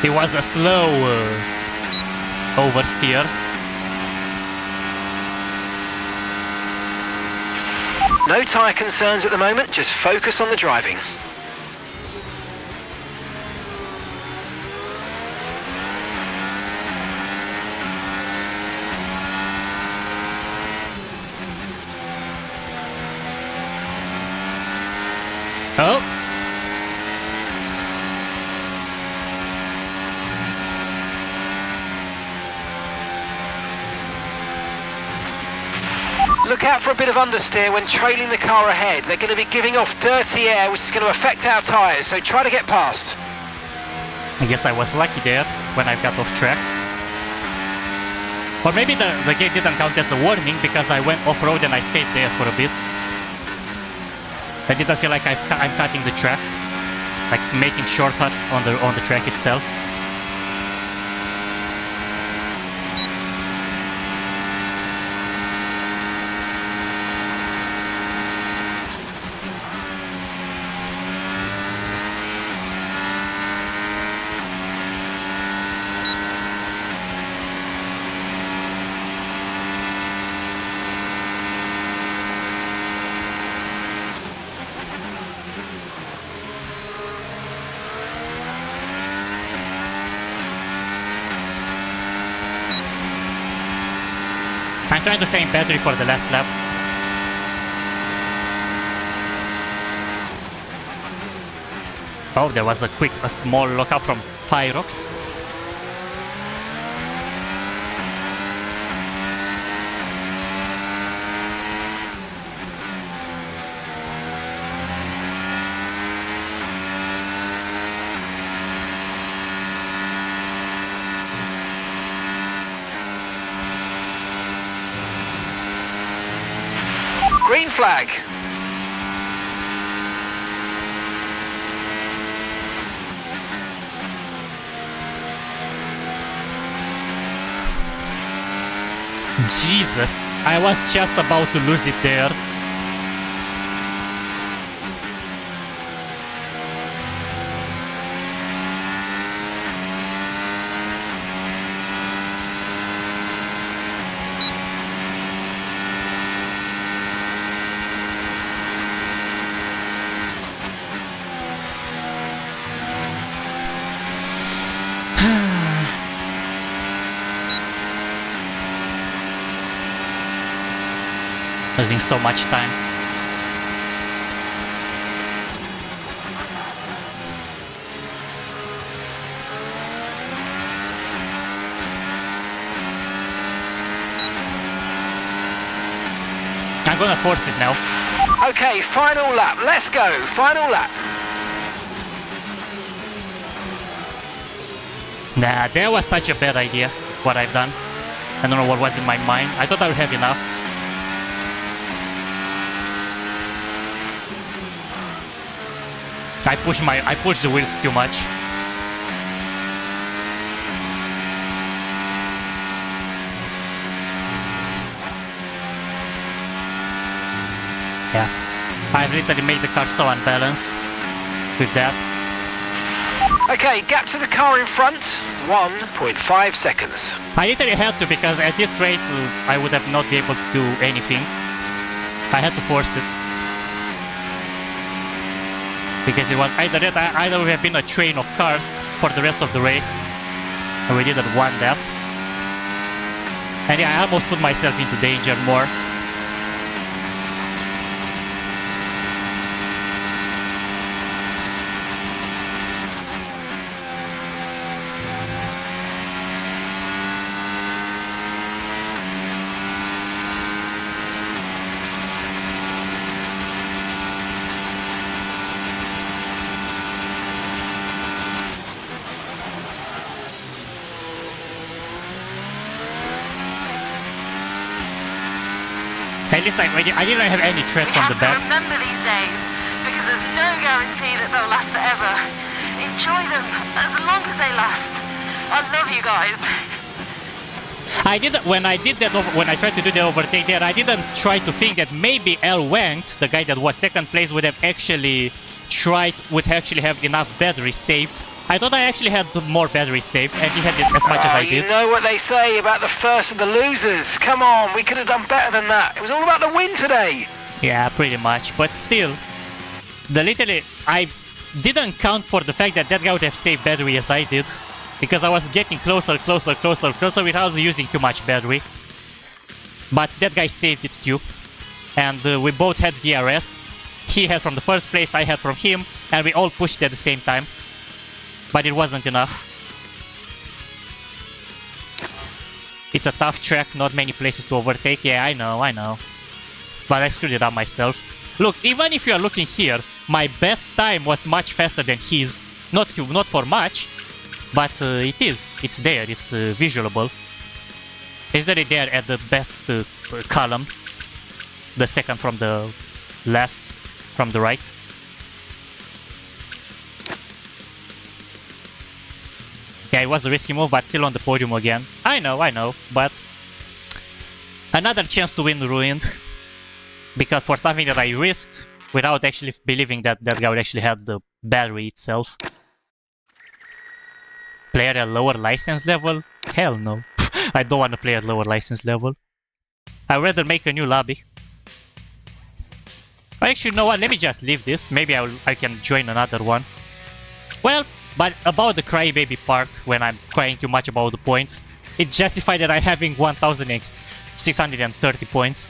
It was a slow oversteer. No tyre concerns at the moment, just focus on the driving. Oh! Look out for a bit of understeer when trailing the car ahead. They're going to be giving off dirty air, which is going to affect our tyres, so try to get past. I guess I was lucky there when I got off track. Or maybe the gate didn't count as a warning because I went off-road and I stayed there for a bit. I didn't feel like I'm cutting the track, like making shortcuts on the track itself. I'm trying to save battery for the last lap. Oh, there was a small lockout from Fyrox. Green flag. Jesus, I was just about to lose it there. Losing so much time. I'm gonna force it now. Okay, final lap. Let's go. Final lap. Nah, that was such a bad idea, what I've done. I don't know what was in my mind. I thought I would have enough. I pushed the wheels too much. Yeah, I've literally made the car so unbalanced with that. Okay, gap to the car in front, 1.5 seconds. I literally had to because at this rate I would have not been able to do anything. I had to force it. Because it was either would have been a train of cars for the rest of the race, and we didn't want that. And yeah, I almost put myself into danger more. At least I didn't have any threat from the back. We have to remember these days, because there's no guarantee that they'll last forever. Enjoy them as long as they last. I love you guys. When I tried to do the overtake there, I didn't try to think that maybe El Wangt, the guy that was second place, would actually have enough battery saved. I thought I actually had more battery saved, and he had it as much as I did. You know what they say about the first of the losers. Come on, we could have done better than that. It was all about the win today. Yeah, pretty much. But still, I didn't count for the fact that guy would have saved battery as I did. Because I was getting closer without using too much battery. But that guy saved it too. And we both had DRS. He had from the first place, I had from him, and we all pushed at the same time. But it wasn't enough. It's a tough track, not many places to overtake. Yeah, I know. But I screwed it up myself. Look, even if you are looking here, my best time was much faster than his. Not for much, but it is. It's there. It's visualable. It's already there at the best column. The second from the last, from the right. Yeah, it was a risky move, but still on the podium again. I know, but another chance to win ruined. Because for something that I risked, without actually believing that that guy would actually have the battery itself. Play at a lower license level? Hell no. I don't want to play at lower license level. I'd rather make a new lobby. Actually, you know what? Let me just leave this. Maybe I can join another one. Well, but about the crybaby part, when I'm crying too much about the points, it justified that I'm having 1,630 points.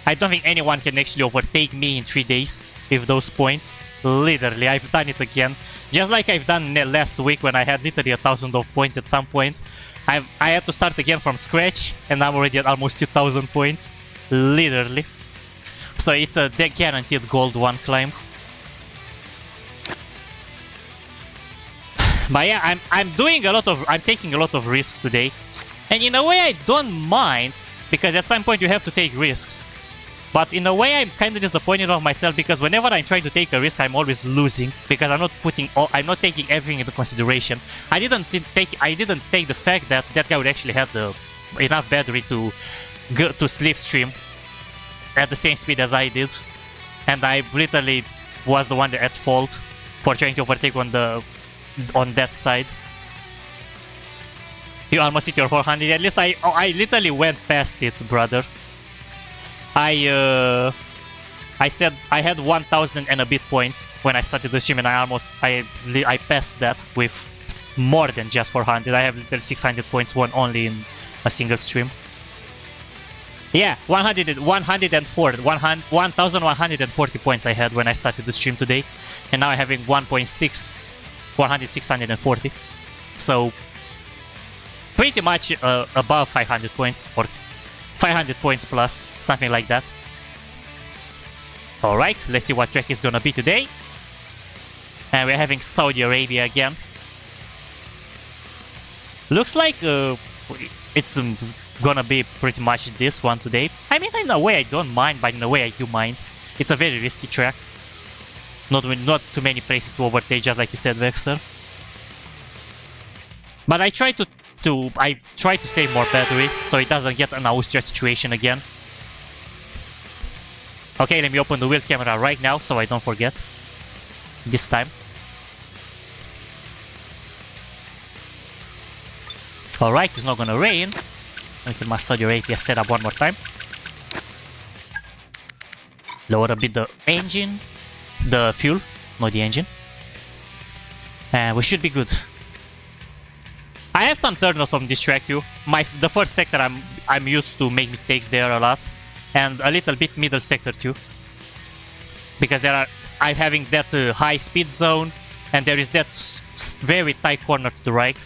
I don't think anyone can actually overtake me in 3 days with those points. Literally, I've done it again. Just like I've done last week when I had literally 1,000 of points at some point. I had to start again from scratch, and I'm already at almost 2,000 points. Literally. So it's a guaranteed gold 1 climb. But yeah, I'm taking a lot of risks today. And in a way I don't mind, because at some point you have to take risks. But in a way I'm kind of disappointed of myself, because whenever I'm trying to take a risk I'm always losing, because I'm not taking everything into consideration. I didn't take the fact that that guy would actually have enough battery to slipstream at the same speed as I did, and I literally was the one at fault for trying to overtake on that side. You almost hit your 400. At least I literally went past it, brother. I said I had 1,000 and a bit points when I started the stream, and I passed that with more than just 400. I have literally 600 points won only in a single stream. Yeah, 1,140 points I had when I started the stream today, and now I'm having 640. So pretty much above 500 points, or 500 points plus, something like that. Alright, let's see what track is gonna be today. And we're having Saudi Arabia again. Looks like it's gonna be pretty much this one today. I mean, in a way I don't mind, but in a way I do mind. It's a very risky track. Not too many places to overtake, just like you said, Vexer. But I try to save more battery, so it doesn't get an Austria situation again. Okay, let me open the wheel camera right now, so I don't forget. This time. Alright, it's not gonna rain. I can master the Arabia setup one more time. Lower a bit the engine. The fuel, not the engine. And we should be good. I have some turn-offs on this track too. The first sector I'm used to make mistakes there a lot, and a little bit middle sector too, because I'm having that high speed zone, and there is that very tight corner to the right.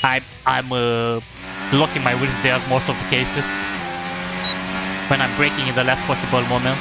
I'm locking my wheels there most of the cases when I'm braking in the last possible moment.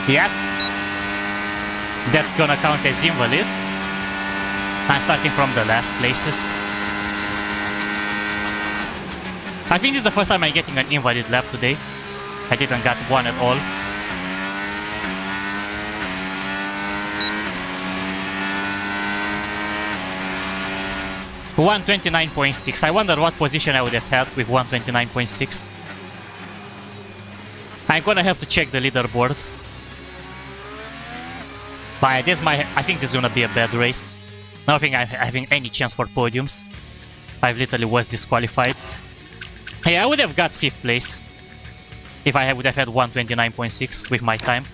Yep. That's gonna count as invalid. I'm starting from the last places. I think this is the first time I'm getting an invalid lap today. I didn't get one at all. $129.6. I wonder what position I would have had with 129.6. I'm gonna have to check the leaderboard. But I think this is gonna be a bad race. I don't think I'm having any chance for podiums. I literally was disqualified. Hey, I would have got 5th place if I would have had 129.6 with my time.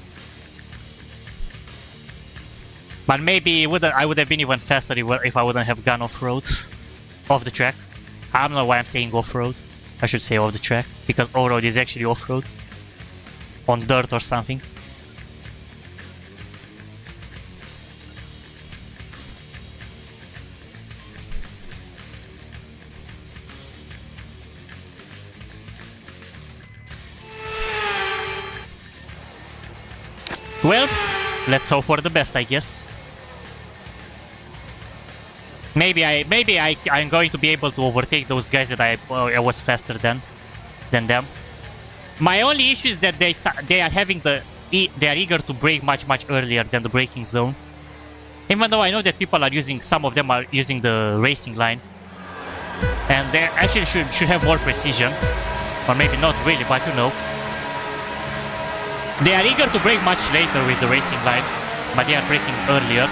But maybe I would have been even faster if I wouldn't have gone off-road. Off the track. I don't know why I'm saying off-road. I should say off the track. Because off-road is actually off-road. On dirt or something. Well, let's hope for the best, I guess. Maybe I'm going to be able to overtake those guys that I was faster than them. My only issue is that they are eager to brake much earlier than the braking zone. Even though I know that some of them are using the racing line, and they actually should have more precision, or maybe not really, but you know. They are eager to brake much later with the racing line, but they are braking earlier.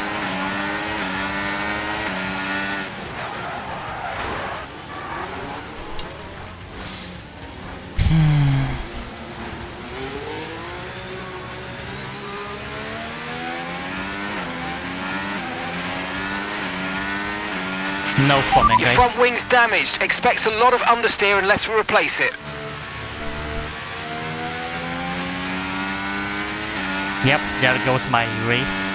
No comment, guys. Your front wing's damaged. Expects a lot of understeer unless we replace it. Yep, there goes my race.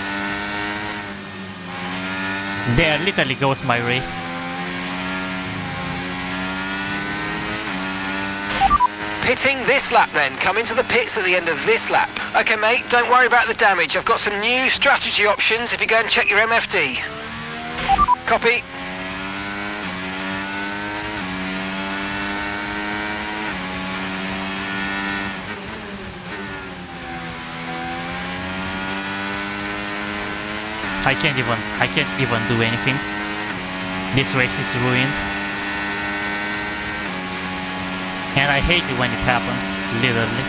There literally goes my race. Pitting this lap then. Come into the pits at the end of this lap. Okay, mate, don't worry about the damage. I've got some new strategy options if you go and check your MFD. Copy. I can't even do anything. This race is ruined. And I hate it when it happens, literally.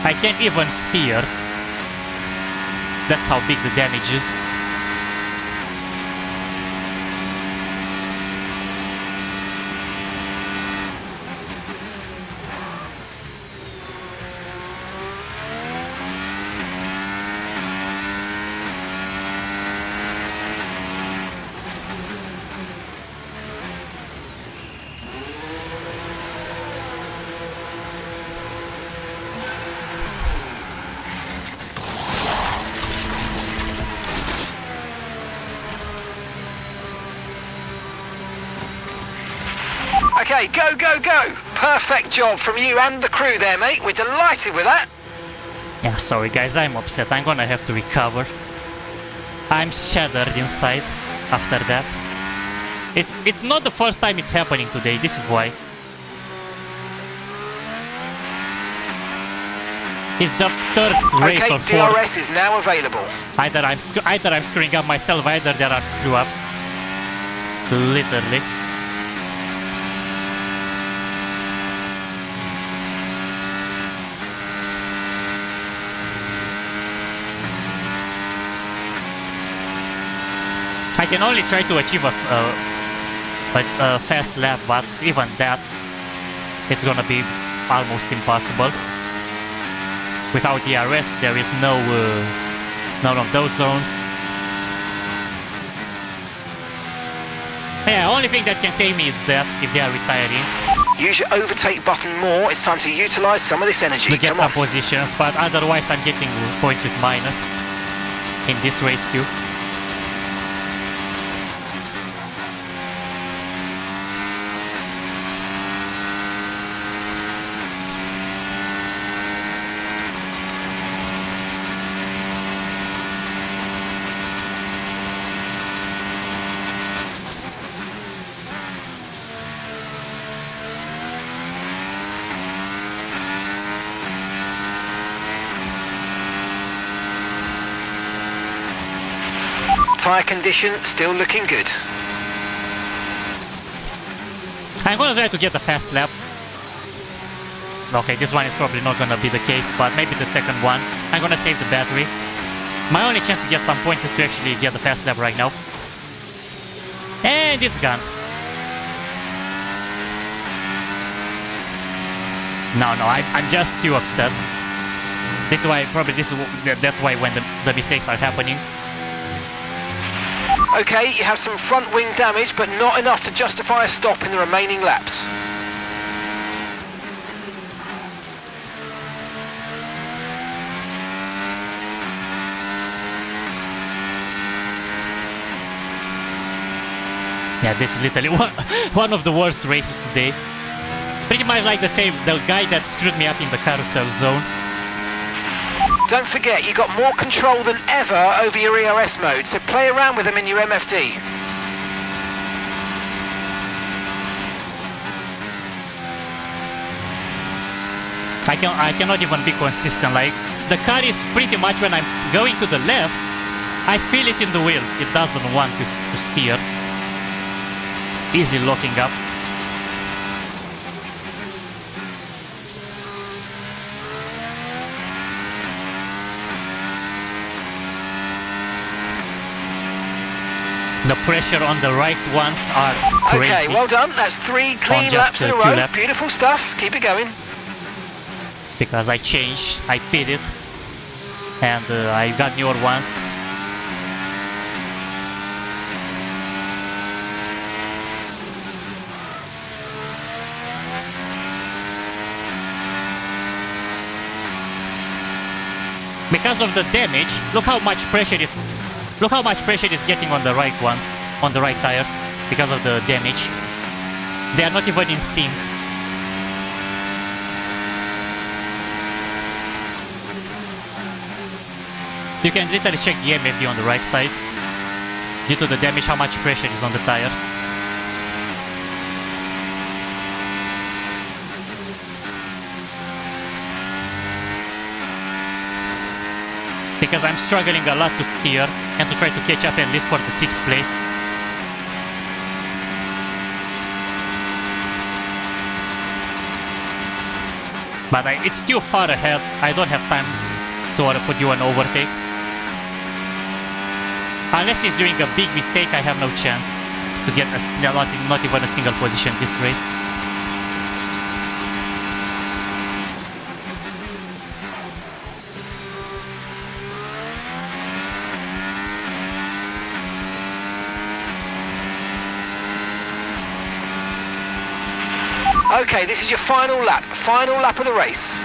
I can't even steer. That's how big the damage is. Okay, go, go, go! Perfect job from you and the crew there, mate. We're delighted with that. Yeah, sorry guys, I'm upset. I'm gonna have to recover. I'm shattered inside after that. It's not the first time it's happening today, this is why. It's the third race or fourth. Okay, DRS is now available. Either I'm screwing up myself, either there are screw-ups. Literally. I can only try to achieve a fast lap, but even that, it's gonna be almost impossible. Without DRS, there is none of those zones. Yeah, only thing that can save me is that if they are retiring. Use your overtake button more. It's time to utilize some of this energy. To get some positions, but otherwise I'm getting points with minus in this race too. Tyre condition still looking good. I'm gonna try to get a fast lap. Okay, this one is probably not gonna be the case, but maybe the second one. I'm gonna save the battery. My only chance to get some points is to actually get the fast lap right now. And it's gone. No, I'm just too upset. This is why, probably that's why when the mistakes are happening. Okay, you have some front wing damage, but not enough to justify a stop in the remaining laps. Yeah, this is literally one of the worst races today. Pretty much like the guy that screwed me up in the carousel zone. Don't forget, you got more control than ever over your ERS mode, so play around with them in your MFD. I cannot even be consistent. Like, the car is pretty much, when I'm going to the left, I feel it in the wheel. It doesn't want to steer. Easy locking up. The pressure on the right ones are crazy. Okay, well done. That's 3 clean laps in a row. Beautiful stuff. Keep it going. Because I changed, I pitted, and I got newer ones. Because of the damage, look how much pressure is getting on the right ones, on the right tires, because of the damage. They are not even in sync. You can literally check the MFD on the right side. Due to the damage, how much pressure is on the tires. Because I'm struggling a lot to steer and to try to catch up at least for the 6th place. But it's too far ahead. I don't have time to do an overtake. Unless he's doing a big mistake, I have no chance to get not even a single position this race. Okay, this is your final lap of the race.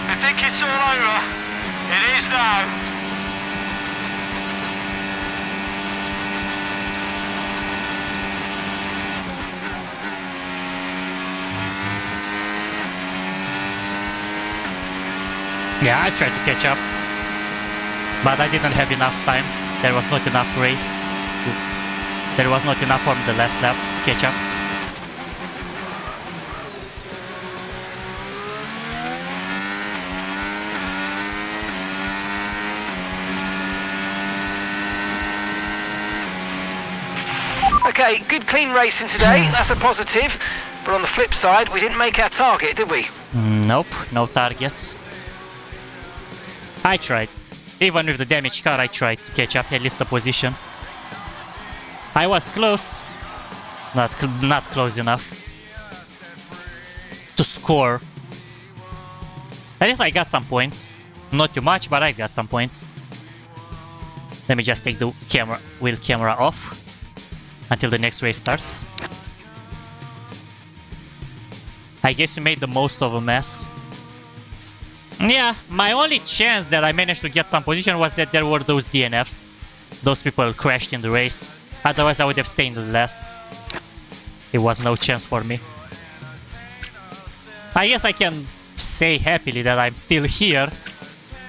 I think it's all over. It is now. Yeah, I tried to catch up, but I didn't have enough time. There was not enough race. There was not enough on the last lap to catch up. Okay, good clean racing today. That's a positive. But on the flip side, we didn't make our target, did we? Nope, no targets. I tried. Even with the damaged car, I tried to catch up at least a position. I was close. Not close enough to score. At least I got some points. Not too much, but I got some points. Let me just take the wheel camera off until the next race starts. I guess you made the most of a mess. Yeah, my only chance that I managed to get some position was that there were those DNFs. Those people crashed in the race. Otherwise I would have stayed in the last. It was no chance for me. I guess I can say happily that I'm still here.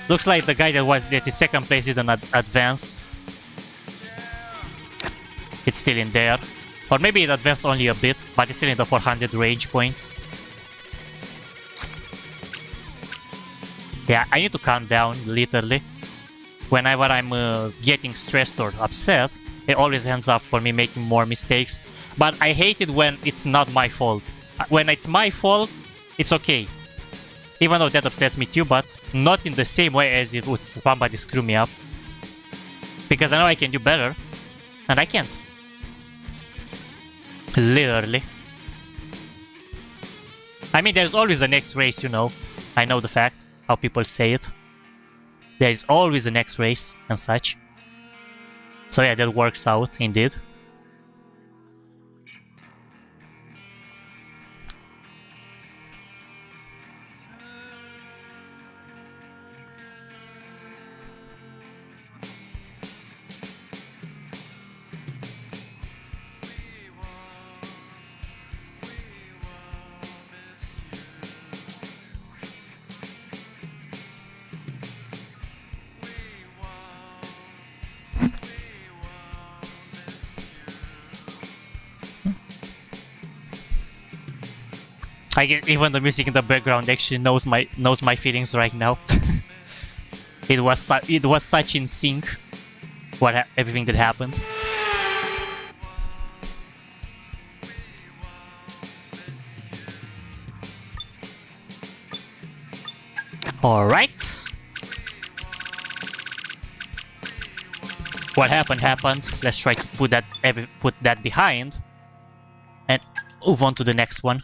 Looks like the guy that is second place didn't advance. It's still in there. Or maybe it advanced only a bit, but it's still in the 400 range points. Yeah, I need to calm down, literally. Whenever I'm getting stressed or upset, it always ends up for me making more mistakes. But I hate it when it's not my fault. When it's my fault, it's okay. Even though that upsets me too, but not in the same way as it would somebody screw me up. Because I know I can do better, and I can't. Literally. I mean, there's always the next race, you know. I know the fact, how people say it. There is always the next race and such. So yeah, that works out, indeed. I get even the music in the background actually knows my feelings right now. It was such in sync. Everything that happened. All right. What happened. Let's try to put that behind and move on to the next one.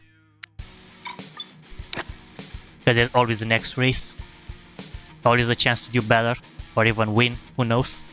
Because there's always the next race. Always a chance to do better. Or even win. Who knows?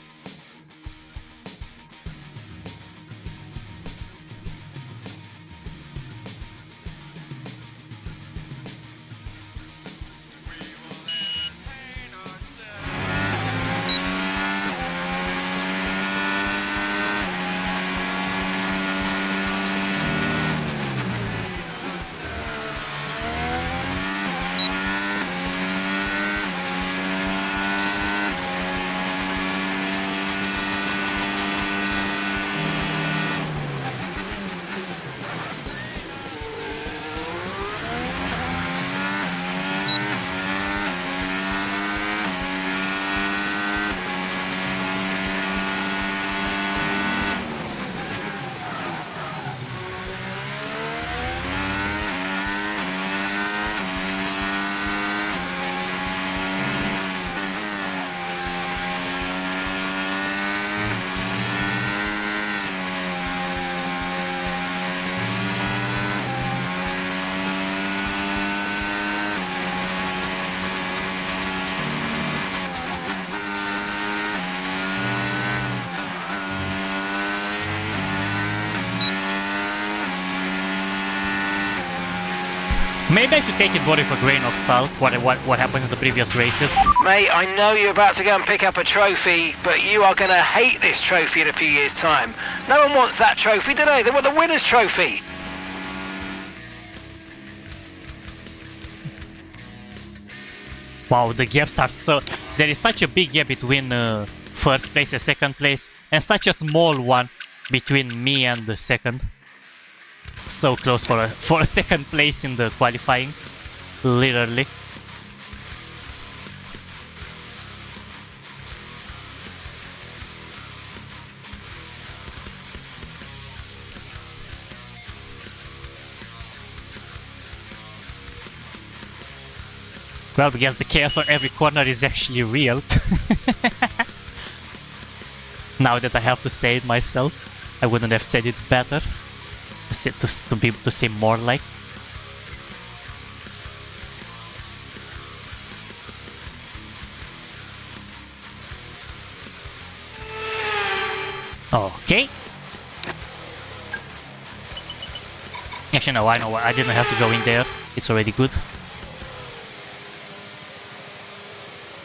Maybe I should take it more with a grain of salt, what happened in the previous races. Mate, I know you're about to go and pick up a trophy, but you are going to hate this trophy in a few years' time. No one wants that trophy, do they? They want the winner's trophy. Wow, the gaps are so... There is such a big gap between first place and second place, and such a small one between me and the second. So close for a second place in the qualifying, literally. Well, because the chaos on every corner is actually real. Now that I have to say it myself, I wouldn't have said it better. To say more like. Okay. Actually, no, I know what. I didn't have to go in there. It's already good.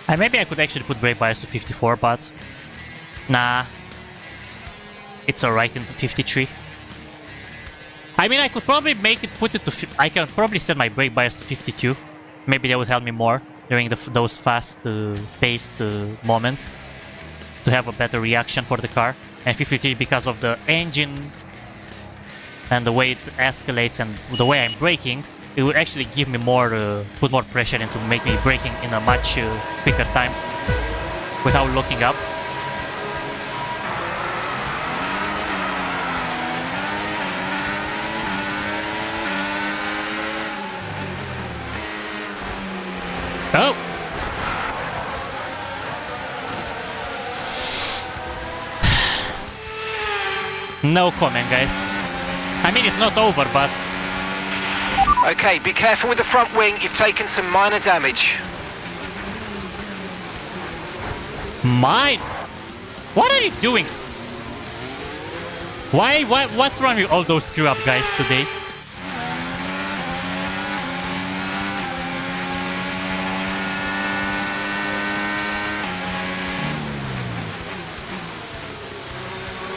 Maybe I could actually put brake bias to 54, but nah. It's alright in 53. I mean, I could probably put it to... I can probably set my brake bias to 52. Maybe that would help me more during those fast-paced moments to have a better reaction for the car. And 53 because of the engine and the way it escalates and the way I'm braking, it would actually give me more, put more pressure into make me braking in a much quicker time without looking up. Oh! No comment, guys. I mean, it's not over, but... Okay, be careful with the front wing. You've taken some minor damage. Mine? What are you doing? What's wrong with all those screw-up guys today?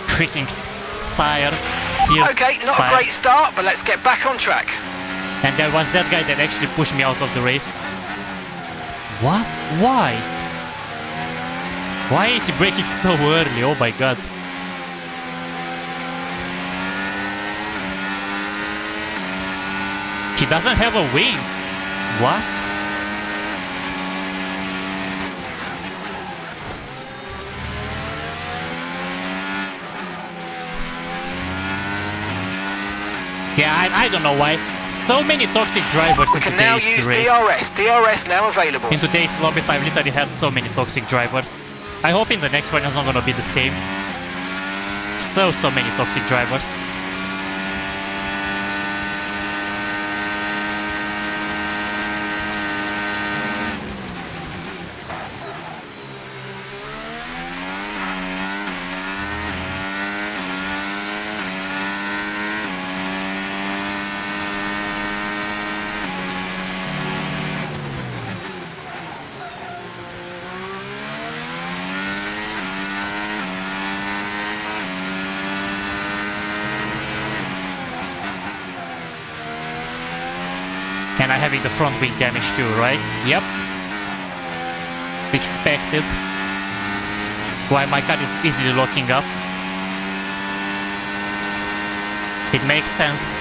Freaking seared. Okay, not a great start, but let's get back on track. And there was that guy that actually pushed me out of the race. What? Why? Why is he braking so early? Oh my god. He doesn't have a wing. What? Yeah, I don't know why. So many toxic drivers in We can now today's use race. DRS now available. In today's lobbies, I've literally had so many toxic drivers. I hope in the next one it's not gonna be the same. So many toxic drivers. And I'm having the front wing damage too, right? Yep. Expected. Why my car is easily locking up. It makes sense.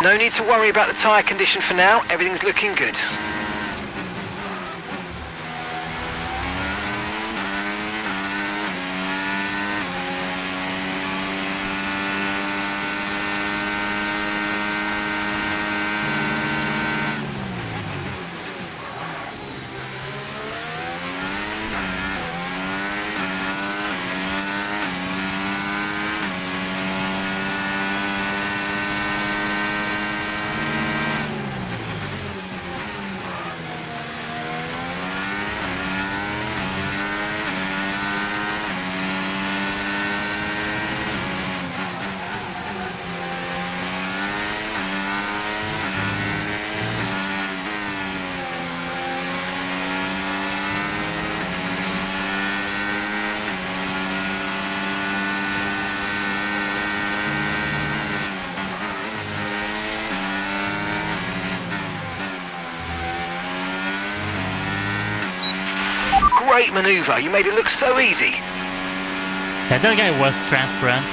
No need to worry about the tyre condition for now. Everything's looking good. Great manoeuvre, you made it look so easy. Yeah, that guy was transparent.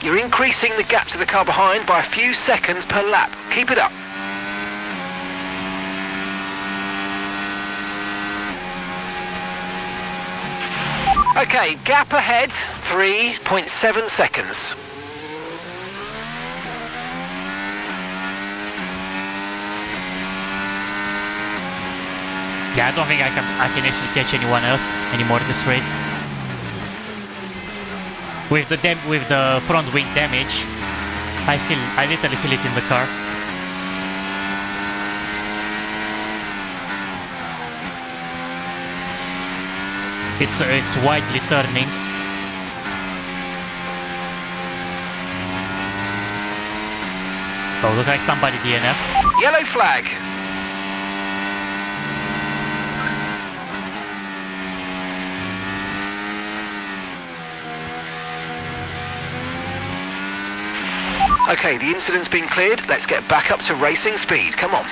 You're increasing the gap to the car behind by a few seconds per lap. Keep it up. Okay, gap ahead, 3.7 seconds. Yeah, I don't think I can actually catch anyone else anymore this race. With the front wing damage, I literally feel it in the car. It's widely turning. Oh, look like somebody DNF. Yellow flag. Okay, the incident's been cleared. Let's get back up to racing speed. Come on.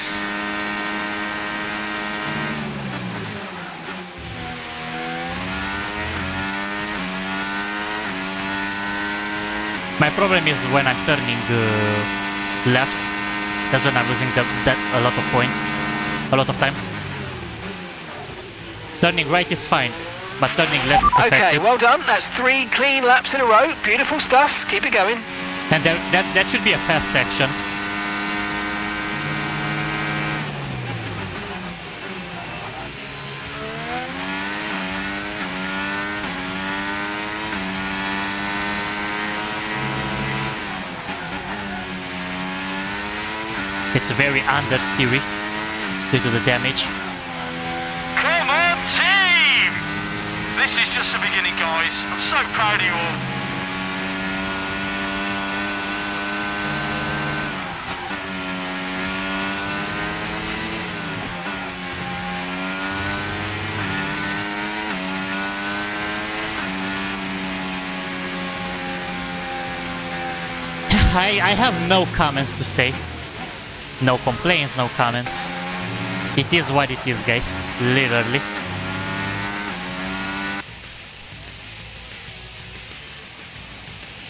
My problem is when I'm turning left. That's when I'm losing a lot of points, a lot of time. Turning right is fine, but turning left is affected. Okay, well done. That's 3 clean laps in a row. Beautiful stuff. Keep it going. And that should be a fast section. It's very understeery due to the damage. Come on, team! This is just the beginning, guys. I'm so proud of you all. I have no comments to say. No complaints, no comments. It is what it is, guys. Literally.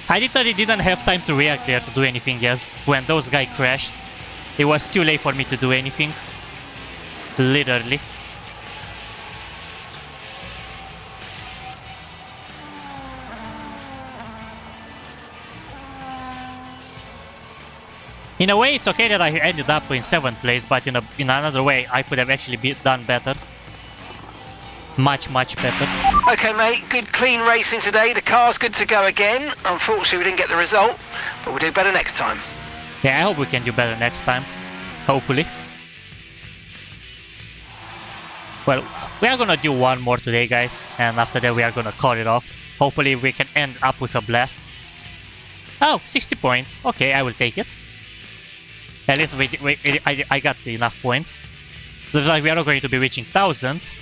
I literally didn't have time to react there to do anything else. When those guys crashed, it was too late for me to do anything. Literally. In a way, it's okay that I ended up in 7th place, but in another way, I could have actually done better. Much, much better. Okay, mate. Good, clean racing today. The car's good to go again. Unfortunately, we didn't get the result, but we'll do better next time. Yeah, I hope we can do better next time. Hopefully. Well, we are gonna do one more today, guys, and after that we are gonna call it off. Hopefully we can end up with a blast. Oh, 60 points. Okay, I will take it. At least I got enough points. Looks like we are not going to be reaching thousands,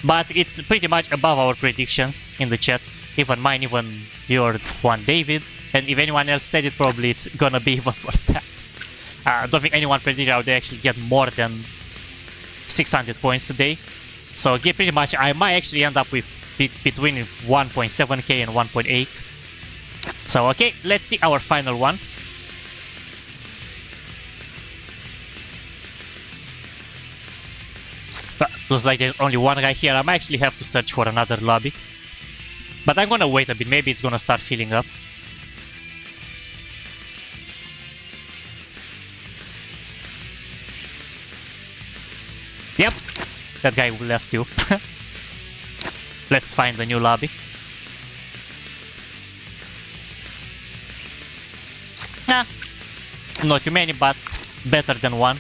but it's pretty much above our predictions in the chat. Even mine, even your one, David. And if anyone else said it, probably it's gonna be even for that. I don't think anyone predicted I would actually get more than 600 points today. So yeah, pretty much I might actually end up with between 1.7k and 1.8. So okay, let's see our final one. Looks like there's only one guy here. I might actually have to search for another lobby. But I'm gonna wait a bit. Maybe it's gonna start filling up. Yep, that guy left too. Let's find a new lobby. Nah, not too many, but better than one.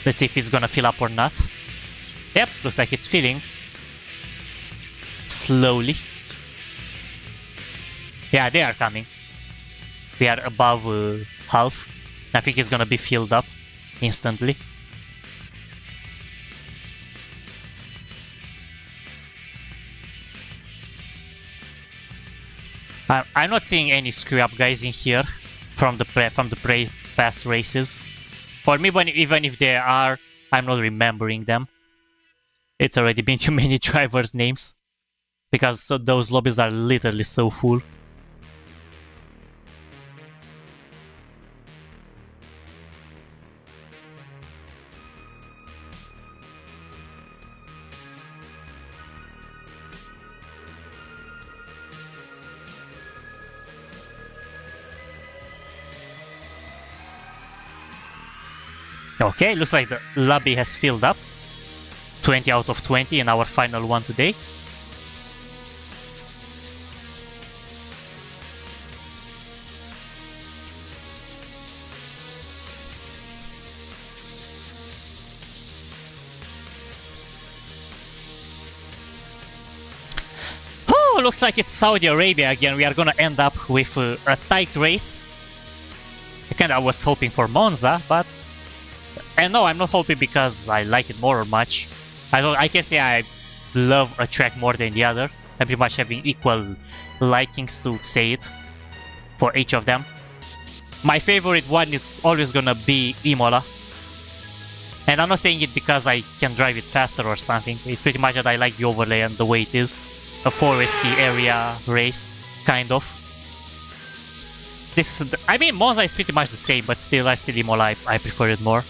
Let's see if it's gonna fill up or not. Yep, looks like it's filling. Slowly. Yeah, they are coming. We are above half. I think it's gonna be filled up instantly. I'm not seeing any screw up guys in here from the past races. Or maybe even if there are, I'm not remembering them. It's already been too many drivers' names. Because those lobbies are literally so full. Okay, looks like the lobby has filled up. 20 out of 20 in our final one today. Oh, looks like it's Saudi Arabia again. We are gonna end up with a tight race. I was hoping for Monza, but... And no, I'm not hoping because I like it more or much. I can say I love a track more than the other. I'm pretty much having equal likings to say it for each of them. My favorite one is always gonna be Imola. And I'm not saying it because I can drive it faster or something. It's pretty much that I like the overlay and the way it is. A foresty area race, kind of. This, I mean, Monza is pretty much the same, but still, Imola, I prefer it more.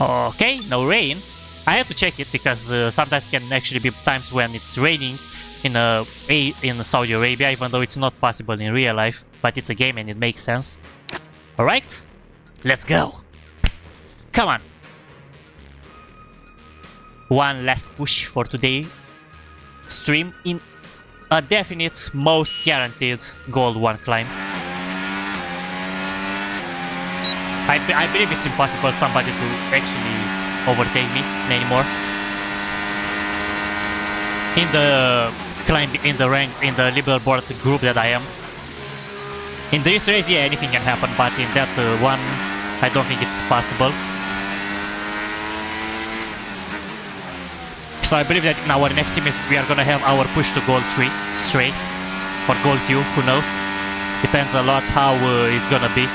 Okay, no rain. I have to check it because sometimes can actually be times when it's raining in Saudi Arabia, even though it's not possible in real life. But it's a game and it makes sense. Alright, let's go. Come on. One last push for today. Stream in a definite, most guaranteed Gold 1 climb. I believe it's impossible somebody to actually overtake me anymore. In the climb, in the rank, in the leaderboard group that I am. In this race, yeah, anything can happen, but in that one, I don't think it's possible. So I believe that in our next team we are gonna have our push to Gold 3 straight, or Gold 2, who knows? Depends a lot how it's gonna be.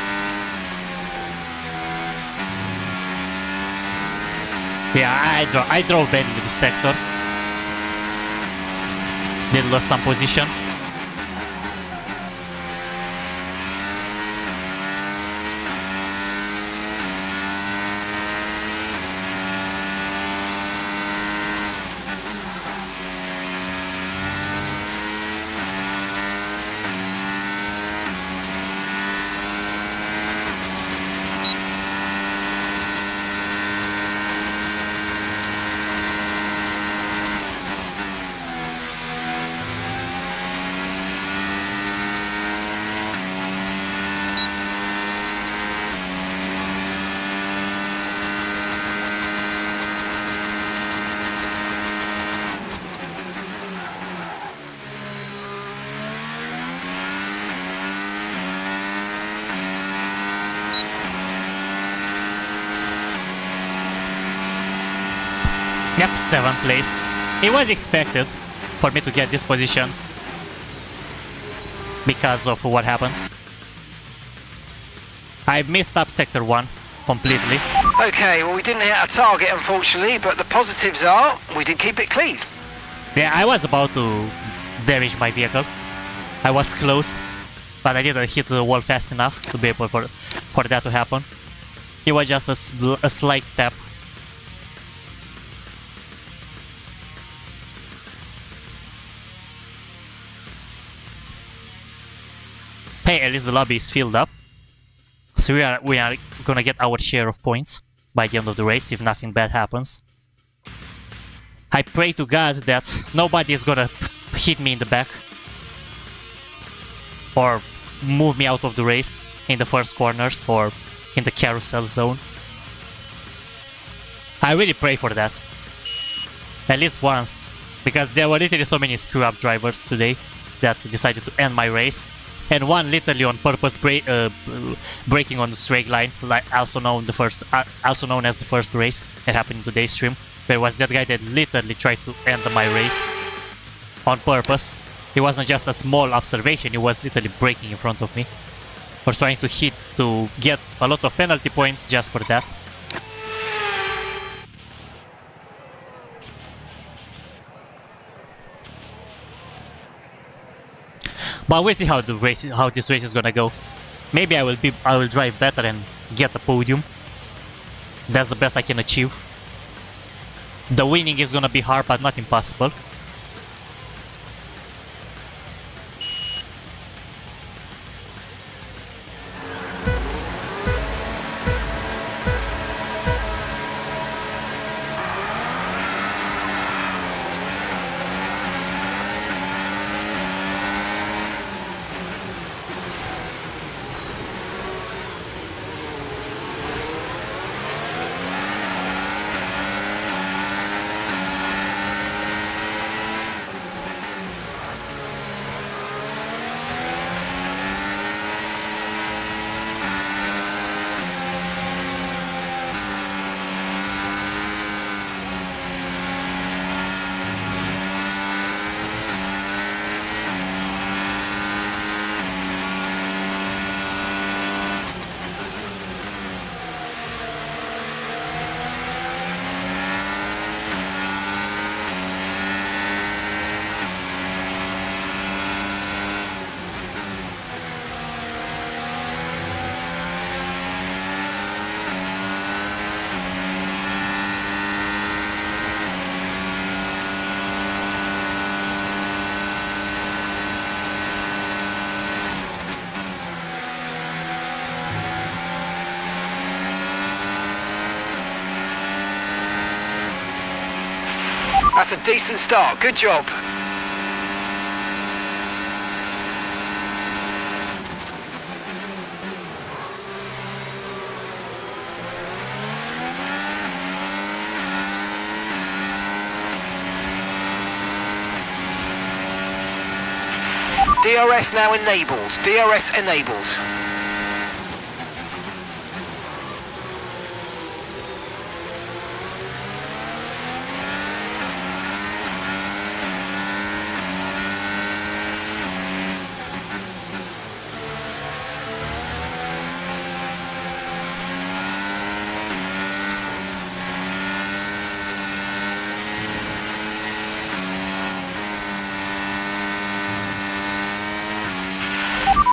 Yeah, I drove bad into the sector. Did lose some position. Yep, 7th place. It was expected for me to get this position because of what happened. I missed up Sector 1 completely. Okay, well we didn't hit our target unfortunately, but the positives are we did keep it clean. Yeah, I was about to damage my vehicle. I was close, but I didn't hit the wall fast enough to be able for that to happen. It was just a slight tap. Hey, at least the lobby is filled up. So we are gonna get our share of points by the end of the race if nothing bad happens. I pray to God that nobody is gonna hit me in the back or move me out of the race in the first corners or in the carousel zone. I really pray for that. At least once, because there were literally so many screw-up drivers today that decided to end my race. And one literally on purpose braking on the straight line, like also known as the first race. It happened in today's stream. There was that guy that literally tried to end my race on purpose. It wasn't just a small observation; he was literally braking in front of me, or trying to hit to get a lot of penalty points just for that. But we'll see how this race is gonna go. Maybe I will drive better and get the podium. That's the best I can achieve. The winning is gonna be hard, but not impossible. That's a decent start. Good job. DRS now enabled. DRS enabled.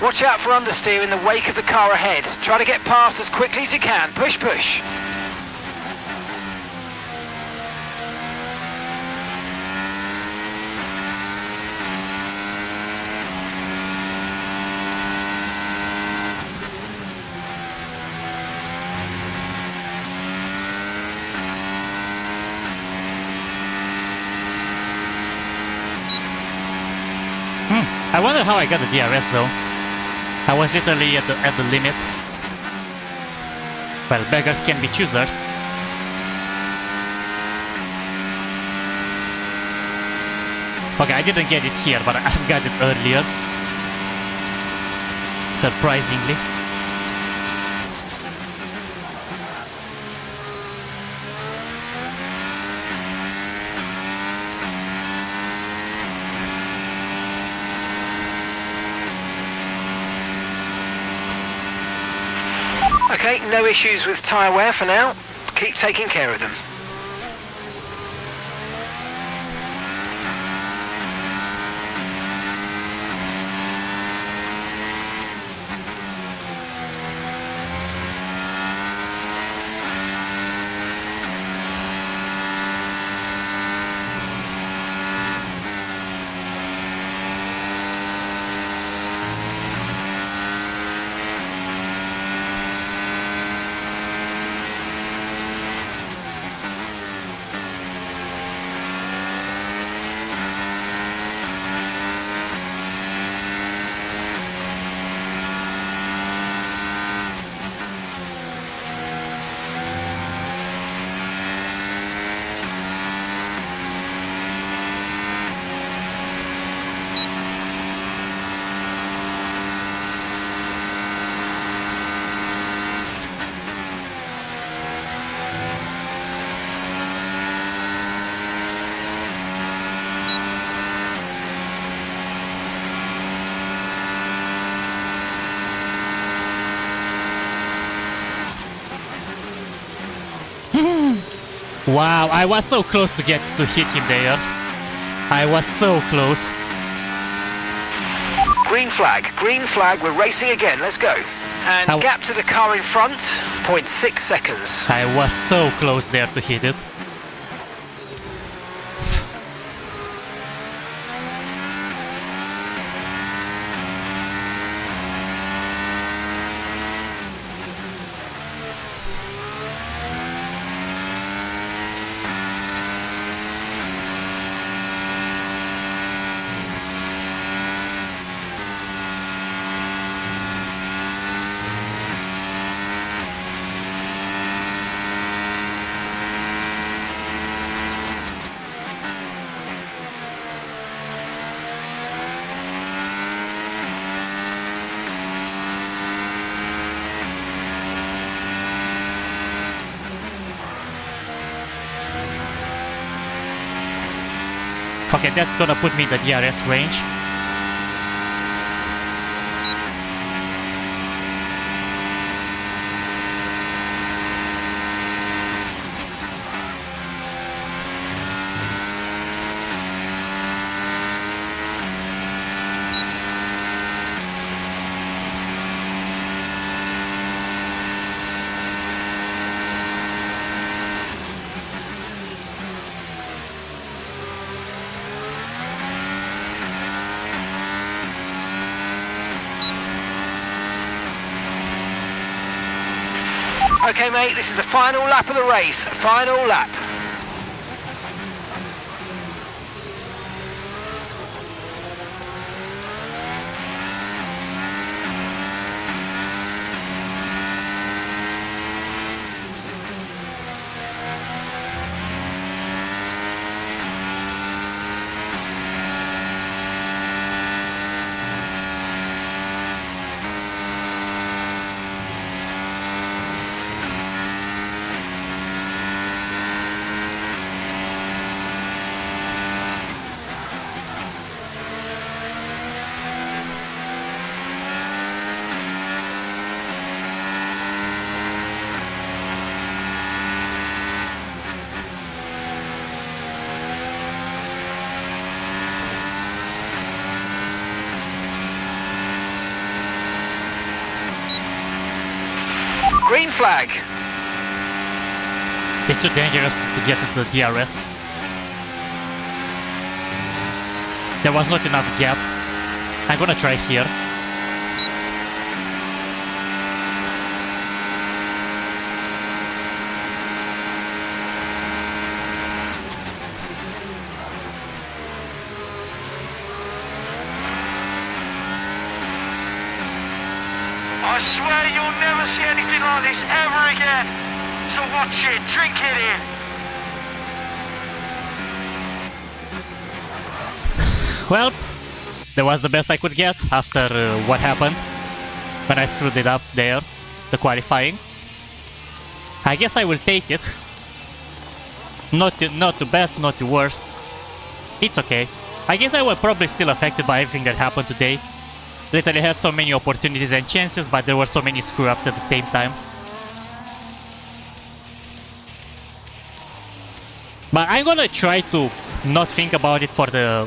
Watch out for understeer in the wake of the car ahead. Try to get past as quickly as you can. Push, push. I wonder how I got the DRS though. I was literally at the limit. Well, beggars can be choosers. Okay, I didn't get it here, but I got it earlier. Surprisingly. Okay, no issues with tyre wear for now. Keep taking care of them. Wow, I was so close to hit him there. I was so close. Green flag, we're racing again, let's go. And gap to the car in front, 0.6 seconds. I was so close there to hit it. Okay, that's gonna put me in the DRS range. Okay, mate, this is the final lap of the race. Final lap. green flag. It's too dangerous to get into the DRS. There was not enough gap. I'm gonna try here. I swear you'll never see anything like this ever again. So watch it, drink it in. Well, that was the best I could get after what happened when I screwed it up there, the qualifying. I guess I will take it. Not the best, not the worst. It's okay. I guess I was probably still affected by everything that happened today. Literally had so many opportunities and chances, but there were so many screw-ups at the same time. But I'm gonna try to not think about it for the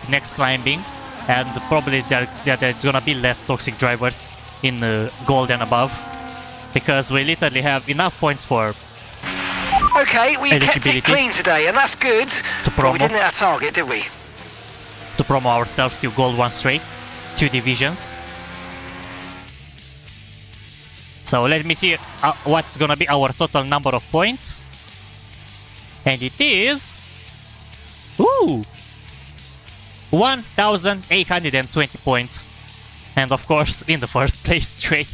next climbing, and probably there's gonna be less toxic drivers in gold and above, because we literally have enough points for Okay, we kept it clean today, and that's good. But we didn't hit our target, did we? To promo ourselves to gold 1 straight, 2 divisions. So let me see what's gonna be our total number of points. And it is... Ooh! 1,820 points. And of course, in the first place straight.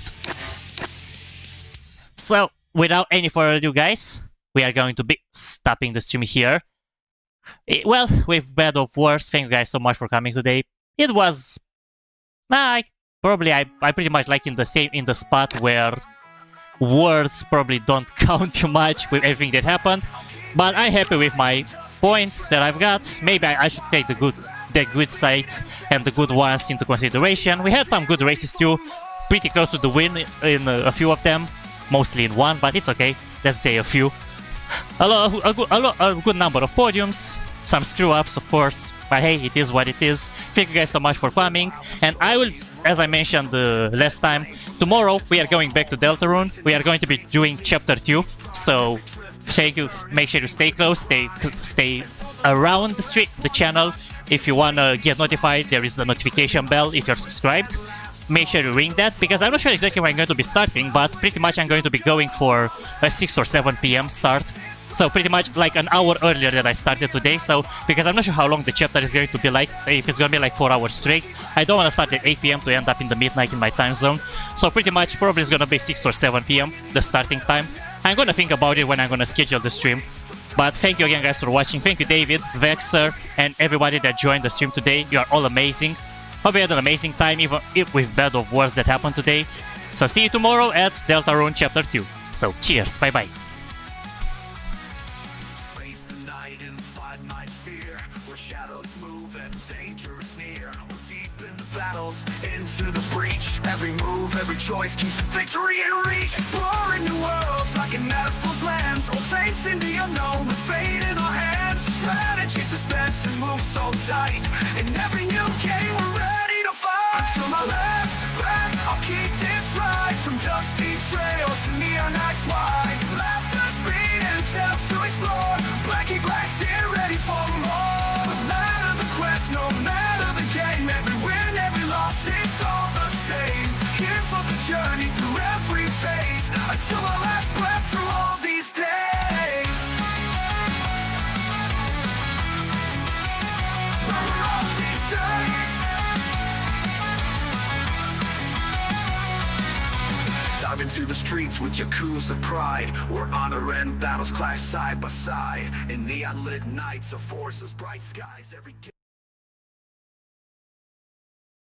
So, without any further ado, guys, we are going to be stopping the stream here. Well, with bad of worse, thank you guys so much for coming today. It was... I pretty much like in the spot where words probably don't count too much with everything that happened. But I'm happy with my points that I've got. Maybe I should take the good side and the good ones into consideration. We had some good races too, pretty close to the win in a few of them, mostly in one, but it's okay. Let's say a few. A good number of podiums, some screw-ups of course, but hey, it is what it is. Thank you guys so much for coming, and I will, as I mentioned last time, tomorrow we are going back to Deltarune. We are going to be doing chapter 2, so thank you. Make sure to stay close, stay around the channel. If you wanna get notified, there is a notification bell if you're subscribed. Make sure to ring that, because I'm not sure exactly when I'm going to be starting, but pretty much I'm going to be going for a 6 or 7 PM start. So pretty much like an hour earlier than I started today. So because I'm not sure how long the chapter is going to be like, if it's going to be like 4 hours straight. I don't want to start at 8 PM to end up in the midnight in my time zone. So pretty much probably it's going to be 6 or 7 PM, the starting time. I'm going to think about it when I'm going to schedule the stream. But thank you again guys for watching. Thank you David, Vexer, and everybody that joined the stream today. You are all amazing. Hope you had an amazing time, even if with bad of worse that happened today. So see you tomorrow at Deltarune Chapter 2. So cheers, bye bye. Face the night and fight night's fear, where shadows move and danger is near. We're deep in the battles, into the breach. Every move, every choice keeps victory in reach. Exploring new worlds like an fool's lands, or facing the unknown with fate in our hands. Strategy, suspense, and move so tight. In every new game, we're ready to fight. Until my last breath, I'll keep this ride. From dusty trails to neon nights wide. Laughter, speed, and depths to explore. Blackie Black's here, ready for more. No matter the quest, no matter the game, every win, every loss, it's all the same. Here for the journey through every phase, until our last breath through all these days. Dive into the streets with Yakuza pride, where honor and battles clash side by side. In neon lit nights of forces, bright skies, every